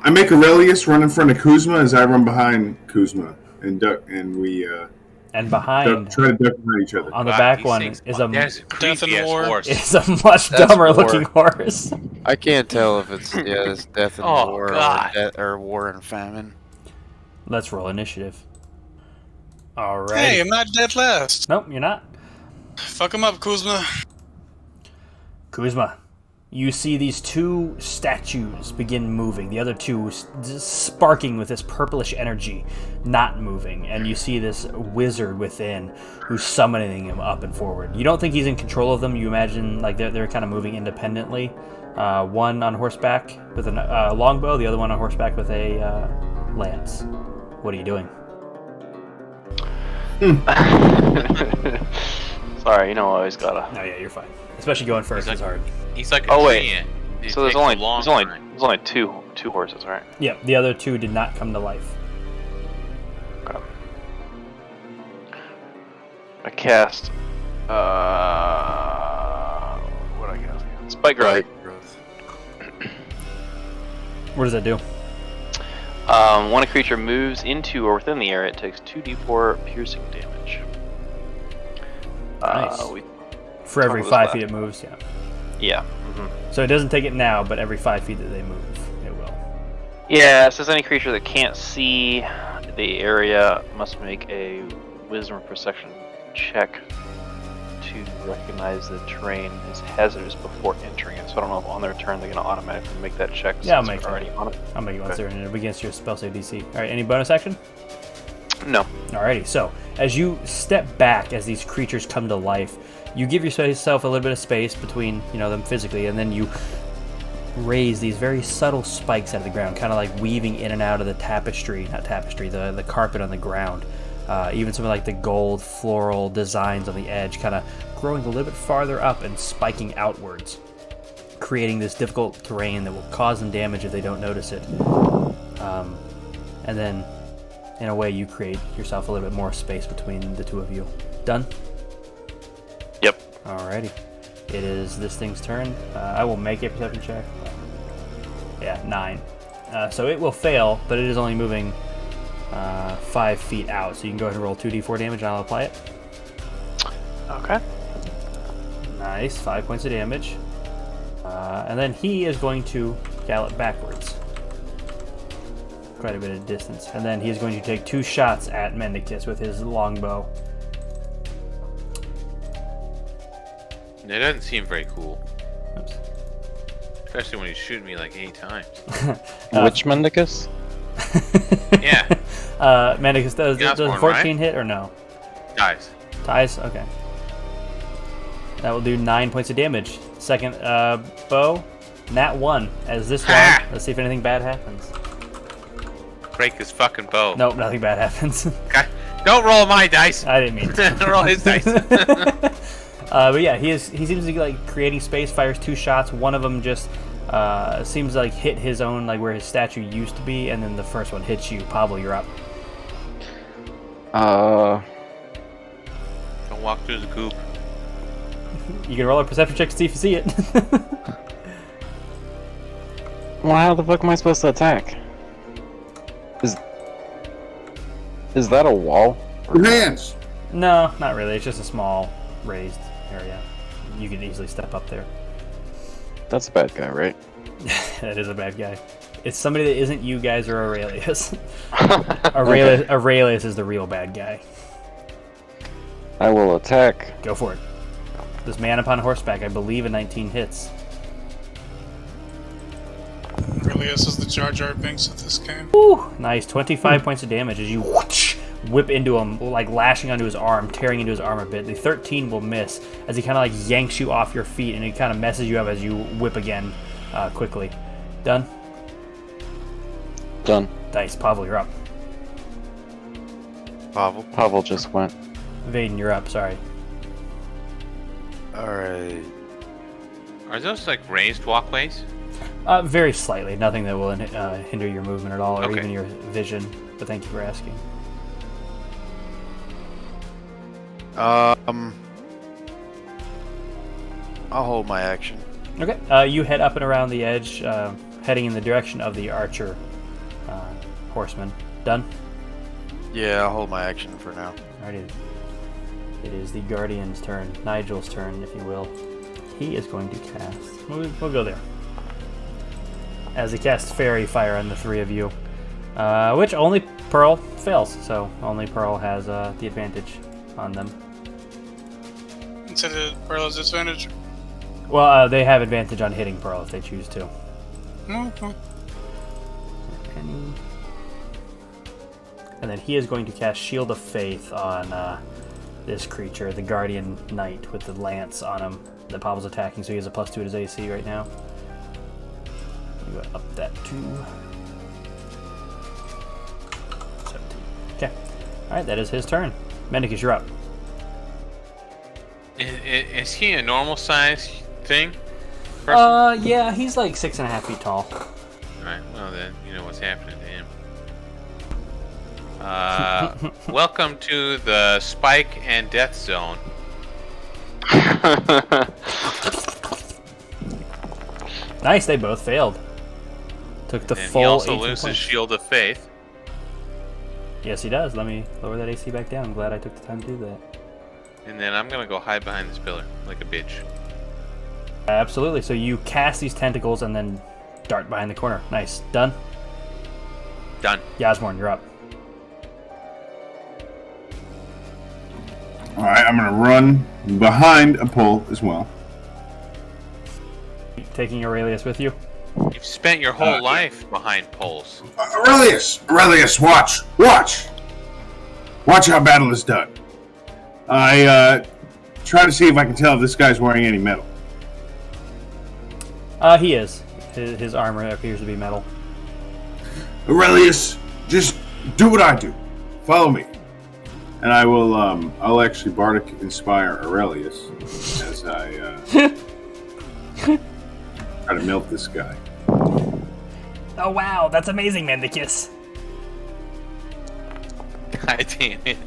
C: I make Aurelius run in front of Kuzma as I run behind Kuzma and duck, and we
A: And behind,
C: try to duck behind each other.
A: on the
F: God,
A: back
F: these
A: one,
F: things-
A: is
F: there's a
B: Death and
F: creepy-ass
B: War.
F: horse.
A: is a much
H: That's
A: dumber
H: war.
A: looking horse.
H: I can't tell if it's it's death and
F: Oh,
H: war
F: God.
H: or war and famine.
A: Let's roll initiative. All right.
B: Hey, I'm not dead last.
A: Nope, you're not.
B: Fuck him up, Kuzma.
A: Kuzma, you see these two statues begin moving. The other two just sparking with this purplish energy, not moving. And you see this wizard within who's summoning him up and forward. You don't think he's in control of them. You imagine like they're kind of moving independently. One on horseback with a longbow, the other one on horseback with a lance. What are you doing?
D: Sorry, you know I always gotta.
A: No, yeah, you're fine. Especially going first is hard.
F: He's like a
D: Oh, wait.
F: giant. It
D: So there's
F: takes a
D: only
F: long
D: there's only
F: time.
D: there's only two horses, right?
A: Yeah, the other two did not come to life.
D: Okay. I cast. What I cast? Spike Growth.
A: What does that do?
D: When a creature moves into or within the area, it takes 2d4 piercing damage.
A: Nice. For every
D: Cover
A: 5
D: this
A: feet it moves, yeah.
D: Yeah.
A: So it doesn't take it now, but every 5 feet that they move, it will.
D: Yeah, it says any creature that can't see the area must make a wisdom or perception check to recognize the terrain is hazardous before entering it. So I don't know if on their turn they're going to automatically make that check.
A: Yeah, I'll
D: since
A: make
D: we're already on it.
A: I'll make it once they're in it against your spell save DC. Alright, any bonus action?
D: No.
A: Alrighty, so as you step back as these creatures come to life, you give yourself a little bit of space between, them physically, and then you raise these very subtle spikes out of the ground, kind of like weaving in and out of the the carpet on the ground. Even some of like the gold floral designs on the edge, kind of growing a little bit farther up and spiking outwards, creating this difficult terrain that will cause them damage if they don't notice it. And then, in a way, you create yourself a little bit more space between the two of you. Done?
D: Yep.
A: Alrighty. It is this thing's turn. I will make a perception check. Yeah, 9. So it will fail, but it is only moving 5 feet out. So you can go ahead and roll 2d4 damage and I'll apply it.
D: Okay.
A: Nice. 5 points of damage. And then he is going to gallop backwards. Quite a bit of distance. And then he is going to take 2 shots at Mendicus with his longbow.
F: It doesn't seem very cool.
A: Oops.
F: Especially when he's shooting me like 8 times.
G: Which Mendicus?
F: Yeah.
A: Mendicus, does
F: Osborne,
A: 14
F: right?
A: hit or no?
F: Guys.
A: Ties? Okay. That will do 9 points of damage. Second bow, nat 1. As this one, let's see if anything bad happens.
F: Break his fucking bow.
A: Nope, nothing bad happens.
F: God, don't roll my dice.
A: I didn't mean to.
F: Roll his dice.
A: But yeah, he seems to be like creating space, fires 2 shots. One of them just seems like hit his own, like where his statue used to be, and then the first one hits you. Pablo, you're up.
F: Don't walk through the goop.
A: You can roll a perception check to see if you see it.
G: Well, how the fuck am I supposed to attack? Is that a wall?
C: Your hands!
A: No, not really. It's just a small raised area. You can easily step up there.
G: That's a bad guy, right?
A: That is a bad guy. It's somebody that isn't you guys or Aurelius. Aurelius is the real bad guy.
G: I will attack.
A: Go for it. This man upon horseback, I believe, a 19 hits.
B: Aurelius is the Jar Jar Binks of this game.
A: Woo! Nice. 25 points of damage as you whip into him, like lashing onto his arm, tearing into his arm a bit. The 13 will miss as he kind of like yanks you off your feet, and it kind of messes you up as you whip again quickly. Done?
G: Done.
A: Nice. Pavel, you're up.
G: Pavel just went.
A: Vaden, you're up. Sorry.
H: Alright.
F: Are those like raised walkways?
A: Very slightly. Nothing that will hinder your movement at all, or
F: Okay.
A: even your vision. But thank you for asking.
H: I'll hold my action.
A: Okay. You head up and around the edge, heading in the direction of the archer horseman. Done?
H: Yeah, I'll hold my action for now.
A: Alrighty. It is the Guardian's turn. Nigel's turn, if you will. He is going to cast... We'll go there. As he casts Fairy Fire on the 3 of you. Which only Pearl fails, so only Pearl has the advantage on them.
B: So the Pearl has disadvantage.
A: Well, they have advantage on hitting Pearl if they choose to.
B: Okay.
A: And then he is going to cast Shield of Faith on this creature, the Guardian Knight, with the lance on him that Pavel's attacking, so he has a +2 to his AC right now. I'm going to up that to 17. Alright, that is his turn. Mendicus, you're up.
F: Is he a normal size thing? Person?
A: Yeah, he's like 6.5 feet tall.
F: Alright, well then, you know what's happening to him. Welcome to the Spike and Death Zone.
A: Nice, they both failed. Took the
F: And
A: full
F: he also
A: 18
F: loses
A: points.
F: Shield of Faith.
A: Yes, he does. Let me lower that AC back down. I'm glad I took the time to do that.
F: And then I'm gonna go hide behind this pillar, like a bitch.
A: Absolutely. So you cast these tentacles and then dart behind the corner. Nice. Done?
F: Done.
A: Yasmorn, you're up.
C: Alright, I'm gonna run behind a pole as well.
A: Taking Aurelius with you.
F: You've spent your whole life behind poles.
C: Aurelius, watch! Watch how battle is done. I try to see if I can tell if this guy's wearing any metal.
A: He is. His armor appears to be metal.
C: Aurelius, just do what I do. Follow me. And I will, I'll actually Bardic Inspire Aurelius as I, try to melt this guy.
A: Oh wow, that's amazing, Mendicus.
F: God damn it.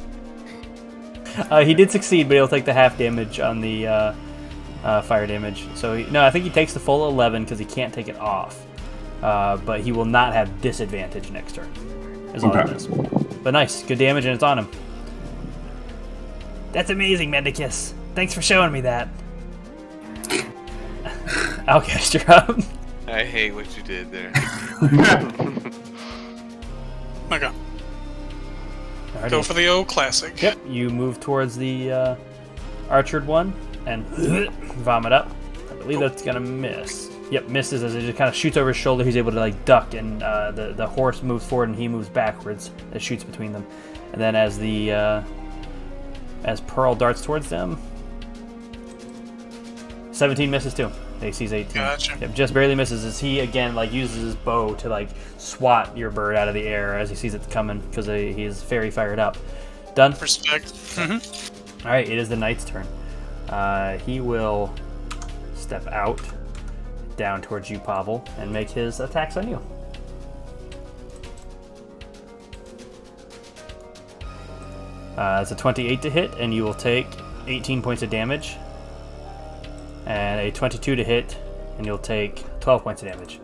A: He did succeed, but he'll take the half damage on the fire damage. So, I think he takes the full 11 because he can't take it off. But he will not have disadvantage next turn. Is all it is. But nice, good damage, and it's on him. That's amazing, Mendicus. Thanks for showing me that. Alkahest, you're up.
F: I hate what you did there.
B: Okay.
A: Alrighty.
B: Go for the old classic.
A: Yep, you move towards the archered one and vomit up. I believe that's gonna miss. Yep, misses as it just kind of shoots over his shoulder. He's able to like duck, and the horse moves forward and he moves backwards. It shoots between them, and then as the as Pearl darts towards them, 17 misses too. AC's 18.
B: Gotcha.
A: Yep, just barely misses as he again like uses his bow to like swat your bird out of the air as he sees it coming because he is very fired up. Done.
B: Respect.
A: All right, it is the knight's turn. He will step out down towards you, Pavel, and make his attacks on you. It's a 28 to hit, and you will take 18 points of damage. And a 22 to hit, and you'll take 12 points of damage.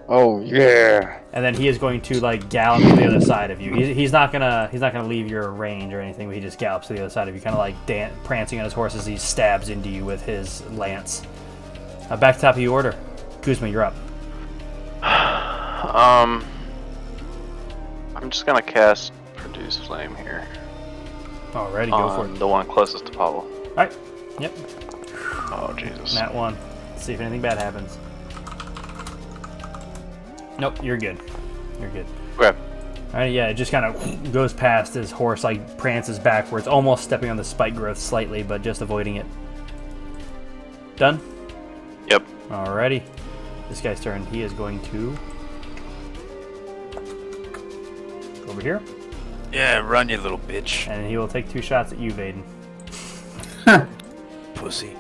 G: Oh yeah!
A: And then he is going to like gallop to the other side of you. He's not gonna leave your range or anything, but he just gallops to the other side of you, kind of like prancing on his horse as he stabs into you with his lance. Back to top of your order. Kuzma, you're up.
D: I'm just gonna cast Produce Flame here.
A: Alrighty, go for it.
D: The one closest to Pavel.
A: Alright. Yep.
D: Oh Jesus.
A: Nat 1. Let's see if anything bad happens. Nope, you're good. You're good.
D: Okay.
A: Alright, yeah, it just kind of goes past his horse, like prances backwards, almost stepping on the spike growth slightly, but just avoiding it. Done?
D: Yep.
A: Alrighty. This guy's turn. He is going to go over here,
H: Yeah, run, you little bitch.
A: and he will take 2 shots at you, Vaden.
H: Pussy.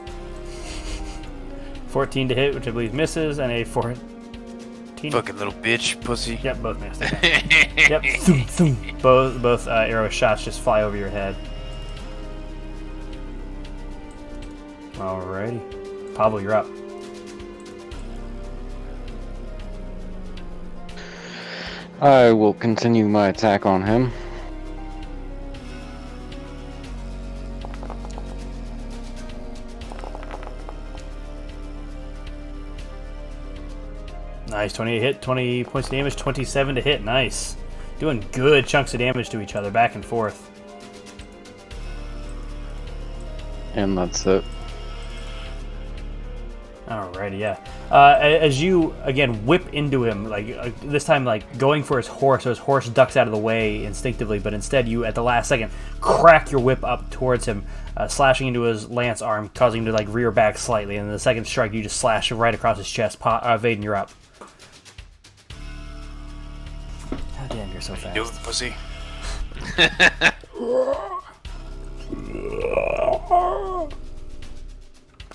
A: 14 to hit, which I believe misses, and a 14.
H: Fucking little bitch, pussy.
A: Yep, both missed. Yep. Thum, thum. Both arrow shots just fly over your head. Alrighty. Pavel, you're up.
G: I will continue my attack on him.
A: Nice, 28 hit, 20 points of damage, 27 to hit. Nice. Doing good chunks of damage to each other, back and forth.
G: And that's it.
A: Alrighty, yeah. As you, again, whip into him, like this time, like going for his horse, so his horse ducks out of the way instinctively, but instead you, at the last second, crack your whip up towards him, slashing into his lance arm, causing him to like rear back slightly, and the second strike you just slash right across his chest. Vaden, you're up. God damn, you're so fast.
H: Do it, pussy.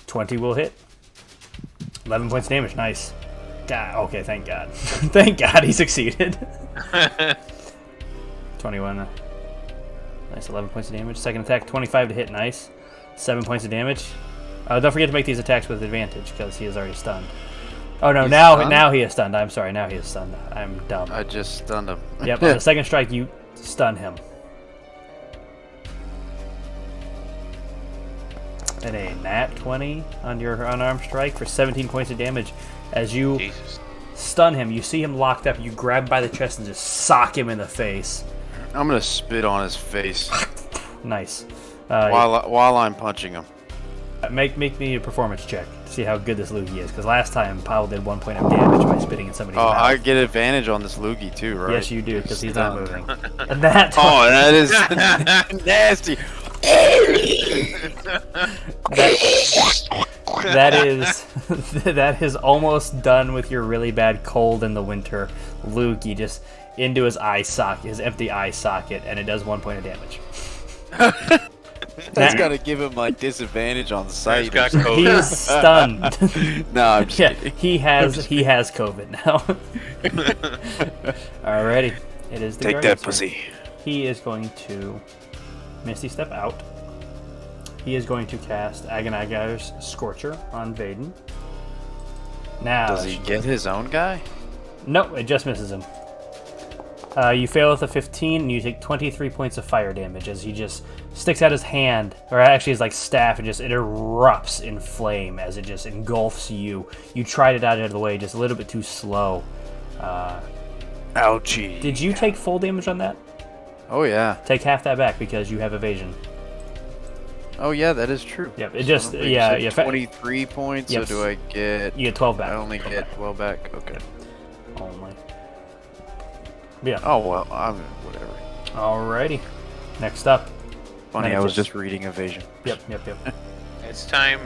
A: $20 will hit. 11 points of damage. Nice. God, okay, thank God. Thank God he succeeded. 21. Nice, 11 points of damage. Second attack, 25 to hit. Nice. 7 points of damage. Don't forget to make these attacks with advantage because he is already stunned. Oh no, now he is stunned. I'm sorry, now he is stunned. I'm dumb.
E: I just stunned him.
A: Yep, on the second strike, you stun him. And a nat 20 on your unarmed strike for 17 points of damage. As you stun him, you see him locked up, you grab him by the chest and just sock him in the face.
E: I'm gonna spit on his face.
A: Nice.
E: While I'm punching him.
A: Make me a performance check to see how good this loogie is, because last time Powell did 1 point of damage by spitting in somebody's mouth.
E: I get advantage on this loogie too, right?
A: Yes, you do, because he's not moving. And that
E: that is nasty.
A: that is almost done with your really bad cold in the winter loogie, just into his eye socket, his empty eye socket, and it does 1 point of damage.
E: That's gotta give him like disadvantage on sight.
A: He is stunned.
E: No, I'm just kidding.
A: He has COVID now. Alrighty, it is the
H: Take
A: Guardian's
H: that, pussy.
A: turn. He is going to Misty Step out. He is going to cast Agoniger's Scorcher on Vaden. Now,
E: does he get his own guy?
A: No, it just misses him. You fail with a 15, and you take 23 points of fire damage as he just sticks out his hand, or actually his like staff, and it erupts in flame as it just engulfs you. You try to dodge out of the way, just a little bit too slow.
H: Ouchie.
A: Did you take full damage on that?
E: Oh yeah.
A: Take half that back because you have evasion.
E: Oh yeah, that is true.
A: Yep, it just yeah.
E: 23 points.
A: Yep.
E: So do I get?
A: You get 12 back.
E: I only get 12 back. Okay.
A: Only. Yeah.
E: Oh well, I'm whatever.
A: Alrighty. Next up.
E: Funny, I was just reading evasion.
A: Yep.
F: It's time.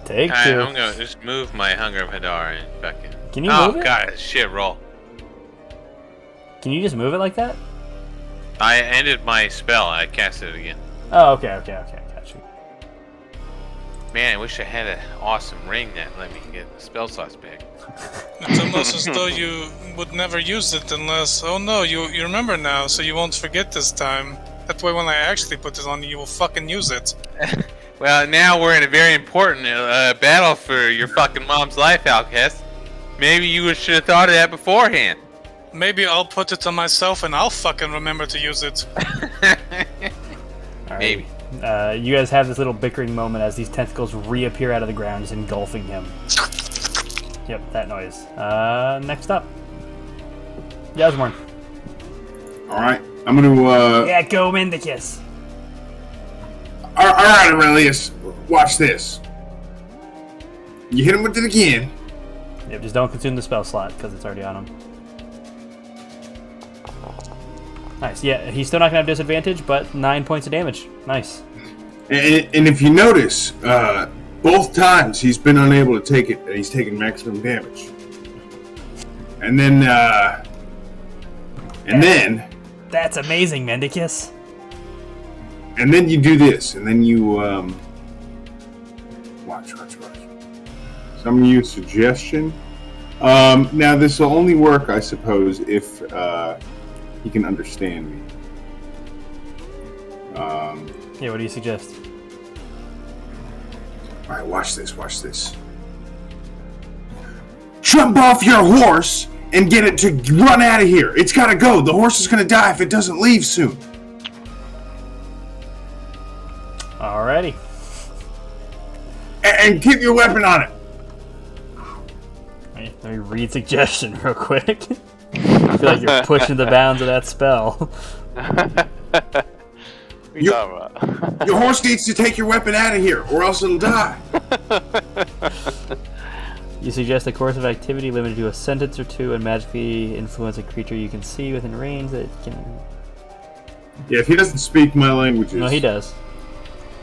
A: Take two.
F: I'm gonna just move my Hunger of Hadar and back in.
A: Can you move it?
F: Oh god, shit roll.
A: Can you just move it like that?
F: I ended my spell. I cast it again.
A: Oh, okay. Got you.
F: Man, I wish I had an awesome ring that let me get the spell slots back.
B: It's almost as though you would never use it unless... Oh no, you remember now, so you won't forget this time. That way when I actually put it on you, will fucking use it.
F: Well, now we're in a very important battle for your fucking mom's life, Alkahest. Maybe you should have thought of that beforehand.
B: Maybe I'll put it on myself and I'll fucking remember to use it.
F: Maybe.
A: You guys have this little bickering moment as these tentacles reappear out of the ground, just engulfing him. Yep, that noise. Next up. Yasmorn.
C: Alright, I'm gonna,
A: Yeah, go Mendicus.
C: Alright, Aurelius, watch this. You hit him with it again.
A: Yep, just don't consume the spell slot, because it's already on him. Nice, yeah, he's still not going to have disadvantage, but 9 points of damage. Nice.
C: And if you notice, both times he's been unable to take it, and he's taken maximum damage. And then,
A: That's amazing, Mendicus.
C: And then you do this, and then you, watch. So I'm going to use suggestion. Now, this will only work, I suppose, if, he can understand me.
A: Yeah, what do you suggest?
C: Alright, watch this. Jump off your horse and get it to run out of here. It's gotta go. The horse is gonna die if it doesn't leave soon.
A: Alrighty.
C: And keep your weapon on it.
A: Let me read suggestion real quick. I feel like you're pushing the bounds of that spell.
C: Your horse needs to take your weapon out of here, or else it'll die.
A: You suggest a course of activity limited to a sentence or two and magically influence a creature you can see within range that can...
C: Yeah, if he doesn't speak my languages...
A: No, he does.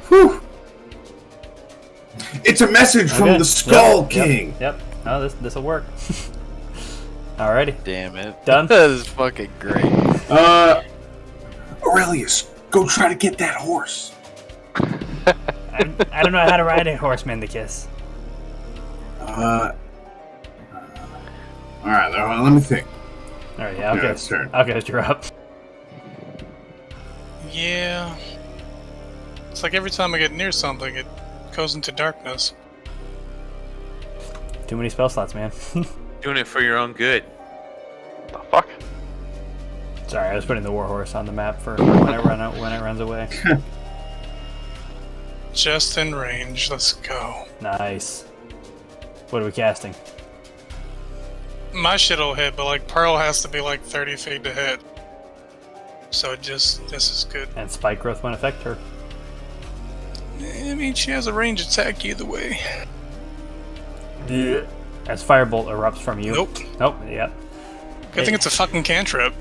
C: Whew. It's a message from the Skull King.
A: Yep. Oh, this will work. Alrighty.
E: Damn it.
A: Done?
E: That is fucking great.
C: Aurelius, go try to get that horse.
A: I don't know how to ride a horse, Mendicus.
C: Alright, let me think.
A: Alright, yeah,
C: Yeah,
A: okay.
C: it's turn.
A: Okay, you're up.
B: Yeah. It's like every time I get near something, it goes into darkness.
A: Too many spell slots, man.
F: Doing it for your own good.
D: The fuck?
A: Sorry, I was putting the warhorse on the map for when it runs away.
B: Just in range. Let's go.
A: Nice. What are we casting?
B: My shit'll hit, but like Pearl has to be like 30 feet to hit. So this is good.
A: And spike growth won't affect her.
B: I mean, she has a range attack either way.
A: Yeah. As firebolt erupts from you.
B: Nope.
A: Nope. Yep.
B: Good thing it's a fucking cantrip.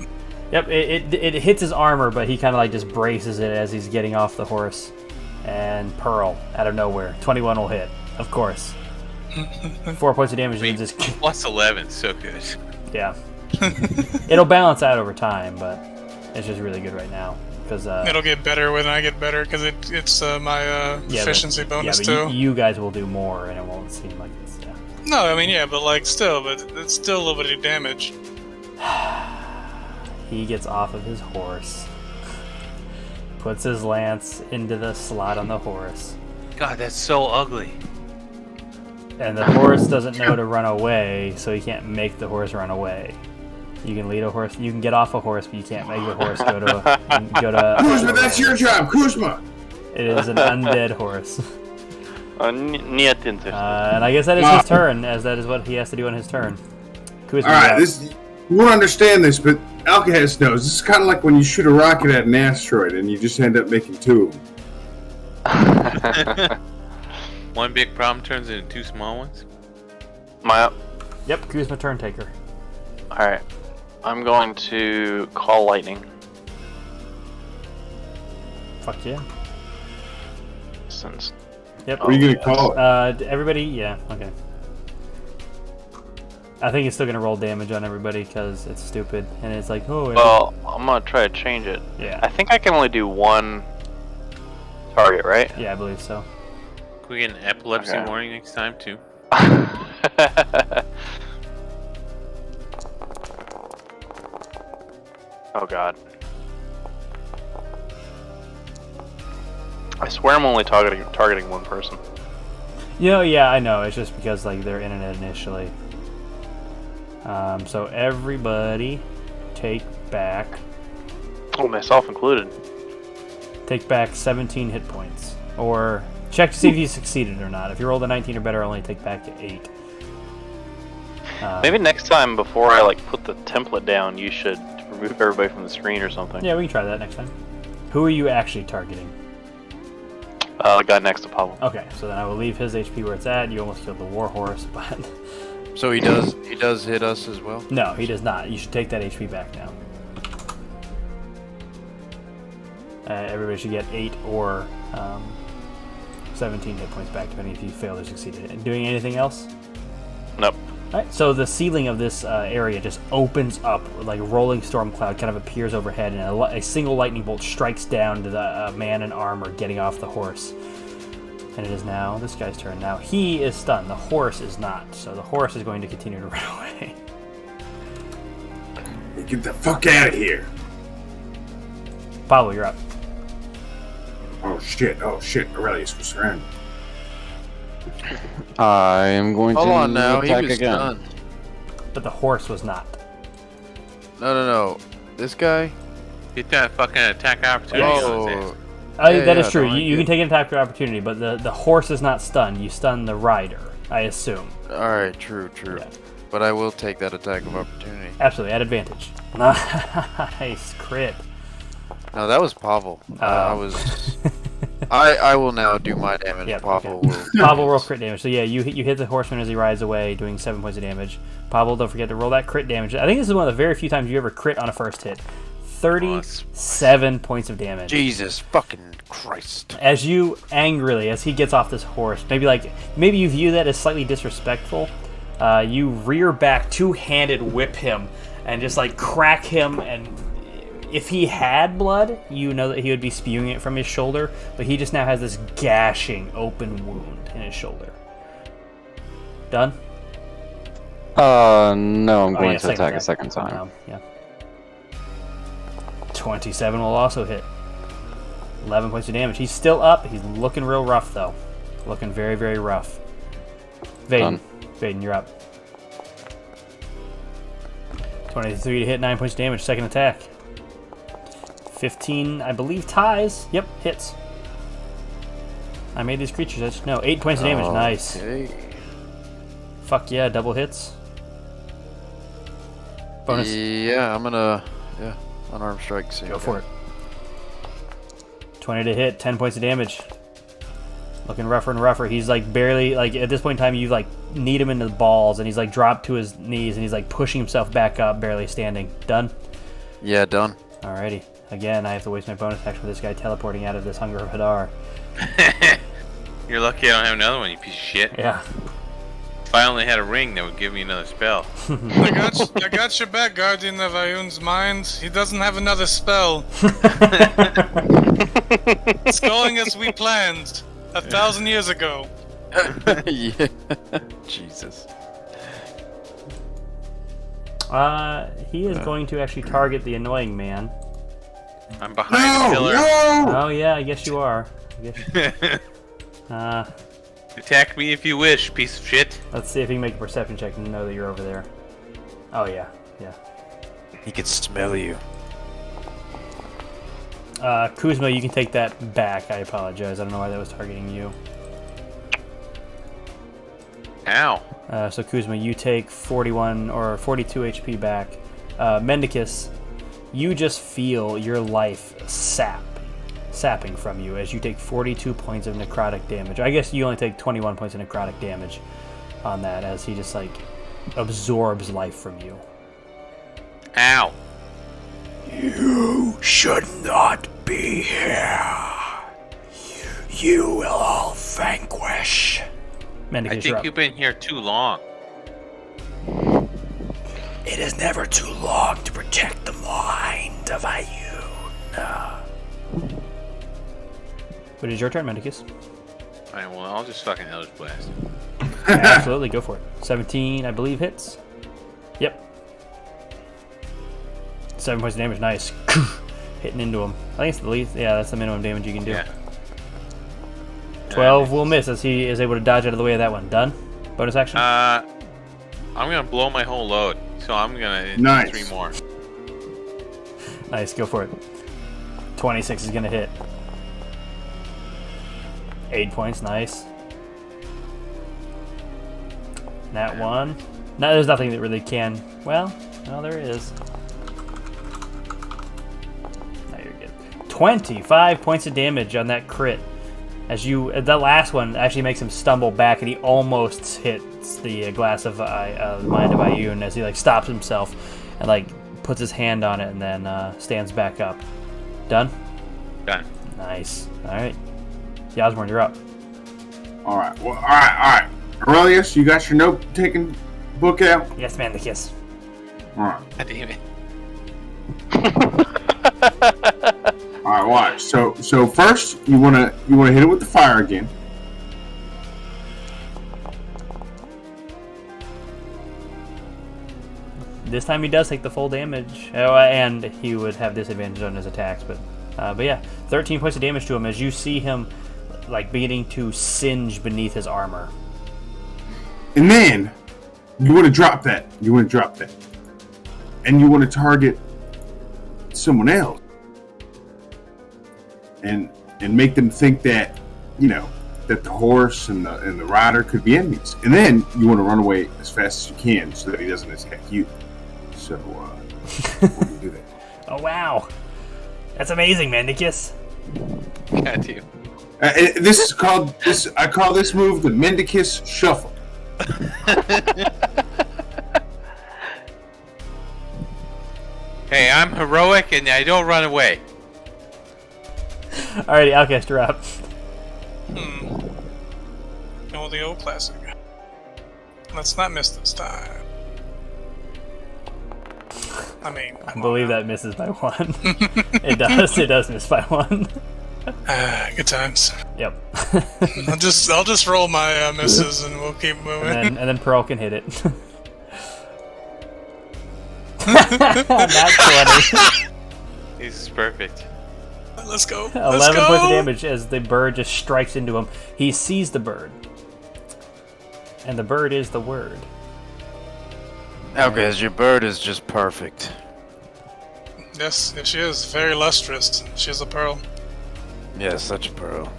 A: Yep. It hits his armor, but he kind of like just braces it as he's getting off the horse. And Pearl out of nowhere, 21 will hit, of course. 4 points of damage.
F: I mean,
A: And just
F: plus 11, so good.
A: yeah. It'll balance out over time, but it's just really good right now because
B: It'll get better when I get better because it's my efficiency bonus
A: but
B: too.
A: You guys will do more, and it won't seem like it's. Yeah.
B: No, I mean but it's still a little bit of damage.
A: He gets off of his horse, puts his lance into the slot on the horse,
F: God, that's so ugly.
A: and the horse doesn't know to run away, so he can't make the horse run away. You can lead a horse, you can get off a horse, but you can't make the horse go to.
C: Kuzma, that's your job, Kuzma.
A: It is an undead horse.
D: Niet interested.
A: And I guess that is his turn, as that is what he has to do on his turn. Kuzma,
C: Alright, you won't understand this, but Alkahest knows. This is kind of like when you shoot a rocket at an asteroid and you just end up making two of them.
F: One big problem turns into two small ones.
D: My up.
A: Yep, Kuzma turn taker.
D: Alright. I'm going to call lightning.
A: Fuck yeah.
D: Since
A: Yep.
C: What are you going to call it?
A: Everybody, yeah, okay. I think it's still gonna roll damage on everybody because it's stupid, and it's like, oh.
D: Well, I'm gonna try to change it.
A: Yeah.
D: I think I can only do one target, right?
A: Yeah, I believe so.
F: Can we get an epilepsy
D: Okay.
F: warning next time too?
D: Oh god. I swear I'm only targeting one person.
A: Yeah, I know. It's just because like they're in it initially. So everybody, take back.
D: Oh, myself included.
A: Take back 17 hit points, or check to see if you succeeded or not. If you rolled a 19 or better, only take back 8.
D: Maybe next time before I like put the template down, you should remove everybody from the screen or something.
A: Yeah, we can try that next time. Who are you actually targeting?
D: The guy next to Pablo.
A: Okay, so then I will leave his HP where it's at. You almost killed the warhorse, but
E: So he does hit us as well?
A: no, he does not. You should take that HP back now. Everybody should get 8 or 17 hit points back, depending if you failed or succeeded. And doing anything else?
D: Nope.
A: Alright, so the ceiling of this area just opens up, like a rolling storm cloud kind of appears overhead, and a single lightning bolt strikes down to the man in armor getting off the horse. And it is now this guy's turn. Now he is stunned. The horse is not, so the horse is going to continue to run away.
C: Get the fuck out of here.
A: Pablo, you're up.
C: Oh shit, Aurelius was surrounded.
G: I am going
E: Hold
G: to
E: on now, he
G: attack
E: was
G: again.
E: done.
A: But the horse was not.
E: No. This guy?
F: Get that fucking attack opportunity on his ass.
A: That is
E: yeah,
A: true.
E: no, I
A: You can
E: get-
A: take an attack of opportunity, but the horse is not stunned. You stun the rider, I assume.
E: Alright, true.
A: Yeah.
E: But I will take that attack of opportunity.
A: Absolutely, at advantage. Nice crit.
E: No, that was Pavel. I was. I will now do my damage.
A: Yeah,
E: Pavel
A: okay.
E: will.
A: Pavel roll crit damage. So yeah, you hit the horseman as he rides away, doing 7 points of damage. Pavel, don't forget to roll that crit damage. I think this is one of the very few times you ever crit on a first hit. 37 points of damage.
E: Jesus fucking Christ.
A: As you angrily, as he gets off this horse, maybe you view that as slightly disrespectful, You rear back, two-handed whip him, and just like crack him. And if he had blood, you know that he would be spewing it from his shoulder. But he just now has this gashing, open wound in his shoulder. Done?
G: No, I'm going
A: yeah,
G: to attack a second time.
A: Yeah. 27 will also hit. 11 points of damage. He's still up. He's looking real rough, though. Looking very, very rough. Vaden. Vaden, you're up. 23 to hit, 9 points of damage. Second attack. 15, I believe, ties. Yep, hits. I made these creatures. I just know. 8 points of damage. Nice. Fuck yeah, double hits. Bonus.
H: Yeah, I'm gonna. Yeah, unarmed strike.
A: Go for it. 20 to hit, 10 points of damage. Looking rougher and rougher. He's like barely, like at this point in time, you like kneed him into the balls, and he's like dropped to his knees, and he's like pushing himself back up, barely standing. Done?
H: Yeah, done.
A: Alrighty. Again, I have to waste my bonus action for this guy teleporting out of this Hunger of Hadar.
F: You're lucky I don't have another one, you piece of shit.
A: Yeah.
F: If I only had a ring, that would give me another spell.
B: I got your back, Guardian of Ioun's mind. He doesn't have another spell. It's going as we planned 1,000 years ago.
H: Yeah. Jesus.
A: He is going to actually target the annoying man.
F: I'm behind the pillar.
A: Oh yeah, I guess you are.
F: Attack me if you wish, piece of shit.
A: Let's see if he can make a perception check and know that you're over there. Oh yeah, yeah.
H: He can smell you.
A: Kuzma, you can take that back. I apologize. I don't know why that was targeting you.
F: Ow.
A: So Kuzma, you take 41 or 42 HP back. Mendicus, you just feel your life sapping from you as you take 42 points of necrotic damage. I guess you only take 21 points of necrotic damage on that as he just like absorbs life from you.
F: Ow.
I: You should not be here. You will all vanquish.
A: Mendicus,
F: I think you've been here too long.
I: It is never too long to protect the mind of Ioun.
A: But it's your turn, Mendicus.
F: Alright, well, I'll just fucking Eldritch Blast.
A: Absolutely, go for it. 17, I believe, hits. Yep. 7 points of damage, nice. Hitting into him. I think it's the least. Yeah, that's the minimum damage you can do.
F: Yeah.
A: 12 will miss as he is able to dodge out of the way of that one. Done? Bonus action?
F: I'm gonna blow my whole load, so I'm gonna
C: Nice.
F: 3 more.
A: Nice, go for it. 26 is gonna hit. 8 points, nice. That one. No, there's nothing that really can. Well, no, there is. No, you're good. 25 points of damage on that crit. As you, that last one actually makes him stumble back, and he almost hits the glass of Mind of Ioun as he like stops himself and like puts his hand on it and then stands back up. Done?
F: Done.
A: Nice. All right. Yasmorn, you're up.
C: All right. Well, all right. Aurelius, you got your note-taking book out?
A: Yes, man, the kiss.
C: All right.
F: God damn it.
C: All right. Watch. So first you wanna hit it with the fire again.
A: This time he does take the full damage, and he would have disadvantage on his attacks. But yeah, 13 points of damage to him as you see him like beginning to singe beneath his armor.
C: And then you want to drop that. And you want to target someone else. And make them think that, that the horse and the rider could be enemies. And then you want to run away as fast as you can so that he doesn't attack you. So, what do you do that?
A: Oh wow, that's amazing, Mendicus.
F: God damn.
C: This is called I call this move the Mendicus Shuffle.
F: Hey, I'm heroic and I don't run away.
A: Alrighty, Alkahest, you're up.
B: Oh, the old classic. Let's not miss this time. I mean,
A: I believe that misses by 1. It does miss by 1.
B: Good times.
A: Yep.
B: I'll just roll my misses and we'll keep moving.
A: and then Pearl can hit it. Not 20.
F: This is perfect.
B: Let's go.
A: 11 points of damage as the bird just strikes into him. He sees the bird. And the bird is the word.
H: Alkahest, your bird is just perfect.
B: Yes, she is. Very lustrous. She's a pearl.
H: Yeah, such a pearl.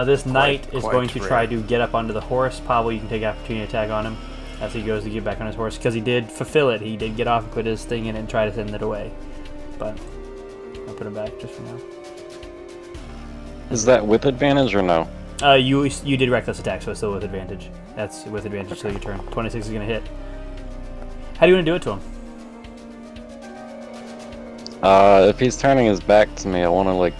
A: This knight is
H: quite
A: going to
H: rare.
A: try to get up onto the horse. Pablo, you can take opportunity attack on him as he goes to get back on his horse. Because he did fulfill it. He did get off and put his thing in and try to send it away. But I'll put him back just for now.
G: Is that with advantage or no?
A: You did reckless attack, so it's still with advantage. That's with advantage till your turn. 26 is going to hit. How do you want to do it to him?
G: If he's turning his back to me, I want to like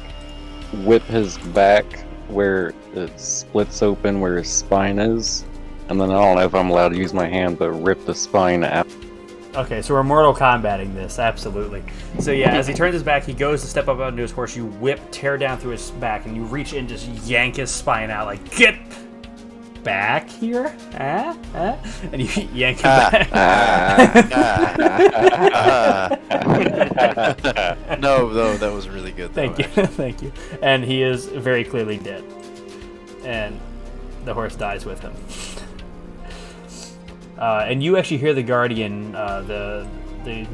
G: whip his back where it splits open where his spine is, and then I don't know if I'm allowed to use my hand, but rip the spine out.
A: Okay, so we're Mortal Kombating this, absolutely. So yeah, as he turns his back, he goes to step up onto his horse. You tear down through his back, and you reach in, just yank his spine out, like, get back here, and you yank him back.
H: No, that was really good.
A: Thank you, thank you. And he is very clearly dead, and the horse dies with him. And you actually hear the guardian, the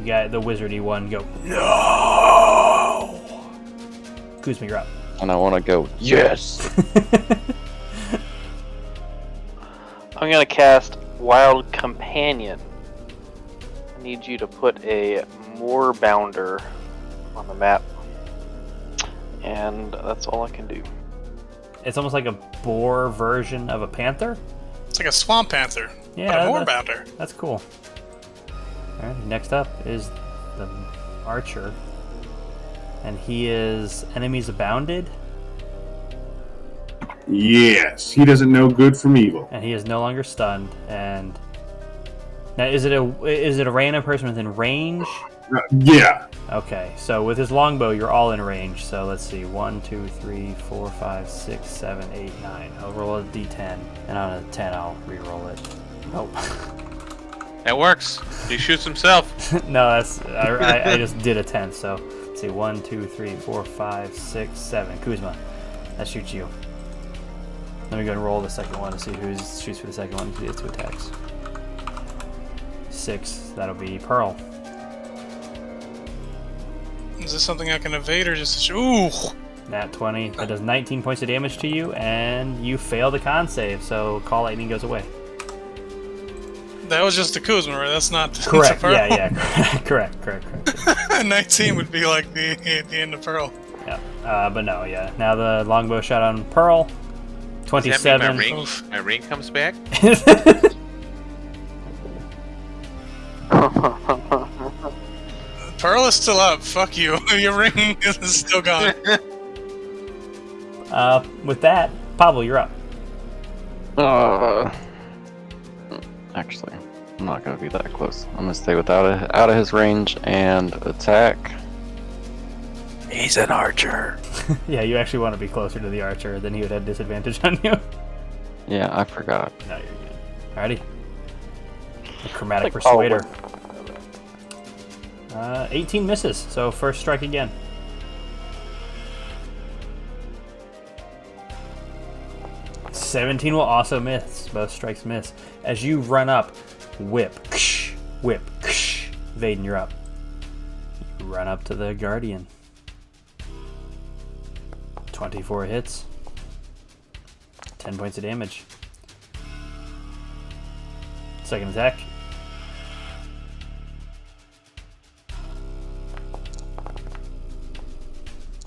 A: guy, the wizardy one, go, "No!" Kuzma, you're up.
G: And I want to go, yes!
D: I'm gonna cast Wild Companion. I need you to put a moor bounder on the map. And that's all I can do.
A: It's almost like a boar version of a panther.
B: It's like a swamp panther.
A: Yeah,
B: but a moorbounder.
A: That's cool. Alright, next up is the archer. And he is enemies abounded.
C: Yes, he doesn't know good from evil.
A: And he is no longer stunned. And now, is it a random person within range?
C: Yeah.
A: Okay, so with his longbow, you're all in range. So let's see, 1, 2, 3, 4, 5, 6, 7, 8, 9. I'll roll a d10, and on a 10, I'll re-roll it. Nope.
F: That works. He shoots himself.
A: No, that's I just did a 10. So let's see, 1, 2, 3, 4, 5, 6, 7. Kuzma, that shoots you. Let me go and roll the second one to see who shoots for the second one. He has 2 attacks. 6. That'll be Pearl.
B: Is this something I can evade or just ooh?
A: Nat 20. That does 19 points of damage to you, and you fail the con save. So Call Lightning goes away.
B: That was just the Kuzma, right? That's not
A: Correct.
B: the Pearl.
A: Yeah. Correct.
B: 19 would be like the end of Pearl.
A: Yeah. But no. Yeah. Now the longbow shot on Pearl. 27.
F: Does that mean my ring comes back?
B: Pearl is still up. Fuck you. Your ring is still gone.
A: With that, Pablo, you're up.
G: Actually, I'm not gonna be that close. I'm gonna stay out of his range and attack.
H: He's an archer.
A: Yeah, you actually want to be closer to the archer, then he would have disadvantage on you.
G: Yeah, I forgot.
A: No, you're good. Alrighty. The Chromatic
D: Like
A: Persuader. 18 misses, so first strike again. $17 will also miss. Both strikes miss. As you run up, whip, Vaden, you're up. You run up to the Guardian. 24 hits. 10 points of damage. Second attack.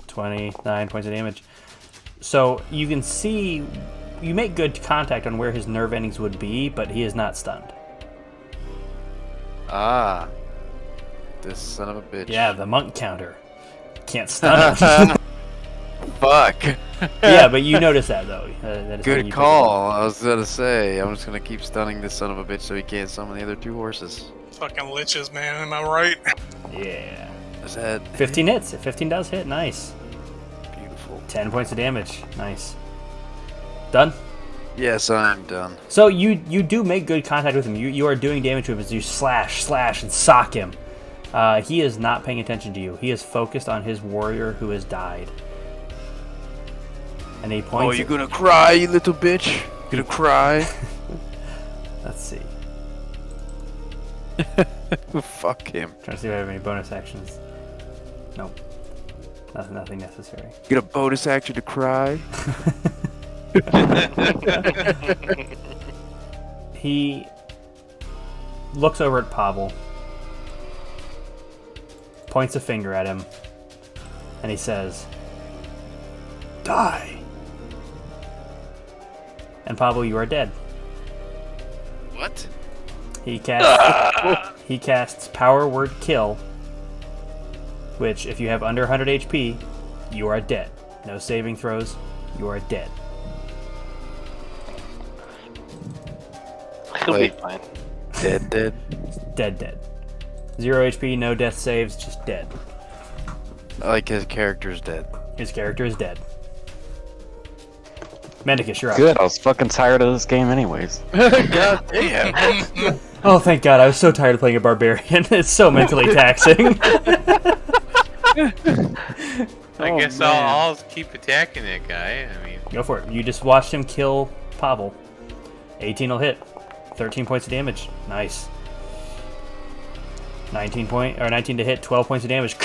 A: $29 points of damage. So you can see, you make good contact on where his nerve endings would be, but he is not stunned.
H: Ah. This son of a bitch.
A: Yeah, the monk counter. Can't stun him.
H: Fuck.
A: Yeah, but you notice that though. That is
E: Good call. I was gonna say, I'm just gonna keep stunning this son of a bitch so he can't summon the other 2 horses.
B: Fucking liches, man. Am I right?
A: Yeah.
E: Is that
A: 15 hits. 15 does hit. Nice.
E: beautiful?
A: 10 points of damage. Nice. Done.
E: Yes, I'm done.
A: So you do make good contact with him. You are doing damage to him as you slash, and sock him. He is not paying attention to you. He is focused on his warrior who has died. And he points.
E: Oh, you gonna cry, you little bitch? You gonna cry?
A: Let's see.
E: Fuck him.
A: Trying to see if I have any bonus actions. Nope. Nothing necessary.
E: Get a bonus action to cry?
A: He looks over at Pavel, points a finger at him, and he says, "Die." And Pavel, you are dead.
E: What?
A: He casts Power Word Kill, which, if you have under 100 HP, you are dead. No saving throws. You are dead.
D: He'll be fine.
E: Dead.
A: Dead. 0 HP, no death saves, just dead.
E: Like his character's dead.
A: His character is dead. Mendicus, you're up.
G: Good, I was fucking tired of this game anyways.
E: God damn.
A: Oh, thank God. I was so tired of playing a barbarian. It's so mentally taxing.
F: I guess I'll keep attacking that guy. I mean,
A: Go for it. You just watched him kill Pavel. 18 will hit. 13 points of damage. Nice. 19 to hit, 12 points of damage.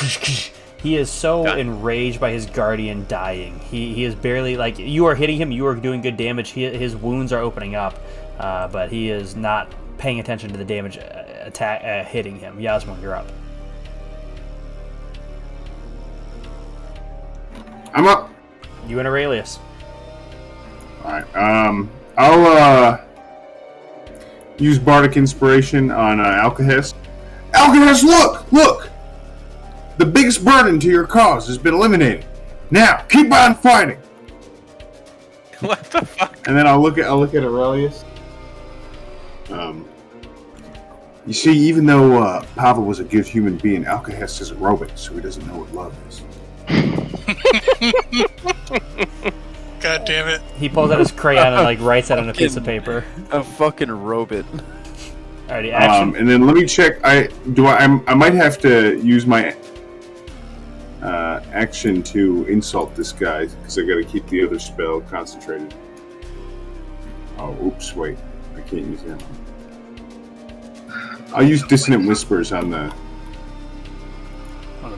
A: He is so enraged by his guardian dying. He is barely, like, you are hitting him, you are doing good damage. His wounds are opening up, but he is not paying attention to the damage hitting him. Yasmin, you're up.
C: I'm up.
A: You and Aurelius.
C: Alright, I'll use Bardic Inspiration on Alkahest. Alkahest, look! The biggest burden to your cause has been eliminated. Now, keep on fighting!
F: what the fuck?
C: And then I'll look at Aurelius. You see, even though Pavel was a good human being, Alkahest is a robot, so he doesn't know what love is.
B: God damn it.
A: He pulls out his crayon and, like, writes that on a piece of paper.
E: A fucking robot.
A: Alrighty, action.
C: And then let me check. I might have to use my action to insult this guy because I got to keep the other spell concentrated. Oh, oops! Wait, I can't use that. I'll use Dissonant Whispers on the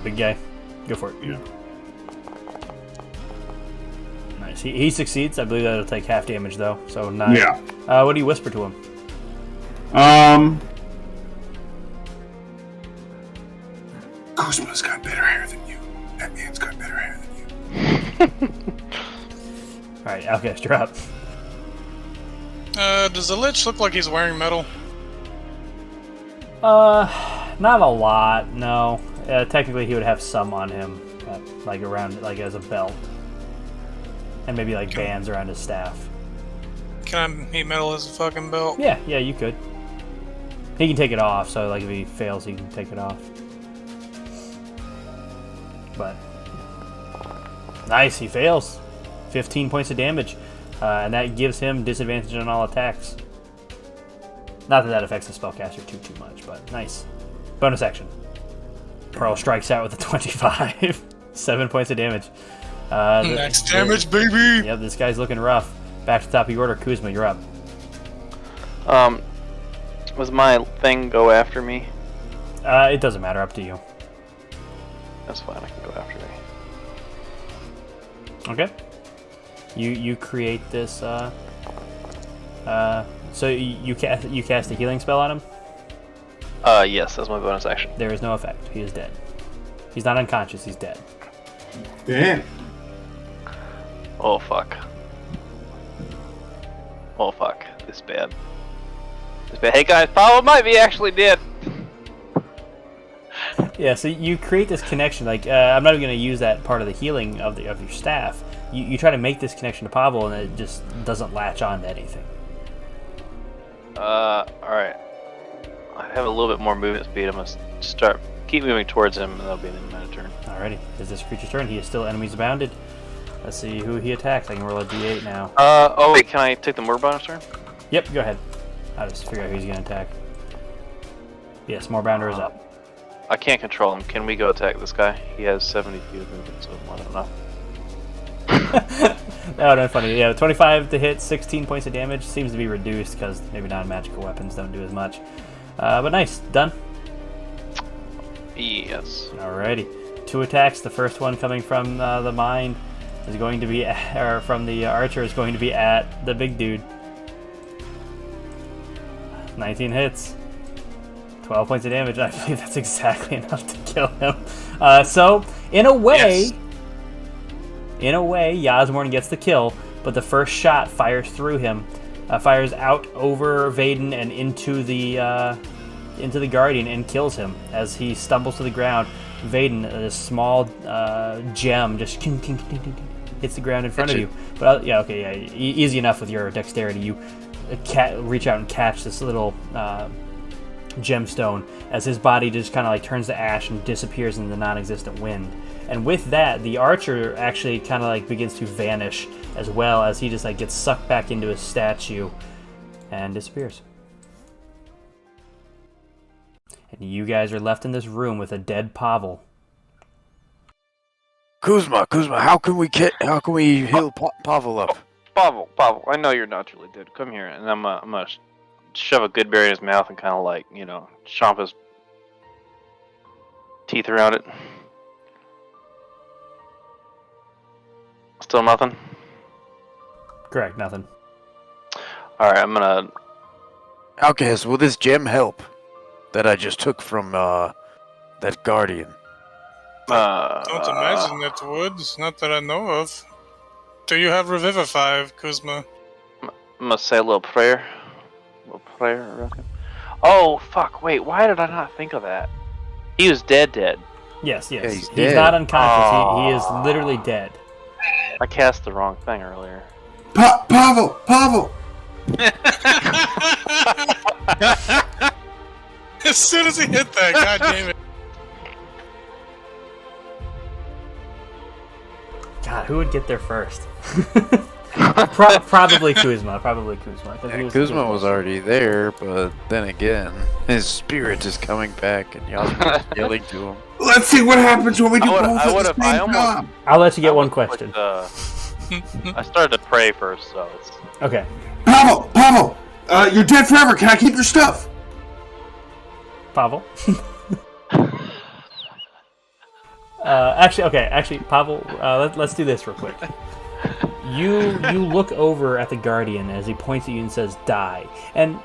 A: big guy. Go for it.
C: Yeah.
A: Nice. He succeeds. I believe that'll take half damage though. So 9.
C: Yeah.
A: What do you whisper to him?
C: Kuzma's got better hair than you. That man's got better hair than you.
A: Alright, Alkahest, you're up.
B: Does the Lich look like he's wearing metal?
A: Not a lot, no. Technically he would have some on him, like around, like as a belt. And maybe like bands around his staff.
B: Can I heat metal as a fucking belt?
A: Yeah, you could. He can take it off, so like if he fails, he can take it off. But nice, he fails. 15 points of damage, and that gives him disadvantage on all attacks. Not that affects the spellcaster too much, but nice. Bonus action. Pearl strikes out with a 25. 7 points of damage.
B: Max damage, baby!
A: Yep, this guy's looking rough. Back to the top of your order, Kuzma, you're up.
D: Was my thing go after me?
A: It doesn't matter, up to you.
D: That's fine, I can go after me.
A: Okay. You create this, so you cast a healing spell on him?
D: Yes, that's my bonus action.
A: There is no effect. He is dead. He's not unconscious, he's dead.
C: Damn.
D: Oh fuck. Oh fuck. This bad. Hey guys, Pavel might be actually dead.
A: Yeah, so you create this connection. Like, I'm not even going to use that part of the healing of your staff, you try to make this connection to Pavel, and it just doesn't latch on to anything.
D: Alright. I have a little bit more movement speed. I'm gonna keep moving towards him, and that'll be the end of my turn.
A: Alrighty, is this creature's turn? He is still enemies abounded. Let's see who he attacks. I can roll a d8 now.
D: Oh wait, can I take the more bonus turn?
A: Yep, go ahead. I'll just figure out who he's gonna attack. Yes, Moorbounder is up.
D: I can't control him. Can we go attack this guy? He has 70 feet of movement, so I don't know.
A: That would have been funny. Yeah, 25 to hit, 16 points of damage. Seems to be reduced because maybe non-magical weapons don't do as much. But nice. Done?
D: Yes.
A: Alrighty. 2 attacks. The first one coming from the Mind is going to be, or from the Archer is going to be at the big dude. 19 hits. 12 points of damage. I believe that's exactly enough to kill him. So, in a way, Yasmorn gets the kill, but the first shot fires through him, fires out over Vaden and into the Guardian and kills him as he stumbles to the ground. Vaden, a small gem, just hits the ground in front of you. But easy enough with your dexterity. You reach out and catch this little gemstone as his body just kind of like turns to ash and disappears in the non-existent wind. And with that, the Archer actually kind of like begins to vanish as well as he just like gets sucked back into his statue and disappears. And you guys are left in this room with a dead Pavel.
H: Kuzma, how can we heal Pavel up?
D: Pavel, I know you're not truly dead. Come here, and I'm gonna shove a good berry in his mouth and kind of like, chomp his teeth around it. Still nothing?
A: Correct, nothing.
D: Alright, I'm gonna...
H: Alkahest, will this gem help that I just took from that Guardian?
B: Don't imagine it would, not that I know of. Do you have Revivify, Kuzma?
D: I'm gonna say a little prayer. I reckon. Oh, fuck, wait, why did I not think of that? He was dead.
A: Yes.
H: Yeah,
A: he's
H: dead.
A: not unconscious. He is literally dead.
D: I cast the wrong thing earlier.
C: Pavel!
B: As soon as he hit that, god damn it.
A: God, who would get there first? Probably Kuzma.
H: Kuzma was already there, but then again, his spirit is coming back, and Yasmin's yelling to him.
C: Let's see what happens when we do both at the same time.
A: I'll let you get one question.
D: I started to pray first, so it's...
A: Okay.
C: Pavel! You're dead forever. Can I keep your stuff?
A: Pavel? Actually, Pavel, let's do this real quick. You look over at the Guardian as he points at you and says, "Die." And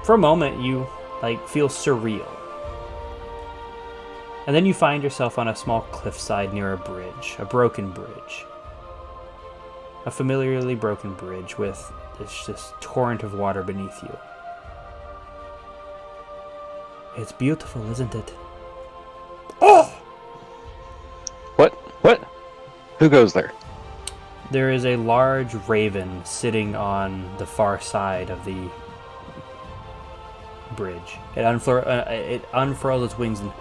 A: for a moment, you feel surreal. And then you find yourself on a small cliffside near a bridge, a broken bridge. A familiarly broken bridge with this torrent of water beneath you. It's beautiful, isn't it?
G: Oh! What? Who goes there?
A: There is a large raven sitting on the far side of the bridge. It unfurls its wings and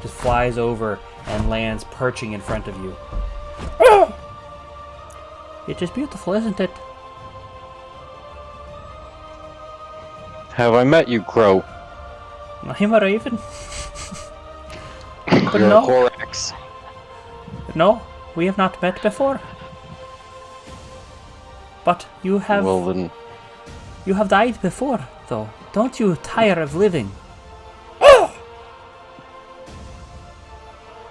A: just flies over and lands perching in front of you. Oh! It is beautiful, isn't it?
G: Have I met you, Crow?
A: I'm a raven. But
G: You're
A: no.
G: a Horax.
A: No, we have not met before. But you have...
G: Well then...
A: You have died before, though. Don't you tire of living?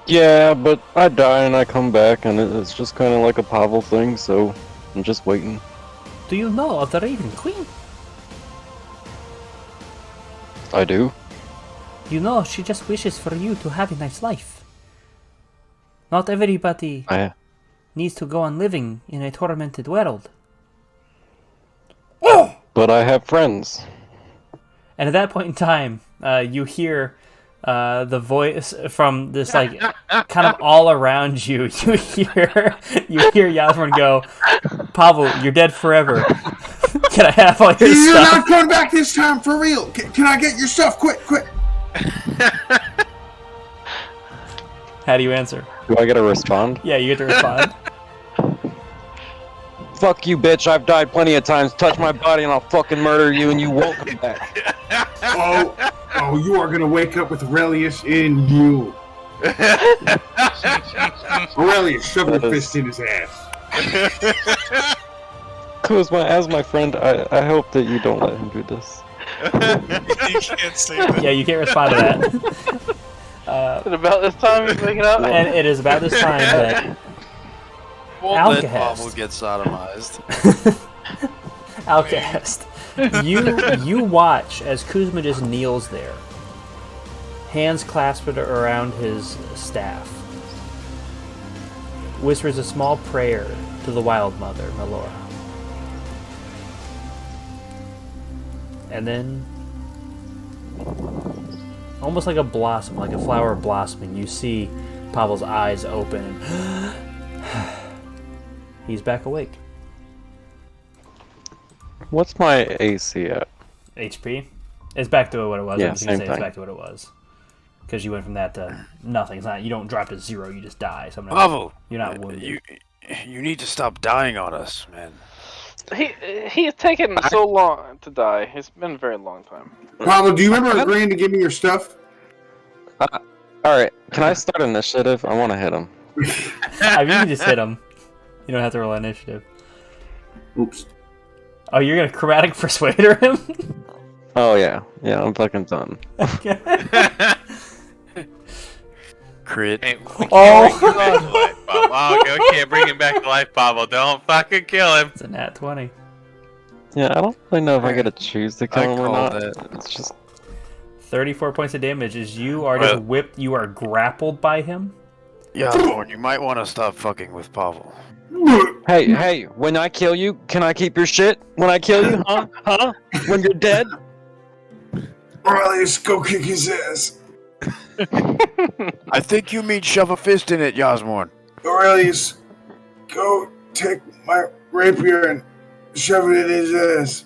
G: Yeah, but I die and I come back, and it's just kind of like a Pavel thing, so I'm just waiting.
A: Do you know of the Raven Queen?
G: I do.
A: You know, she just wishes for you to have a nice life. Not everybody needs to go on living in a tormented world.
G: But I have friends.
A: And at that point in time, you hear the voice from this like kind of all around you. You hear Yasmin go, "Pavel, you're dead forever. Can I have all your
C: You're
A: stuff?"
C: not coming back this time, for real. Can I get your stuff? Quick.
A: How do you answer?
G: Do I get to respond?
A: Yeah, you get to respond.
G: Fuck you, bitch. I've died plenty of times. Touch my body and I'll fucking murder you and you won't come back.
C: Oh, you are gonna wake up with Aurelius in you. Aurelius, shove your fist in his ass.
G: Kuzma, as my friend, I hope that you don't let him do this.
B: You can't say that.
A: Yeah, you can't respond to that.
D: Is it about this time he's waking up?
A: And it is about this time that
E: Won't let
A: Alkahest.
E: Pavel get sodomized.
A: Alkahest, you watch as Kuzma just kneels there, hands clasped around his staff, whispers a small prayer to the Wild Mother, Melora. And then, almost like a blossom, like a flower blossoming, you see Pavel's eyes open. He's back awake.
G: What's my AC at?
A: HP? It's back to what it was.
G: Yeah,
A: I was going to
G: same
A: say it's
G: thing.
A: back to what it was. Because you went from that to nothing. It's not. You don't drop to 0, you just die. So
E: Pavel,
A: you're not wounded.
E: you need to stop dying on us, man.
D: He has taken so long to die. It's been a very long time.
C: Pavel, do you remember agreeing to give me your stuff?
G: Alright, can I start initiative? I want to hit him.
A: I mean, you can just hit him. You don't have to roll initiative.
C: Oops.
A: Oh, you're going to chromatic persuader him?
G: Oh yeah, I'm fucking done.
E: Crit.
F: Hey, we can't
A: Oh,
F: bring him back to life, Pavel. Oh, okay, we can't bring him back to life, Pavel. Don't fucking kill him.
A: it's a nat 20.
G: Yeah, I don't really know if I get to choose to kill
E: I
G: him or
E: called
G: not.
E: it.
G: It's just
A: 34 points of damage as you are just whipped. You are grappled by him.
E: Yeah, Thorn, you might want to stop fucking with Pavel.
G: Hey, when I kill you, can I keep your shit? When I kill you, huh? When you're dead?
C: Aurelius, go kick his ass.
E: I think you mean shove a fist in it, Yasmorn.
C: Aurelius, go take my rapier and shove it in his ass.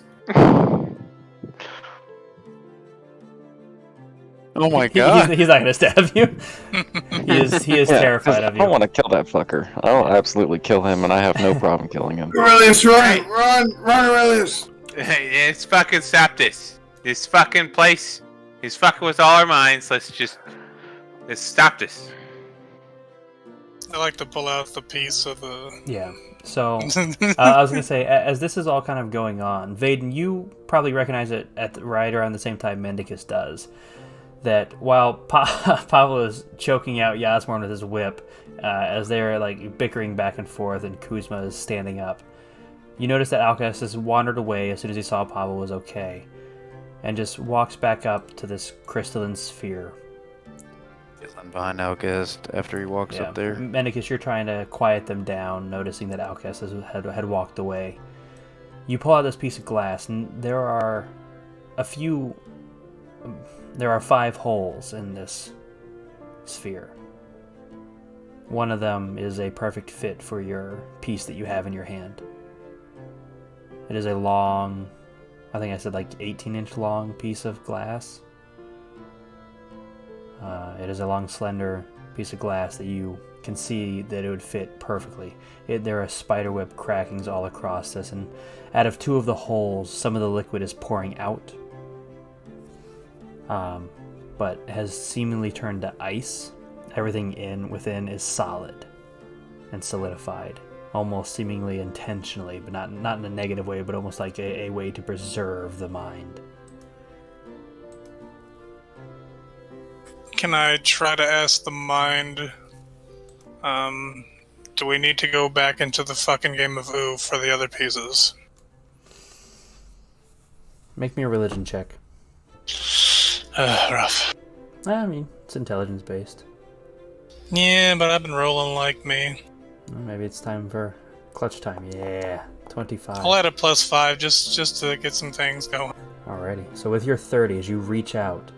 E: Oh my god.
A: He's not going to stab you. He is terrified of you.
G: I want to kill that fucker. I'll absolutely kill him, and I have no problem killing him.
C: Aurelius, run, Aurelius.
F: Hey, let's fucking stop this. This fucking place is fucking with all our minds. Let's stop this.
B: I like to pull out the piece of the.
A: Yeah. So, I was going to say, as this is all kind of going on, Vaden, you probably recognize it right around the same time Mendicus does. That while Pavel is choking out Yasmorn with his whip, as they're like bickering back and forth, and Kuzma is standing up, you notice that Alkahest has wandered away as soon as he saw Pavel was okay, and just walks back up to this crystalline sphere.
E: I'm behind Alkahest after he walks up there.
A: Mendicus, you're trying to quiet them down, noticing that Alkahest had walked away. You pull out this piece of glass, and there are 5 holes in this sphere. One of them is a perfect fit for your piece that you have in your hand. It is a long, I think I said like 18-inch long piece of glass. It is a long, slender piece of glass that you can see that it would fit perfectly. There are spiderweb crackings all across this, and out of 2 of the holes, some of the liquid is pouring out. But has seemingly turned to ice. Everything within is solid and solidified, almost seemingly intentionally, but not in a negative way, but almost like a way to preserve the mind.
B: Can I try to ask the mind? Do we need to go back into the fucking game of Ooh for the other pieces?
A: Make me a religion check.
B: Rough.
A: I mean, it's intelligence based.
B: Yeah, but I've been rolling like me.
A: Well, maybe it's time for clutch time. Yeah, 25.
B: I'll add a +5 just to get some things going.
A: Alrighty. So with your 30, as you reach out,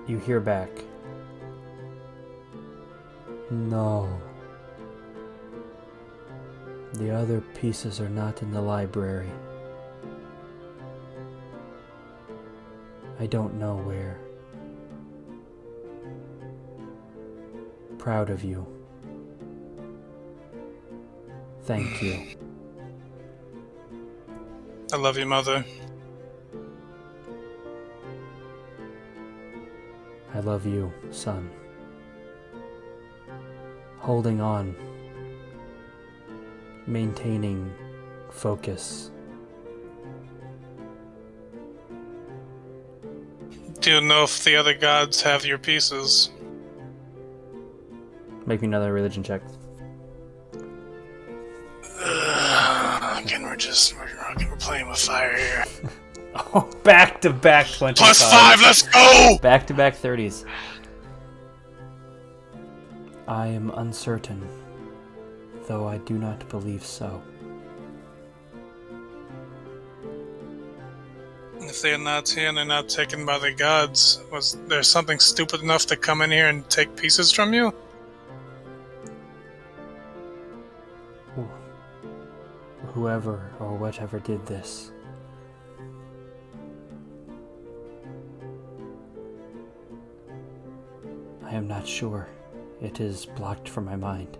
A: You hear back. No. The other pieces are not in the library. I don't know where. Proud of you. Thank you.
B: I love you, Mother.
A: I love you, son. Holding on. Maintaining focus.
B: Do you know if the other gods have your pieces?
A: Make me another religion check.
B: Again, we're playing with fire here.
A: Oh, back-to-back 25.
B: +5, let's go!
A: Back-to-back 30s. I am uncertain, though I do not believe so.
B: If they're not here and they're not taken by the gods, was there something stupid enough to come in here and take pieces from you?
A: Whoever or whatever did this. I am not sure. It is blocked from my mind.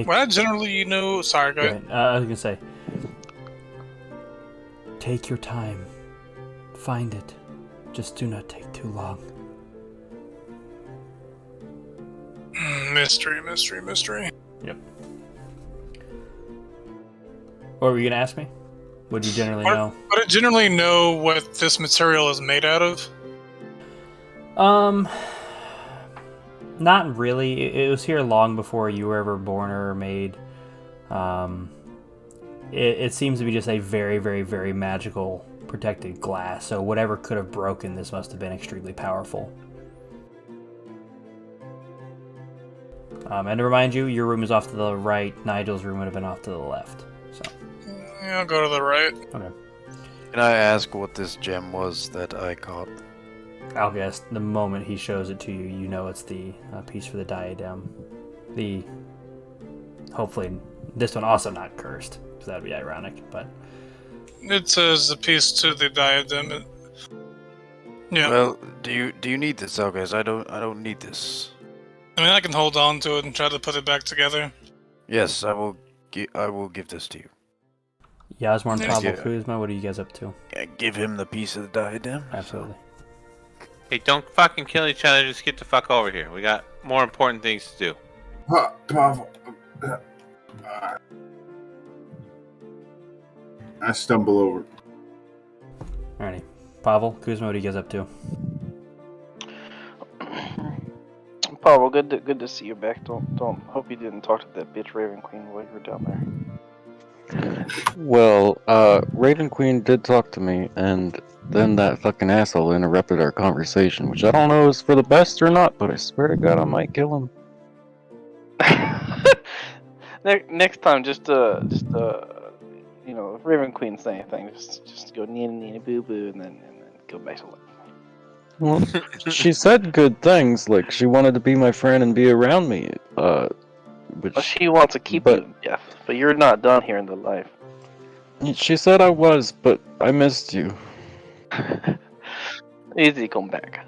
B: Well, generally, sorry, go ahead.
A: I was gonna say, take your time. Find it. Just do not take too long.
B: Mystery.
A: Yep. What were you gonna ask me? What do you generally know?
B: Would I generally know what this material is made out of?
A: Not really. It was here long before you were ever born or made. It seems to be just a very, very, very magical protected glass. So whatever could have broken this must have been extremely powerful. And to remind you, your room is off to the right. Nigel's room would have been off to the left. So.
B: Yeah, I'll go to the right.
A: Okay.
H: Can I ask what this gem was that I caught?
A: Alkahest, the moment he shows it to you, you know it's the piece for the diadem. Hopefully, this one also not cursed, because that would be ironic, but...
B: It says the piece to the diadem. Yeah.
H: Well, do you need this, Alkahest? I don't need this.
B: I mean, I can hold on to it and try to put it back together.
H: Yes, I will give this to you.
A: Yasmar and Pablo Kuzma, what are you guys up to?
H: Give him the piece of the diadem.
A: Absolutely.
F: Hey, don't fucking kill each other. Just get the fuck over here. We got more important things to do.
C: I stumble over.
A: Alrighty. Pavel, Kuzma, what are you guys up to?
D: Pavel, good to see you back. Don't hope you didn't talk to that bitch Raven Queen while you were down there.
G: Well, Raven Queen did talk to me, and then that fucking asshole interrupted our conversation, which I don't know is for the best or not, but I swear to God I might kill him.
D: Next time, just if Raven Queen say anything, just go neena boo boo and then go back to life.
G: Well, she said good things, like she wanted to be my friend and be around me. Which
D: she wants to keep you, Jeff, but you're not done here in the life.
G: She said I was, but I missed you.
D: Easy, come back.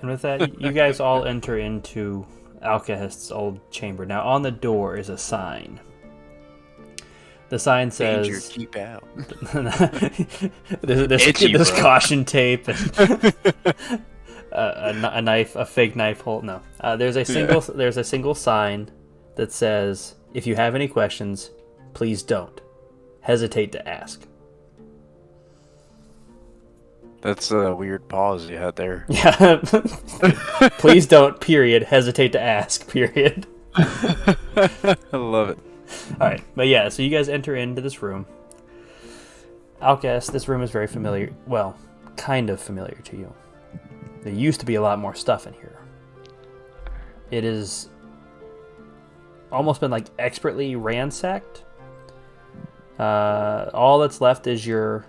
A: And with that, you guys all enter into Alkahest's old chamber. Now, on the door is a sign. The sign says...
E: Danger, keep out.
A: There's caution tape and a knife, a fake knife hole. No, there's a single sign that says, "If you have any questions, please don't hesitate to ask."
H: That's a weird pause you had there.
A: Yeah. Please don't. Period. Hesitate to ask. Period.
H: I love it.
A: All right, but yeah, so you guys enter into this room. Alkahest, this room is very familiar. Well, kind of familiar to you. There used to be a lot more stuff in here. It is almost been like expertly ransacked. All that's left is your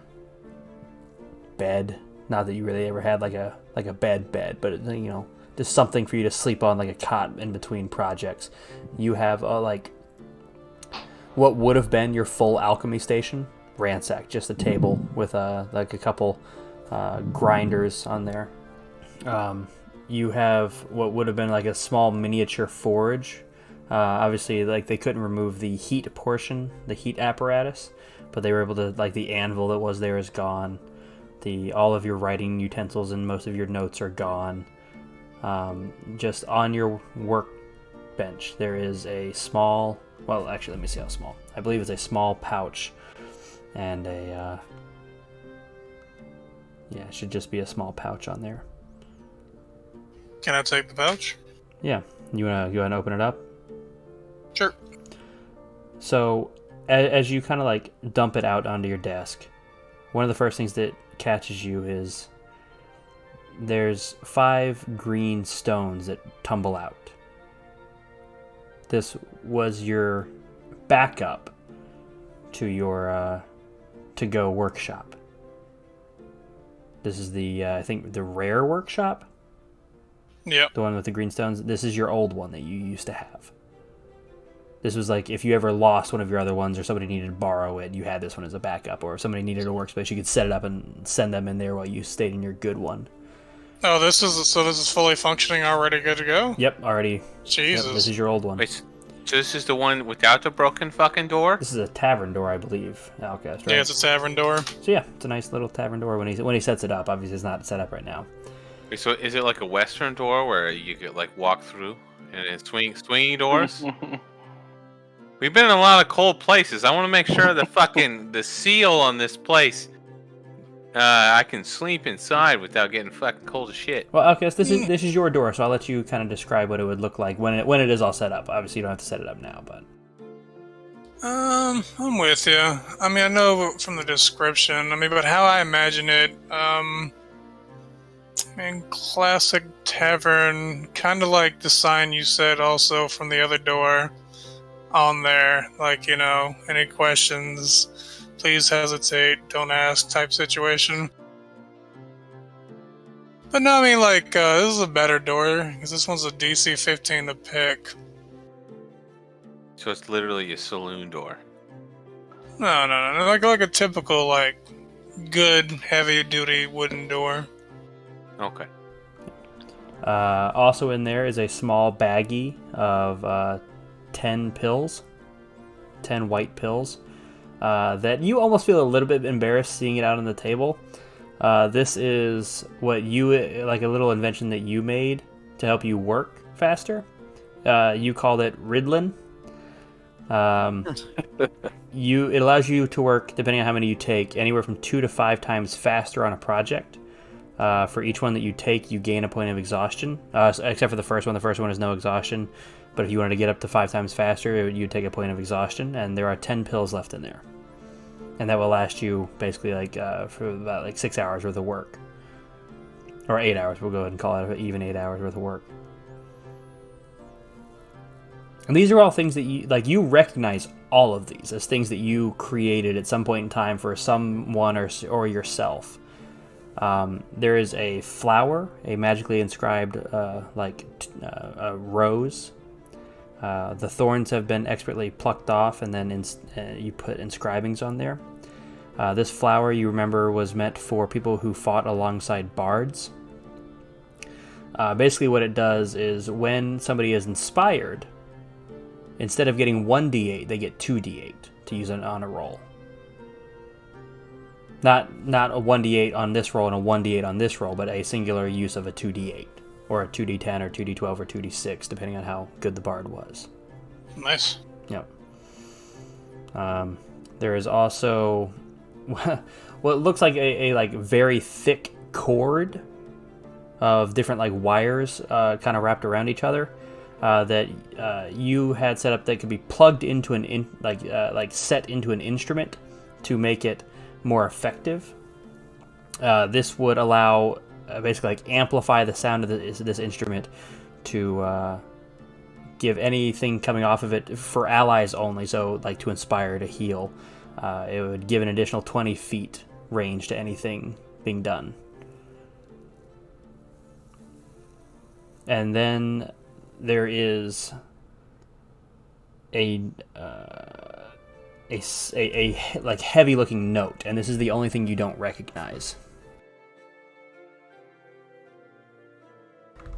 A: bed. Not that you really ever had like a bed, but you know, just something for you to sleep on, like a cot in between projects. You have like what would have been your full alchemy station ransacked, just a table with like a couple grinders on there. You have what would have been like a small miniature forge. Obviously, like they couldn't remove the heat portion, the heat apparatus, but they were able to, like the anvil that was there is gone. All of your writing utensils and most of your notes are gone. Just on your workbench, there is a small, well, actually, let me see how small. I believe it's a small pouch and it should just be a small pouch on there.
B: Can I take the pouch?
A: Yeah. You wanna open it up?
B: Sure.
A: So, as you kind of like dump it out onto your desk, one of the first things that catches you is there's 5 green stones that tumble out. This was your backup to your to-go workshop. This is the I think the rare workshop.
B: Yep.
A: The one with the green stones. This is your old one that you used to have. This was like if you ever lost one of your other ones or somebody needed to borrow it, you had this one as a backup. Or if somebody needed a workspace, you could set it up and send them in there while you stayed in your good one.
B: Oh, this is fully functioning, already good to go?
A: Yep, already.
B: Jesus.
A: Yep, this is your old one.
F: Wait, so this is the one without the broken fucking door?
A: This is a tavern door, I believe. Alkahest, right?
B: Yeah, it's a tavern door.
A: So yeah, it's a nice little tavern door when he sets it up. Obviously, it's not set up right now.
F: Wait, so is it like a western door where you could like walk through and it's swinging doors? We've been in a lot of cold places. I want to make sure the seal on this place, I can sleep inside without getting fucking cold as shit.
A: Well, Alkahest, this is your door, so I'll let you kind of describe what it would look like when it is all set up. Obviously, you don't have to set it up now, but.
B: I'm with you. I mean, I know from the description. I mean, but how I imagine it, I mean, classic tavern, kind of like the sign you said also from the other door on there. Like, you know, any questions, please hesitate, don't ask type situation. But no, I mean, like, this is a better door, because this one's a DC 15 to pick.
F: So it's literally a saloon door.
B: No, like a typical, like, good, heavy-duty wooden door.
F: Okay.
A: Also in there is a small baggie of 10 pills, 10 white pills, that you almost feel a little bit embarrassed seeing it out on the table. This is what like a little invention that you made to help you work faster. You called it Riddlin. It allows you to work, depending on how many you take, anywhere from 2 to 5 times faster on a project. For each one that you take, you gain a point of exhaustion, except for the first one. The first one is no exhaustion, but if you wanted to get up to 5 times faster, you'd take a point of exhaustion, and there are 10 pills left in there. And that will last you basically like for about like 6 hours worth of work. Or 8 hours, we'll go ahead and call it even 8 hours worth of work. And these are all things that you recognize all of these as things that you created at some point in time for someone or yourself. There is a flower, a magically inscribed a rose. The thorns have been expertly plucked off, and then you put inscribings on there. This flower, you remember, was meant for people who fought alongside bards. Basically what it does is when somebody is inspired, instead of getting 1d8, they get 2d8 to use on a roll. Not a 1d8 on this roll and a 1d8 on this roll, but a singular use of a 2d8. Or a 2d10 or 2d12 or 2d6, depending on how good the bard was.
B: Nice.
A: Yep. There is also what looks like a like very thick cord of different like wires kind of wrapped around each other that you had set up that could be plugged into set into an instrument to make it more effective. This would allow basically like amplify the sound of this instrument to give anything coming off of it for allies only, so like to inspire, to heal. It would give an additional 20 feet range to anything being done. And then there is a like heavy looking note, and this is the only thing you don't recognize.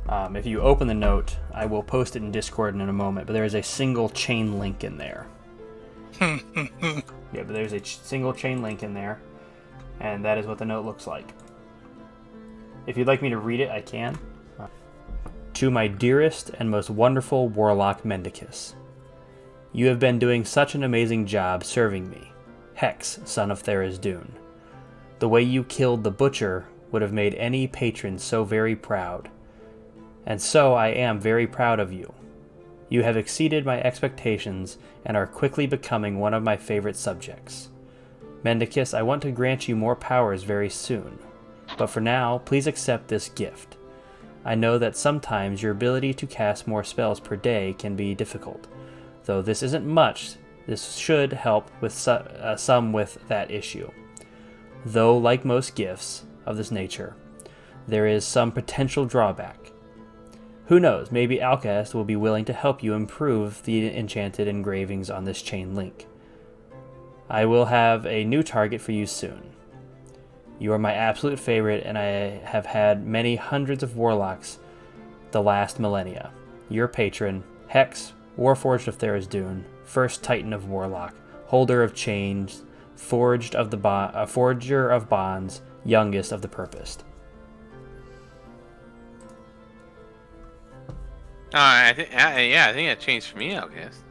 A: If you open the note, I will post it in Discord in a moment, but there is a single chain link in there. Yeah, but there's a single chain link in there, and that is what the note looks like. If you'd like me to read it, I can. To my dearest and most wonderful warlock Mendicus, you have been doing such an amazing job serving me, Hex, son of Tharizdun. The way you killed the butcher would have made any patron so very proud. And so I am very proud of you. You have exceeded my expectations and are quickly becoming one of my favorite subjects. Mendicus, I want to grant you more powers very soon. But for now, please accept this gift. I know that sometimes your ability to cast more spells per day can be difficult. Though this isn't much, this should help with some with that issue. Though, like most gifts of this nature, there is some potential drawback. Who knows, maybe Alkahest will be willing to help you improve the enchanted engravings on this chain link. I will have a new target for you soon. You are my absolute favorite, and I have had many hundreds of warlocks the last millennia. Your patron, Hex, Warforged of Tharizdun, first Titan of Warlock, Holder of Chains, Forger of Bonds, Youngest of the Purposed.
F: I think that changed for me, I guess.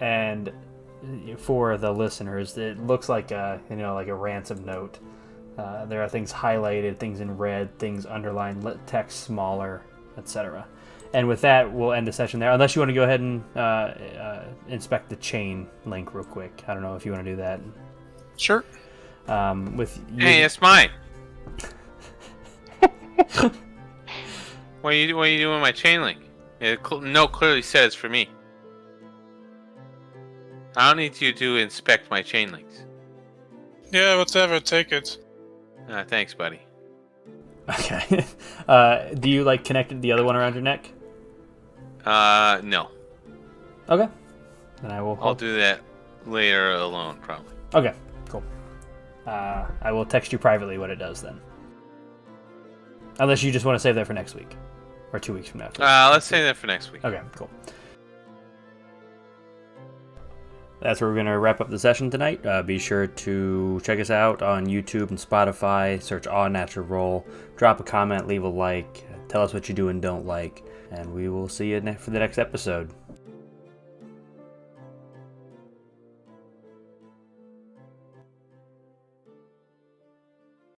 A: And for the listeners, it looks like a ransom note. There are things highlighted, things in red, things underlined, text smaller, etc. And with that, we'll end the session there. Unless you want to go ahead and inspect the chain link real quick. I don't know if you want to do that.
B: Sure.
F: Hey, it's mine. What are you doing with my chain link? Note clearly says for me. I don't need you to inspect my chain links.
B: Yeah, whatever. Take it.
F: Thanks, buddy.
A: Okay. Do you connect the other one around your neck?
F: No.
A: Okay. Then I'll
F: do that later alone, probably.
A: Okay. Cool. I will text you privately what it does then. Unless you just want to save that for next week. Or 2 weeks from now.
F: Let's save that for next week.
A: Okay, cool. That's where we're going to wrap up the session tonight. Be sure to check us out on YouTube and Spotify. Search All Natural Roll. Drop a comment, leave a like. Tell us what you do and don't like. And we will see you for the next episode.